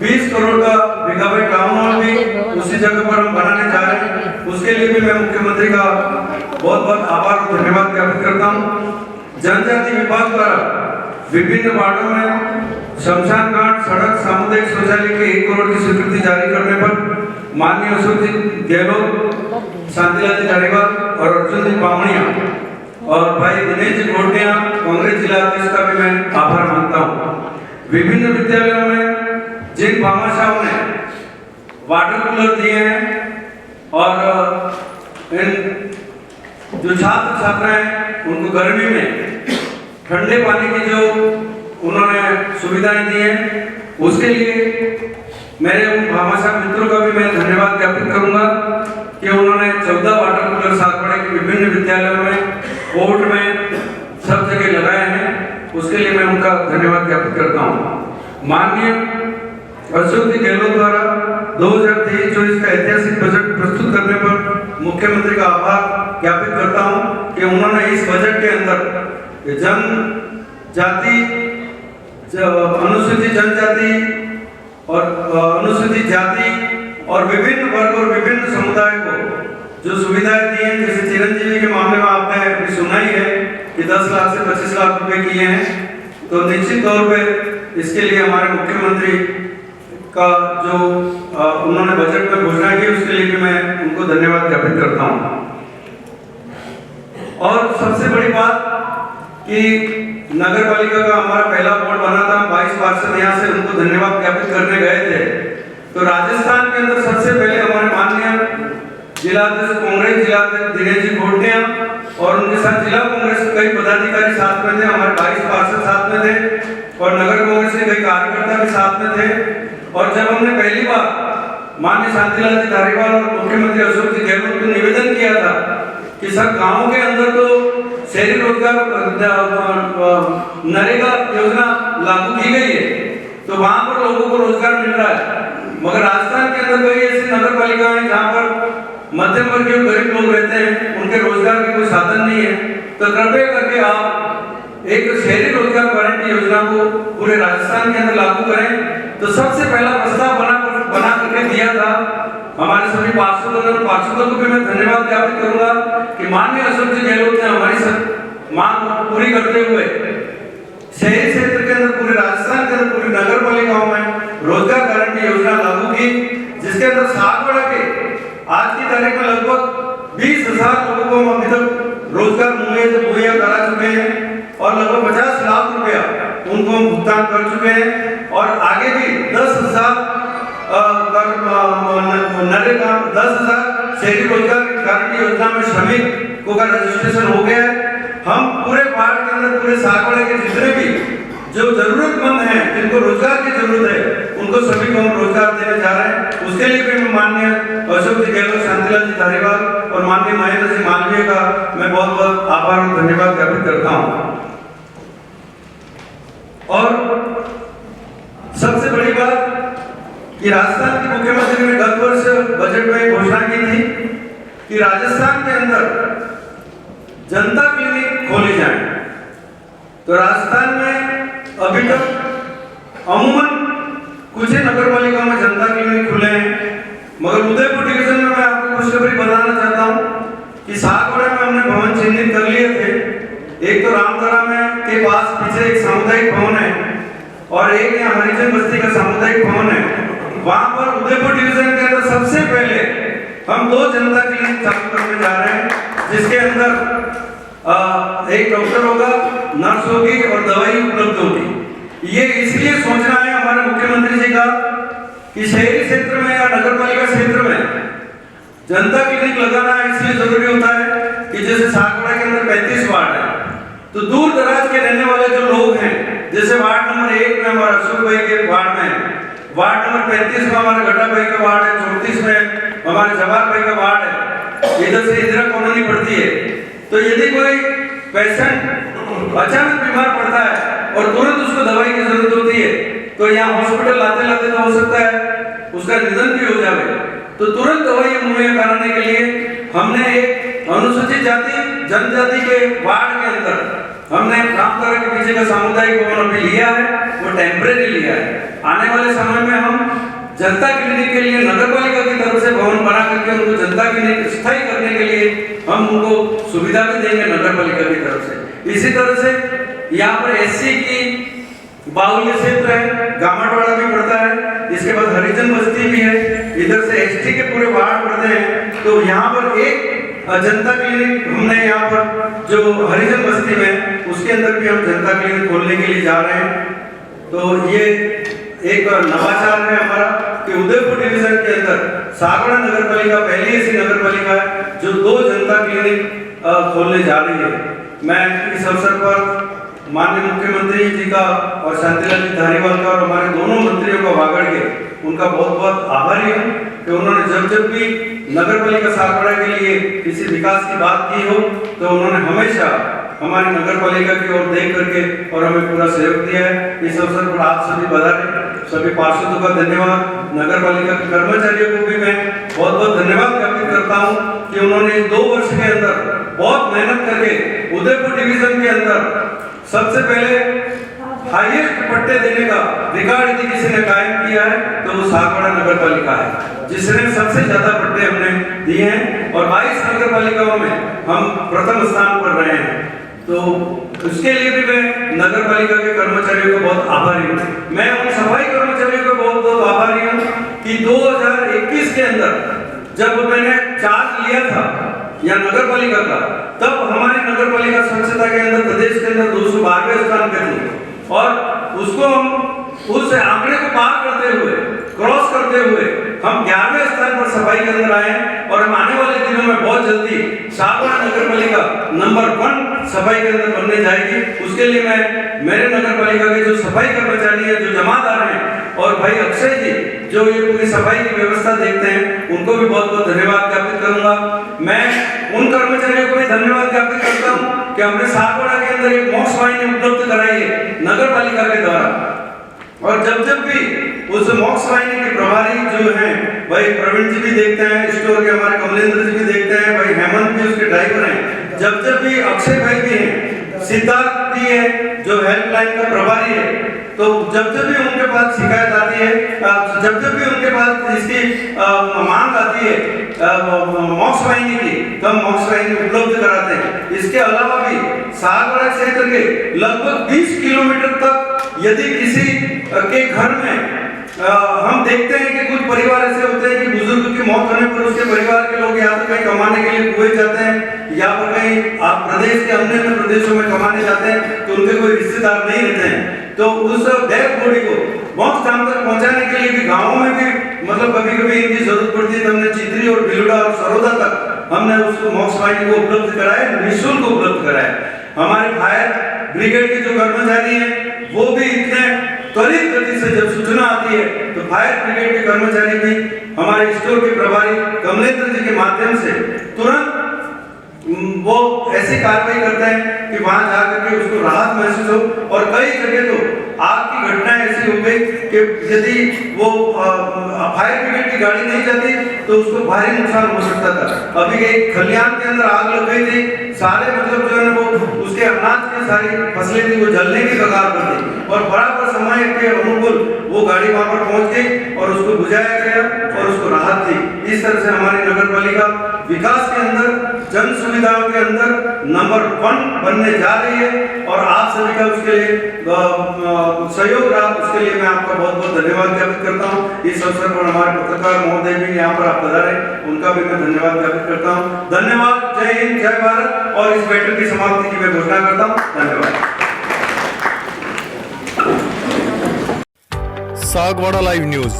20 करोड़ का मेगाबाइट टाउन हॉल भी उसी जगह पर हम बनाने जा रहे हैं। उसके लिए भी मैं मुख्यमंत्री का बहुत बहुत आभार और धन्यवाद ज्ञापित करता हूँ। जनजाति विभाग द्वारा विभिन्न वार्डों में शमशान घाट, सड़क, सामुदायिक शौचालय के 1 करोड़ की स्वीकृति जारी करने पर माननीय अशोक जी गहलोत, शांतिलाल जी धारीवाल और अर्जुन जी बामणिया और भाई दिनेश जी घोटिया कांग्रेस जिला अध्यक्ष का भी मैं आभार मानता हूँ। विभिन्न विद्यालयों में जिन भामाशाहों ने वाटर कूलर दिए हैं और इन जो छात्र छात्राएं उनको गर्मी में ठंडे पानी की जो उन्होंने सुविधाएं दी हैं उसके लिए मेरे उन भामाशाह मित्रों का भी मैं धन्यवाद ज्ञापित करूंगा कि उन्होंने 14 वाटर कूलर सागवाड़ा के विभिन्न विद्यालयों में, कोर्ट में, सब जगह लगाए हैं। उसके लिए मैं उनका धन्यवाद ज्ञापित करता हूँ। माननीय अशोक जी गहलोत द्वारा 2023-24 का ऐतिहासिक बजट प्रस्तुत करने पर मुख्यमंत्री का आभार ज्ञापित करता हूँ कि उन्होंने इस बजट के अंदर जनजाति, अनुसूचित जनजाति और अनुसूचित जाति और विभिन्न वर्ग और विभिन्न समुदाय को जो सुविधाएं दी हैं, जैसे चिरंजीवी के मामले में आपने अभी सुना ही है कि 10 लाख से 25 लाख रुपए किए हैं, तो निश्चित तौर पे इसके लिए हमारे मुख्यमंत्री का जो उन्होंने बजट में घोषणा की, उसके लिए भी मैं उनको धन्यवाद ज्ञापित करता हूँ। और सबसे बड़ी बात कि नगर पालिका का हमारा पहला बोर्ड बना था, 22 पार्षद यहाँ से उनको धन्यवाद ज्ञापित करने गए थे। तो राजस्थान के अंदर सबसे पहले हमारे माननीय जिलाध्यक्ष कांग्रेस जिलाध्यक्ष दिनेश जी घोटिया और उनके साथ जिला कांग्रेस के कई पदाधिकारी साथ में थे, हमारे 22 पार्षद साथ में थे और नगर कांग्रेस के कई कार्यकर्ता भी साथ में थे। और जब हमने पहली बार माननीय शांतिलाल जी धारीवाल और मुख्यमंत्री अशोक जी गहलोत को निवेदन किया था कि सर गांवों के अंदर तो शहरी रोजगार नरेगा योजना लागू की गई है, तो वहां पर लोगों को रोजगार मिल रहा है, मगर राजस्थान के अंदर कई ऐसी नगर पालिकाएं जहाँ पर मध्यम वर्गीय गरीब लोग रहते हैं, उनके रोजगार के कोई साधन नहीं है। तो कृपया करके आप एक शहरी रोजगार गारंटी योजना को पूरे राजस्थान के अंदर लागू करें। तो सबसे पहला प्रस्ताव बना करके दिया था हमारे सभी पार्षदों को भी मैं धन्यवाद ज्ञापित करूंगा कि माननीय अशोक जी गहलोत ने हमारी मांग पूरी करते हुए शहरी क्षेत्र के अंदर पूरे राजस्थान के अंदर पूरी नगर पालिकाओं में रोजगार गारंटी योजना लागू की, जिसके अंदर सागवाड़ा के आज की तारीख में लगभग 20,000 लोगों को अभी तक रोजगार मुहैया करा चुके हैं और लगभग 50 लाख रुपया उनको हम भुगतान कर चुके हैं और आगे भी 10,000 नरेगा 10,000 शहरी रोजगार गारंटी योजना में श्रमिकों का रजिस्ट्रेशन हो गया है। हम पूरे वार्ड के अंदर पूरे सागवाड़ा के जितने भी जो जरूरतमंद हैं, जिनको रोजगार की जरूरत है, उनको सभी को हम रोजगार देने जा रहे हैं। उसके लिए भी मैं माननीय अशोक जी गहलोत, शांतिलाल जी धारीवाल और माननीय महेंद्र सिंह मालवीय का मैं बहुत बहुत आभार और धन्यवाद ज्ञापित करता हूँ। और सबसे बड़ी बात कि राजस्थान के मुख्यमंत्री ने गत वर्ष बजट में घोषणा की थी कि राजस्थान के अंदर जनता क्लिनिक खोले जाएं। तो राजस्थान में अभी तक अमूमन कुछ ही नगर पालिका में जनता क्लिनिक खुले हैं, मगर उदयपुर डिवीजन में मैं आपको खुशखबरी बताना चाहता हूँ कि सागवाड़ा में हमने भवन चिन्हित कर लिए थे। एक तो रामदरा में के पास पीछे एक सामुदायिक भवन है और एक यहाँ हरिजन बस्ती का सामुदायिक भवन है। वहां पर उदयपुर डिवीजन के अंदर सबसे पहले हम 2 जनता क्लिनिक चालू करने जा रहे हैं, जिसके अंदर एक डॉक्टर होगा, नर्स होगी और दवाई उपलब्ध होगी। ये इसलिए सोचना है हमारे मुख्यमंत्री जी का कि शहरी क्षेत्र में या नगर पालिका क्षेत्र में जनता क्लिनिक लगाना इसलिए जरूरी होता है कि जैसे सागवाड़ा के अंदर 35 वार्ड है, तो दूर दराज के रहने वाले जो लोग हैं, जैसे वार्ड नंबर 1 में हमारा अशोक भाई के वार्ड में, वार्ड नंबर 35 में हमारे गड्ढा भाई का वार्ड है, 34 में हमारे जवाहर भाई का वार्ड है, इधर से इंदिरा कॉलोनी पड़ती है। तो यदि कोई पेशेंट अचानक बीमार पड़ता है और तुरंत उसको दवाई की जरूरत होती है, तो यहाँ हॉस्पिटल लाते लाते तो हो सकता है उसका निधन भी हो जाए, तो तुरंत दवाई मुहैया कराने के लिए हमने एक अनुसूचित जाति जनजाति के वार्ड के अंदर हमने रामदरा के पीछे का सामुदायिक भवन अभी लिया है, वो टेम्परेरी लिया है। आने वाले समय में हम जनता क्लिनिक के लिए नगर पालिका की तरफ से भवन बना करके उनको जनता क्लिनिक स्थायी करने के लिए हम उनको सुविधा भी देंगे नगर पालिका की तरफ से। इसी तरह से यहाँ पर एससी की बाहुल्य क्षेत्र है, गामाटवाड़ा भी पड़ता है, इसके बाद हरिजन बस्ती भी है, इधर से एसटी के पूरे वार्ड पड़ते हैं। तो यहाँ पर एक जनता क्लिनिक हमने यहाँ पर जो हरिजन बस्ती में, उसके अंदर भी हम जनता क्लिनिक खोलने के लिए जा रहे हैं। तो ये एक नवाचार है हमारा कि उदयपुर डिवीजन के अंदर सागवाड़ा नगर पालिका पहली ऐसी नगर पालिका है जो 2 जनता क्लिनिक खोलने जा रही है। मैं इस अवसर पर माननीय मुख्यमंत्री जी का और शांतिलाल जी धारीवाल का और हमारे दोनों मंत्रियों का वागड़ के उनका बहुत बहुत आभारी हूँ कि उन्होंने जब भी नगर पालिका सागवाड़ा के लिए किसी विकास की बात की हो तो उन्होंने हमेशा हमारी नगर पालिका की ओर देख करके और हमें पूरा सहयोग दिया है। इस अवसर पर आप सभी पधारे, सभी पार्षदों का धन्यवाद, नगर पालिका के कर्मचारियों को भी मैं बहुत बहुत धन्यवाद ज्ञापित करता हूँ कि उन्होंने 2 वर्ष के अंदर बहुत मेहनत करके उदयपुर डिवीजन के अंदर सबसे पहले हाईएस्ट पट्टे देने का रिकॉर्ड यदि किसी ने कायम किया है तो वो सागवाड़ा नगर पालिका है, जिसने सबसे ज्यादा पट्टे हमने दिए हैं और 22 नगर पालिकाओं में हम प्रथम स्थान पर रहे हैं। तो उसके लिए भी मैं नगर पालिका के कर्मचारियों को बहुत आभारी हूँ। मैं उन सफाई कर्मचारियों को बहुत बहुत आभारी हूँ कि 2021 के अंदर जब मैंने चार्ज लिया था या नगर पालिका का, तब हमारी नगर पालिका स्वच्छता के अंदर प्रदेश के अंदर 212वें स्थान पे थी और उसको हम उस आंकड़े को पार करते हुए, क्रॉस करते हुए हम 11वें स्थान पर सफाई के अंदर आए और हम आने वाले दिनों में बहुत जल्दी सागवाड़ा नगर पालिका नंबर 1 सफाई के अंदर बनने जाएगी। उसके लिए मैं मेरे नगर पालिका के जो सफाई कर्मचारी हैं, जो जमादार हैं और भाई अक्षय जी जो ये पूरी सफाई की व्यवस्था देखते हैं, उनको भी बहुत बहुत धन्यवाद ज्ञापित करूंगा। मैं उन कर्मचारियों को भी धन्यवाद ज्ञापित करता हूँ कि हमने सागवाड़ा के अंदर एक मॉक्स वाहिनी उपलब्ध कराई है नगर पालिका के द्वारा और जब भी उस मॉक्स वाहिनी के प्रभारी जो हैं भाई प्रवीण जी भी देखते हैं, स्टोर के हमारे कमलेंद्र जी भी देखते हैं, भाई हेमंत भी उसके ड्राइवर हैं, जब भी अक्षय भाई भी हैं, सिद्धार्थ भी है जो हेल्पलाइन का प्रभारी है, तो जब भी उनके पास शिकायत आती है, जब भी उनके पास इसकी मांग आती है मॉक्स वाहिनी की, तो हम मॉक्स वाहिनी उपलब्ध कराते हैं। इसके अलावा भी सागवाड़ा क्षेत्र के लगभग 20 किलोमीटर तक यदि किसी के घर में हम देखते हैं कि कुछ परिवार ऐसे होते हैं कि बुजुर्ग की मौत होने पर उसके परिवार के लोग या तो कहीं कमाने के लिए कुएं जाते हैं या फिर कहीं आप प्रदेश के अन्य प्रदेशों में कमाने जाते हैं तो उनके कोई रिश्तेदार नहीं रहते हैं, तो उस डेड बॉडी को मौत स्थान तक पहुंचाने के लिए भी गाँवों में भी मतलब कभी कभी इनकी जरूरत पड़ती है, तो हमने चित्री और बिलुड़ा और सरोदा तक हमने उसको मॉक्स वाहिनी को उपलब्ध कराया, निःशुल्क उपलब्ध कराया। हमारे फायर ब्रिगेड के जो कर्मचारी हैं वो भी इतने त्वरित गति से जब सूचना आती है तो फायर ब्रिगेड के कर्मचारी भी हमारे स्टोर के प्रभारी कमलेंद्र जी के माध्यम से तुरंत वो ऐसी कार्रवाई करते हैं कि वहां जाकर के उसको राहत महसूस हो। और कई जगह तो आग की घटनाएं ऐसी हो गई कि यदि वो फायर ब्रिगेड की गाड़ी नहीं जाती तो उसको भारी नुकसान हो सकता था। अभी एक खलियान के अंदर आग लग गई थी, सारे मतलब जो है वो उसके अनाज की सारी फसलें थी वो जलने की कगार पर थी और बराबर समय के अनुकूल वो गाड़ी वहां पर पहुंच गई और उसको बुझाया गया और उसको राहत दी। इस तरह से हमारी नगर पालिका विकास के अंदर, जन सुविधाओं के अंदर नंबर 1 बनने जा रही है और आप सभी का उसके लिए सहयोग रहा, उसके लिए मैं आपका बहुत बहुत धन्यवाद ज्ञापित करता हूँ। इस अवसर पर हमारे पत्रकार महोदय भी यहाँ पर आप पधारे, उनका भी मैं धन्यवाद ज्ञापित करता हूँ। धन्यवाद, जय हिंद, जय भारत। और इस बैठक की समाप्ति की मैं घोषणा करता हूँ। धन्यवाद। सागवाड़ा लाइव न्यूज,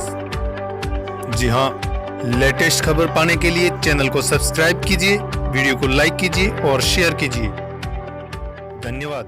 जी हाँ, लेटेस्ट खबर पाने के लिए चैनल को सब्सक्राइब कीजिए, वीडियो को लाइक कीजिए और शेयर कीजिए। धन्यवाद।